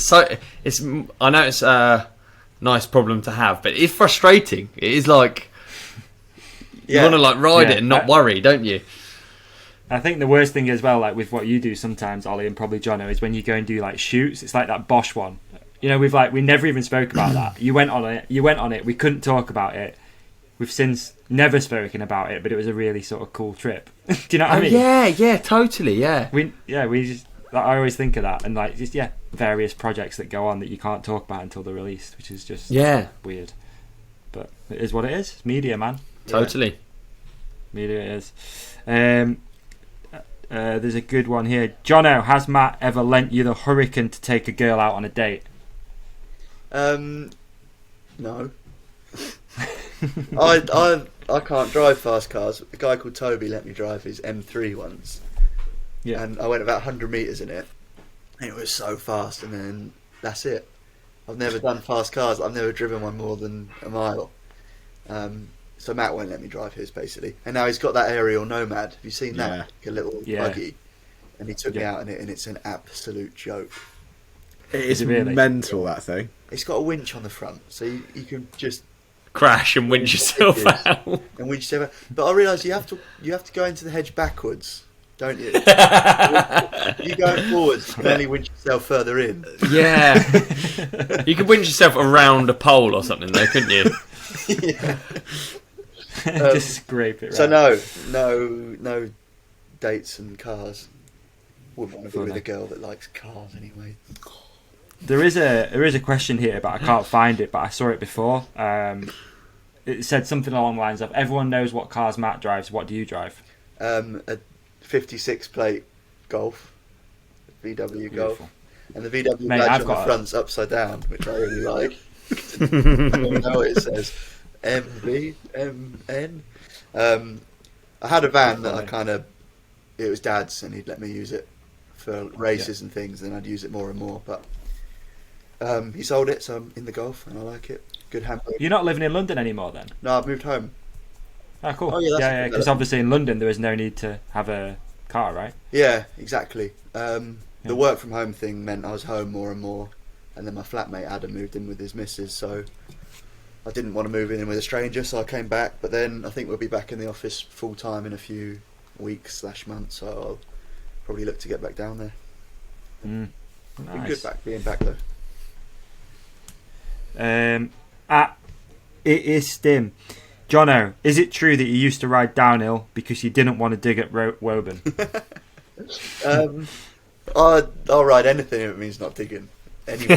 I know it's a nice problem to have, but it's frustrating. It is like you want to like ride it and not worry, don't you? I think the worst thing as well, like with what you do sometimes, Ollie, and probably Jono, is when you go and do like shoots. It's like that Bosch one. You know, we never even spoke about that. You went on it. We couldn't talk about it. We've since never spoken about it, but it was a really sort of cool trip. Do you know what I mean? Yeah, totally, yeah. We just, like, I always think of that, and like just various projects that go on that you can't talk about until they're released, which is just weird. But it is what it is. It's media, man. Totally. Media it is. There's a good one here. Jono, has Matt ever lent you the Hurricane to take a girl out on a date? No. I can't drive fast cars. A guy called Toby let me drive his M3 once. Yeah. And I went about 100 metres in it. And it was so fast, and then that's it. I've never done fast cars. I've never driven one more than a mile. So Matt won't let me drive his, basically. And now he's got that aerial Nomad. Have you seen that? Like a little buggy. And he took me out in it, and it's an absolute joke. It is really mental, that thing. It's got a winch on the front, so you can just crash and winch yourself out. And winch yourself out. But I realise you have to go into the hedge backwards, don't you? You go forwards, you can only winch yourself further in. Yeah. You could winch yourself around a pole or something, though, couldn't you? Yeah. Just scrape it. So no dates and cars. Wouldn't want to be with a girl that likes cars anyway. There is a question here, but I can't find it. But I saw it before. It said something along the lines of, "Everyone knows what cars Matt drives. What do you drive?" A 56 plate Golf, VW Golf, and the VW badge on the front's upside down, which I really like. I don't know what it says. MN. I had a van that it was Dad's, and he'd let me use it for races and things, and I'd use it more and more. But he sold it, so I'm in the Golf, and I like it. Good hamper. You're not living in London anymore, then? No, I've moved home. Oh, cool. Oh, yeah, because obviously in London there is no need to have a car, right? Yeah, exactly. The work from home thing meant I was home more and more, and then my flatmate Adam moved in with his missus, so I didn't want to move in with a stranger, so I came back. But then I think we'll be back in the office full time in a few weeks/months, so I'll probably look to get back down there. Nice. Been good being back though. It is Stim. Jono, is it true that you used to ride downhill because you didn't want to dig at Woburn? I'll ride anything if it means not digging. Anyway,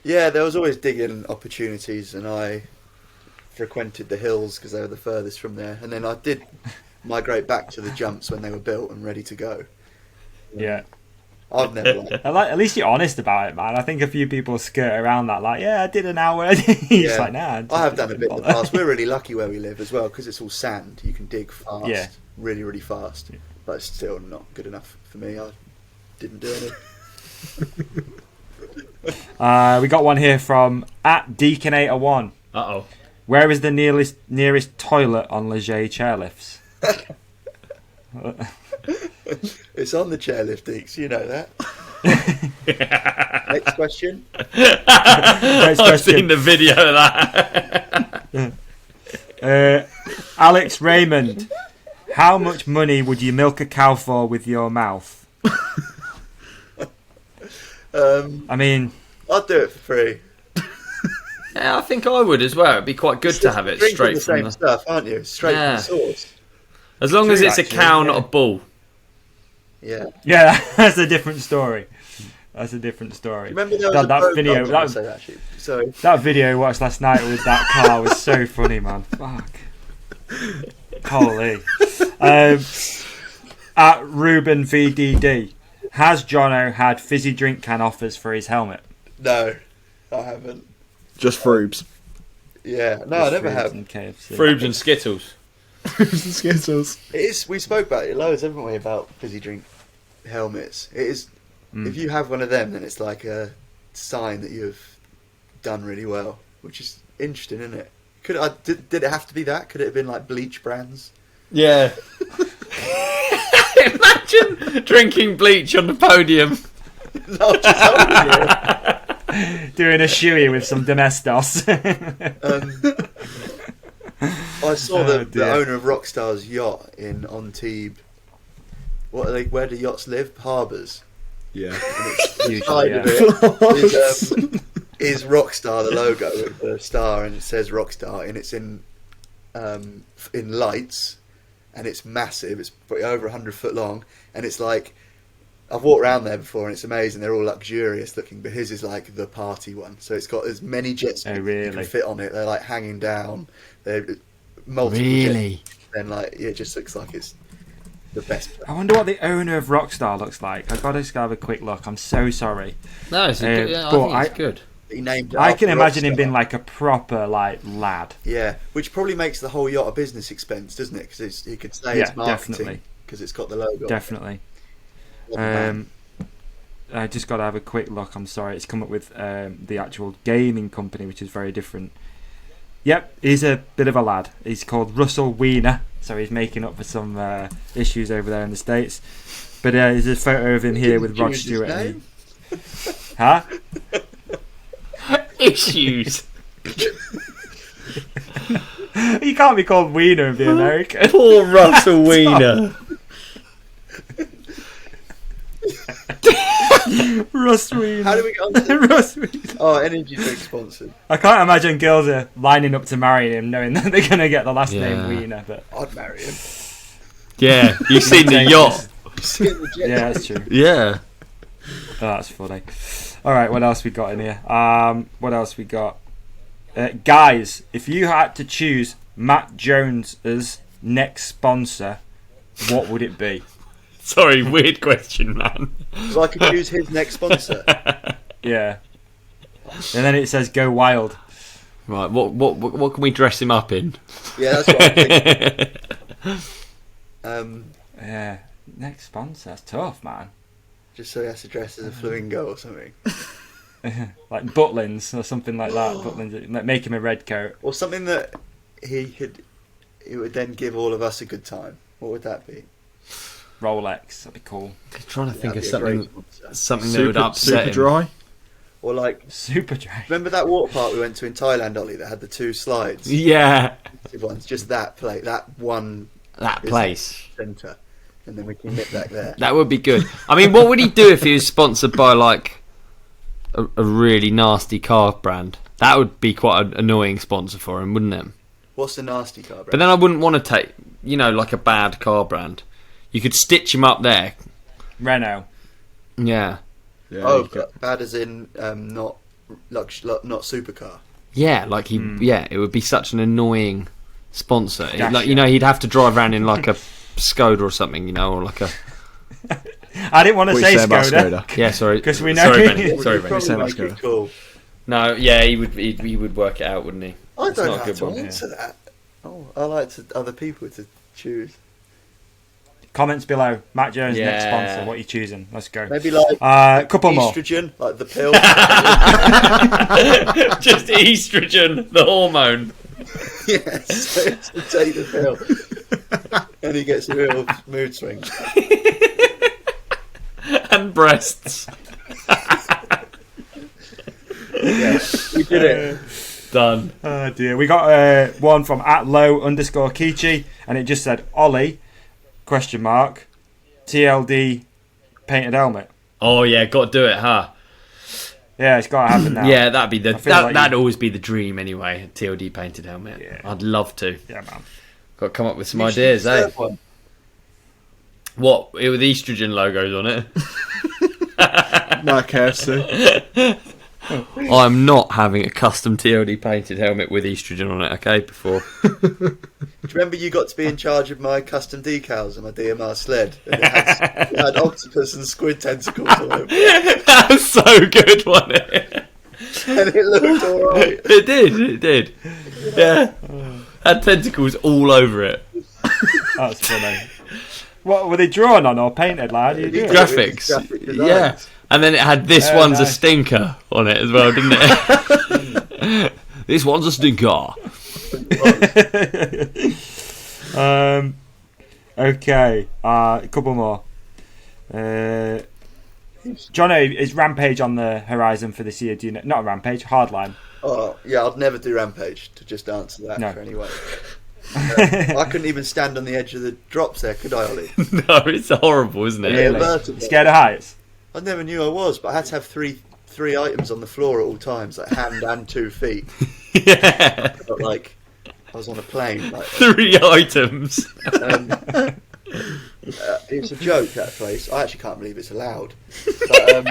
there was always digging opportunities, and I frequented the hills because they were the furthest from there. And then I did migrate back to the jumps when they were built and ready to go. Yeah. I've never at least you're honest about it, man. I think a few people skirt around that, like, I did an hour. It's like, nah. I have done a bit in the past. We're really lucky where we live as well, because it's all sand. You can dig fast, really, really fast. But it's still not good enough for me. I didn't do any. We got one here from @Deaconator1. Uh-oh. Where is the nearest toilet on Leger chairlifts? It's on the chairlift, Deeks. You know that. Next question. I've seen the video of that. Alex Raymond, how much money would you milk a cow for with your mouth? I mean, I'd do it for free. Yeah, I think I would as well. It'd be quite good to have it straight the from same stuff, aren't you? Straight from the source. As long as it's a cow, not a bull. Yeah. Yeah, that's a different story. That's a different story. Remember that video? That video I watched last night with that car was so funny, man. Fuck. Holy. At Ruben VDD, has Jono had fizzy drink can offers for his helmet? No, I haven't. Just Froobs. Yeah, no, I never have. And KFC. Froobs and Skittles. Skittles. It is. We spoke about it loads, haven't we? About fizzy drink helmets. It is. If you have one of them, then it's like a sign that you've done really well, which is interesting, isn't it? Did it have to be that? Could it have been like bleach brands? Yeah. Imagine drinking bleach on the podium. Not just holding it. Doing a shoey with some Domestos. I saw the owner of Rockstar's yacht in Antibes. What are they? Where do yachts live? Harbours. Yeah. Usually, Side yeah. of it is Rockstar, the logo with the star, and it says Rockstar, and it's in lights, and it's massive. It's probably over 100 foot long, and it's like, I've walked around there before, and it's amazing. They're all luxurious looking, but his is like the party one. So it's got as many jet skis as you can fit on it. They're like hanging down. They're multiple Really? jets. Then it just looks like it's the best. I wonder what the owner of Rockstar looks like. I've got to just have a quick look. I'm so sorry. No, it's good. Yeah, I but think it's good. He named it I after can imagine him Rockstar. being like a proper lad. Yeah, which probably makes the whole yacht a business expense, doesn't it? Because you could say it's Yeah, marketing definitely. because it's got the logo. Definitely. I just got to have a quick look. I'm sorry. It's come up with the actual gaming company, which is very different. Yep, he's a bit of a lad. He's called Russell Wiener, so he's making up for some issues over there in the States. But there's a photo of him here with Rod Choose his Stewart. name? Huh? Issues. You can't be called Wiener and be American. Poor Russell Wiener. Russ Wiener. How do we get on to Russ Wiener. Oh, energy drink sponsored. I can't imagine girls are lining up to marry him knowing that they're going to get the last name Yeah. Wiener. But I'd marry him. Yeah, you've seen the yacht. Skin the jet. yeah, that's true. Yeah. Oh, that's funny. All right, what else we got in here? What else we got? Guys, if you had to choose Matt Jones's next sponsor, what would it be? Sorry, weird question, man. So I could choose his next sponsor. Yeah. And then it says "Go Wild." Right, what can we dress him up in? Yeah, that's what I'm thinking. Yeah. Next sponsor. That's tough, man. Just so he has to dress as a flamingo or something. Like Butlins or something like that. Butlins, like make him a red coat. Or something that he would then give all of us a good time. What would that be? Rolex. That'd be cool. I'm trying to think That'd of be a great something sponsor. something that would upset super him. dry. Or like, Super dry. remember that water park we went to in Thailand, Ollie, that had the two slides? Yeah, Ones, just that plate, that one that place. centre, and then we can nip back there. That would be good. I mean, what would he do if he was sponsored by like a really nasty car brand? That would be quite an annoying sponsor for him, wouldn't it? What's the nasty car brand? But then I wouldn't want to take, like a bad car brand. You could stitch him up there. Renault. Yeah. Yeah, Oh, you get- bad as in not not supercar. Yeah, like it would be such an annoying sponsor. Dacia. Like, he'd have to drive around in like a Skoda or something, or like a... I didn't want to What say you say about Skoda. Skoda? Yeah, sorry. 'Cause we know- Sorry, Benny. Would Sorry, you Benny. probably Same make as it Skoda. cool. No, yeah, he would work it out, wouldn't he? I It's don't not a have good to one, answer that. Oh, I like other people to choose. Comments below. Matt Jones next Yeah. sponsor. What are you choosing? Let's go. Maybe like Couple more. estrogen, like the pill. Just estrogen, the hormone. Yes, so to take the pill, and he gets a real mood swing. And breasts. Yeah, we did it. Done. Oh dear. We got one from @low_Kichi, and it just said Ollie ? TLD painted helmet. Oh yeah, got to do it, huh? Yeah, it's got to happen now. Yeah, that'd be I feel like that'd you- always be the dream anyway. A TLD painted helmet. Yeah. I'd love to. Yeah, man. Got to come up with some ideas, eh? Third one. What with estrogen logos on it? No, KFC. I'm not having a custom TLD painted helmet with estrogen on it. Okay, before you remember you got to be in charge of my custom decals and my DMR sled? And it had octopus and squid tentacles all over it. That was so good, wasn't it? And it looked alright. It did. Yeah. Had tentacles all over it. That's funny. What were they drawn on or painted, lad? You do it? Graphics. Graphic designs. Yeah. And then it had this one's a nice. stinker on it as well, didn't it? This one's a stinker. Okay, a couple more. Jono, is Rampage on the horizon for this year? Do you know? Not Rampage, Hardline. Oh, yeah, I'd never do Rampage, to just answer that No. for anyone. I couldn't even stand on the edge of the drops there, could I, Ollie? No, it's horrible, isn't it? Really? Vertical. Scared of heights? I never knew I was, but I had to have three items on the floor at all times, like hand and 2 feet. Yeah. But like I was on a plane. Like, 3 items. it's a joke, that place. I actually can't believe it's allowed. But,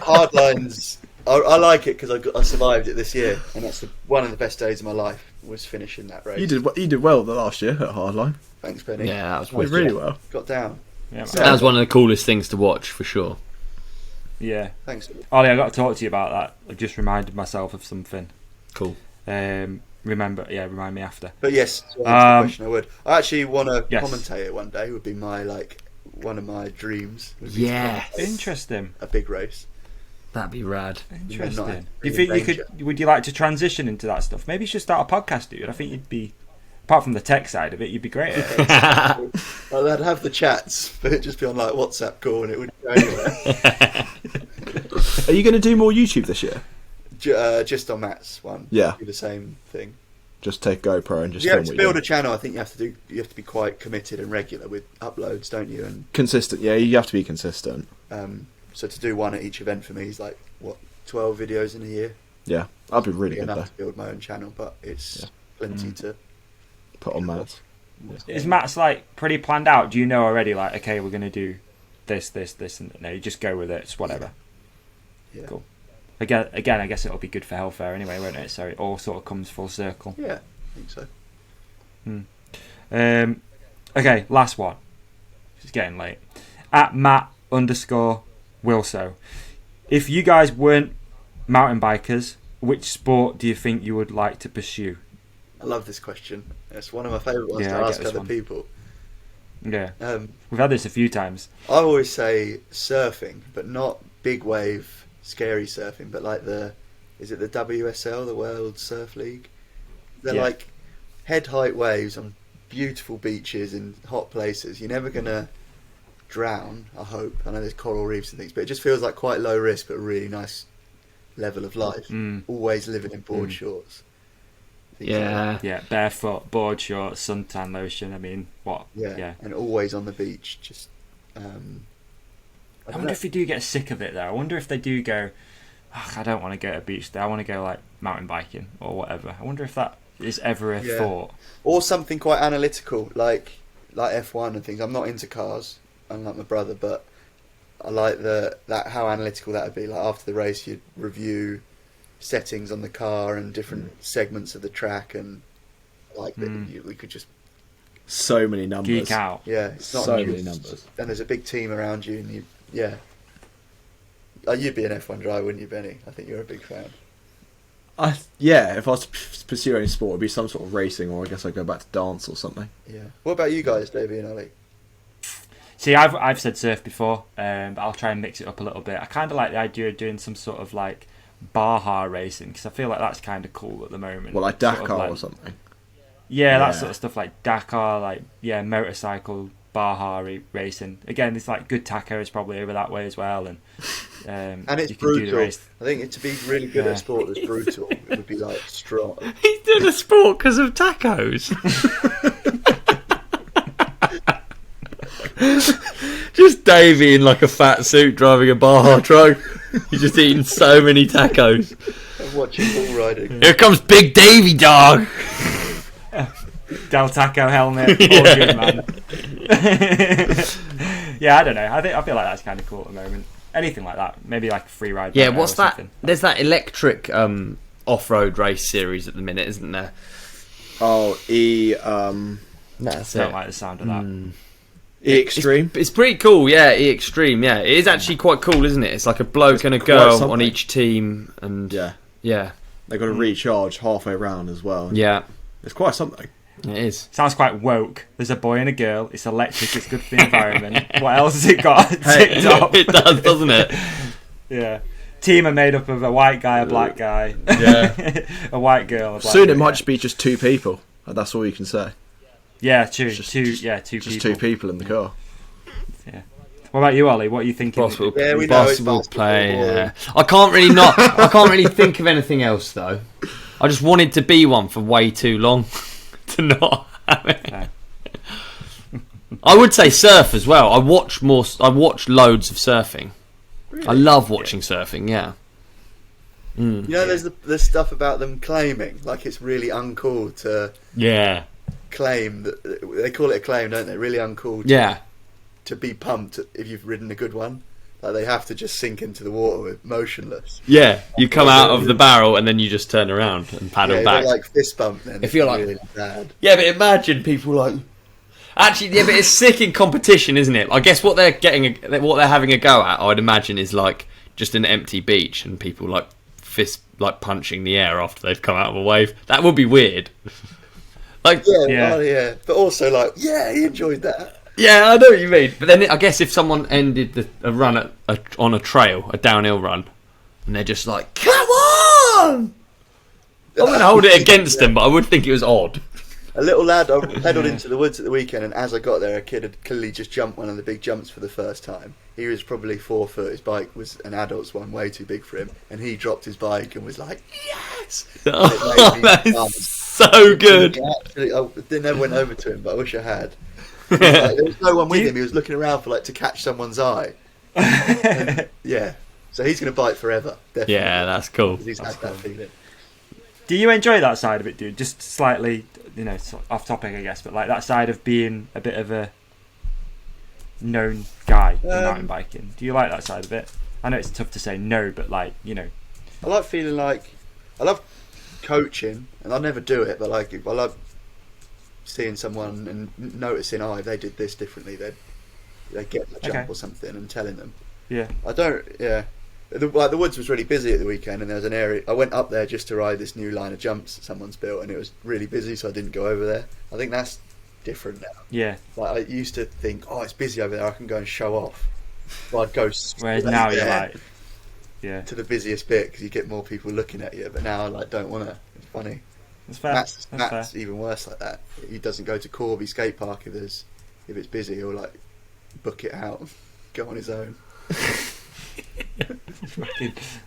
Hardlines, I like it because I survived it this year, and that's one of the best days of my life. Was finishing that race. You did well the last year at Hardline. Thanks, Benny. Yeah, that was You did really well. Got down. Yeah. That was one of the coolest things to watch, for sure. Yeah. Thanks. Ollie, I got to talk to you about that. I just reminded myself of something. Cool. Remind me after. But yes, to answer the question, I would. I actually want to Yes. commentate it one day. Would be my one of my dreams. Would be to Yes. commentate Interesting. a big race. That'd be rad. Interesting. not Do you think you danger. could? Would you like to transition into that stuff? Maybe you should start a podcast, dude. I think you'd be, apart from the tech side of it, you'd be great at it. I'd have the chats, but it'd just be on like WhatsApp call, and it wouldn't go anywhere. Are you going to do more YouTube this year? Just on Matt's one. Yeah. Do the same thing. Just take GoPro and just Yeah, film to what build you a channel, I think you have to be quite committed and regular with uploads, don't you? And consistent. Yeah, you have to be consistent. so to do one at each event for me is like 12 videos in a year. Yeah, I'd be really good Enough there. to build my own channel, but it's plenty to. Put on Matt. Is Matt's like pretty planned out? Do you know already? Like, okay, we're gonna do this, and no, you just go with it. It's whatever. Yeah. Cool. Again, I guess it'll be good for Hellfare anyway, won't it? So it all sort of comes full circle. Yeah, I think so. Okay, last one. It's getting late. At Matt_Wilso. If you guys weren't mountain bikers, which sport do you think you would like to pursue? I love this question. It's one of my favourite ones Yeah, to I get ask this other one. people. Yeah, Um, we've had this a few times. I always say surfing, but not big wave, scary surfing, but like is it the WSL, the World Surf League? They're Yeah. like head height waves on beautiful beaches in hot places. You're never gonna drown, I hope. I know there's coral reefs and things, but it just feels like quite low risk, but a really nice level of life. Always living in board shorts. Yeah. Yeah, barefoot, board shorts, suntan lotion. I mean, what? Yeah, and always on the beach. Just, I wonder if you do get sick of it though. I wonder if they do go, "Ugh, I don't want to go to a beach day. I want to go like mountain biking or whatever. I wonder if that is ever a thought. Or something quite analytical, like F1 and things. I'm not into cars, unlike my brother, but I like how analytical that would be. Like after the race, you'd review settings on the car and different segments of the track, and we could just So many numbers. Geek out. it's not So just- many numbers. And there's a big team around you, and you'd be an F1 driver, wouldn't you, Benny? I think you're a big fan. Yeah, if I was to pursue any sport, it'd be some sort of racing, or I guess I'd go back to dance or something. Yeah. What about you guys, Davey and Ollie? See, I've said surf before, but I'll try and mix it up a little bit. I kind of like the idea of doing some sort of like Baja racing because I feel like that's kind of cool at the moment. Well, like Sort of Dakar like- or something. Yeah, that Yeah. sort of stuff like Dakar, like motorcycle Baja racing. Again, it's like good tacos probably over that way as well, and It's you can do the brutal. race. I think to be really good at a sport that's brutal, it would be like strong. He's doing a sport because of tacos. Just Davey in like a fat suit driving a Baja truck. He's just eating so many tacos. I'm watching bull riding. Here comes Big Davey, dog. Del Taco helmet, all good, man. Yeah, I don't know. I feel like that's kind of cool at the moment. Anything like that, maybe like a free ride. Yeah, moto what's or that? something. There's that electric off-road race series at the minute, isn't there? Oh, E. That's Don't it. like the sound of that. E Extreme. It's pretty cool, yeah. E Extreme, yeah. It is actually quite cool, isn't it? It's like a bloke and a quite girl something. on each team, and Yeah. They got to recharge halfway round as well. yeah, It's quite something. it is. Sounds quite woke. There's a boy and a girl. It's electric. It's good for the environment. What else has it got? TikTok. It does, doesn't it? Yeah. Team are made up of a white guy, a black guy, a white girl, a black Soon girl. it might just be just two people. And that's all you can say. Yeah, two Just people. two people in the car. What about you, Ollie? What are you thinking? Basketball, Yeah, we know it's basketball basketball. play. Yeah. I can't really think of anything else though. I just wanted to be one for way too long to not have it. Okay. I would say surf as well. I watch loads of surfing. I love watching surfing. Yeah. You know, there's the stuff about them claiming, like it's really uncool to Yeah. claim that they call it a claim, don't they? Really uncool. Yeah. To be pumped if you've ridden a good one. Like they have to just sink into the water with motionless. Yeah. You come out of the barrel and then you just turn around and paddle Yeah, back. they're like fist bump then. If you're like- really bad. Yeah, but imagine people like. Actually, yeah, but it's sick in competition, isn't it? I guess what they're having a go at, I'd imagine, is like just an empty beach and people like fist like punching the air after they've come out of a wave. That would be weird. Like, Yeah, yeah. But also like, yeah, he enjoyed that. yeah, I know what you mean. But then I guess if someone ended a run on a trail, a downhill run, and they're just like, "Come on!" I wouldn't hold it against them, but I would think it was odd. A little lad, I pedalled into the woods at the weekend, and as I got there, a kid had clearly just jumped one of the big jumps for the first time. He was probably 4 foot. His bike was an adult's one, way too big for him, and he dropped his bike and was like, "Yes!" Oh, It made me that laugh. is so good. Actually, I never went over to him, but I wish I had. Like, there was no one with him. He was looking around for to catch someone's eye. And, yeah, so he's going to bite forever. Definitely. Yeah, that's cool. 'Cause he's had that feeling. Do you enjoy that side of it, dude? Just slightly, sort of off topic, I guess, but like that side of being a bit of a known guy in mountain biking. Do you like that side of it? I know it's tough to say no, but like, I like feeling like I love coaching, and I never do it, but like I love seeing someone and noticing, if they did this differently, they get the jump or something, and telling them. Yeah. I don't. Yeah. The woods was really busy at the weekend, and there was an area. I went up there just to ride this new line of jumps that someone's built, and it was really busy, so I didn't go over there. I think that's different now. Yeah. Like I used to think, it's busy over there, I can go and show off. Well, I'd go. Whereas straight now you're there like, yeah, to the busiest bit because you get more people looking at you. But now I don't want to. It's funny. that's fair. Matt's That's fair. even worse like that. He doesn't go to Corby skate park if it's busy. He'll like book it out, and go on his own.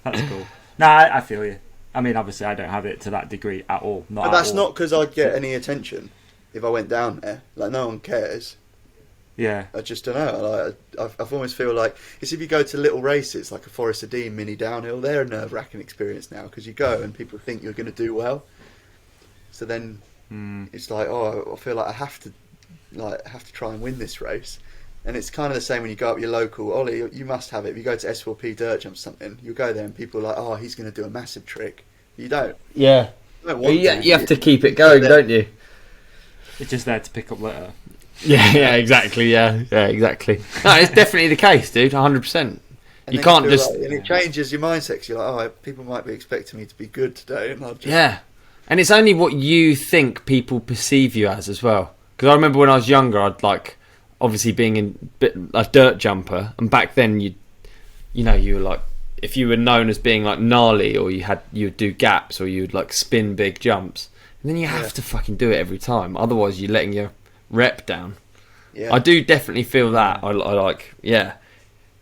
That's cool. Nah, I feel you. I mean, obviously, I don't have it to that degree at all. But that's not because I'd get any attention if I went down there. Like no one cares. Yeah. I just don't know. Like, I almost feel like it's if you go to little races like a Forest of Dean mini downhill. They're a nerve-wracking experience now because you go and people think you're going to do well. So then it's like, I feel like I have to try and win this race. And it's kind of the same when you go up your local. Ollie, you must have it. If you go to S4P dirt jump something, you go there and people are like, he's going to do a massive trick. You don't. Yeah. You don't want You have to keep it going, don't you? It's just there to pick up litter. Yeah, exactly. Yeah, exactly. No, it's definitely the case, dude. 100%. And You then can't feel just. like- and it changes your mindset. 'Cause you're like, people might be expecting me to be good today, and I'll just. Yeah, and it's only what you think people perceive you as well. Because I remember when I was younger, I'd like obviously being a dirt jumper, and back then you were like, if you were known as being like gnarly, or you would do gaps, or you'd like spin big jumps, and then you have to fucking do it every time. Otherwise, you're letting your rep down. Yeah. I do definitely feel that. I like, yeah.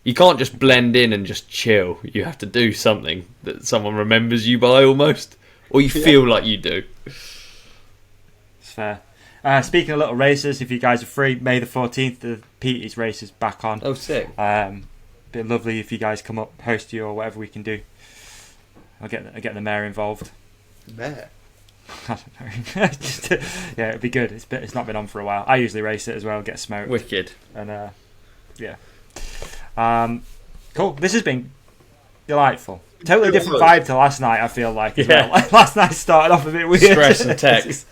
You can't just blend in and just chill. You have to do something that someone remembers you by almost, or you feel like you do. It's fair. Speaking of little races, if you guys are free, May the 14th, the Petey's race is back on. Oh, sick. Be lovely if you guys come up, host you, or whatever we can do. I'll get the mayor involved. Mayor. I don't know. Yeah, it'd be good. It's not been on for a while. I usually race it as well, get smoked. Wicked. And yeah. Cool. This has been delightful. Totally different vibe to last night, I feel like. As well. Last night started off a bit weird. Stress and text.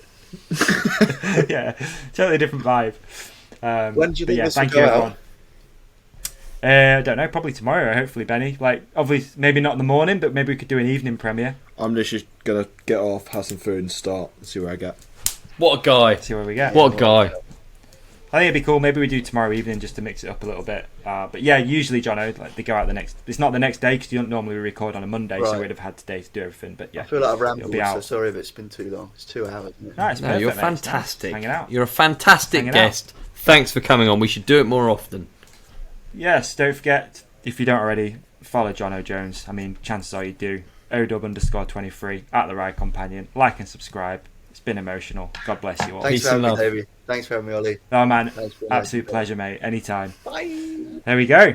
Yeah, totally different vibe. When do you think this will thank go you, out? everyone. I don't know, probably tomorrow, hopefully, Benny. Like, obviously, maybe not in the morning, but maybe we could do an evening premiere. I'm literally gonna get off, have some food, and start and see where I get. What a guy! See where we get. What a guy! I think it'd be cool. Maybe we do tomorrow evening just to mix it up a little bit. But yeah, usually, Jono, like they go out the next. It's not the next day because you don't normally record on a Monday, so Right. we'd have had today to do everything. But yeah, I feel like I've it'll rambled, be so out. sorry if it's been too long. It's 2 hours. Isn't it? No, it's No, perfect, you're mate. It's nice. fantastic. Hanging out. You're a fantastic Hanging out. guest. Thanks for coming on. We should do it more often. Yes, don't forget, if you don't already, follow Jono Jones. I mean, chances are you do. OW_23 at the Ride Companion. Like and subscribe. It's been emotional. God bless you all. Thanks Peace for having and me, love. Davey. Thanks for having me, Ollie. Oh man, Thanks for absolute pleasure, mate. Anytime. Bye. There we go.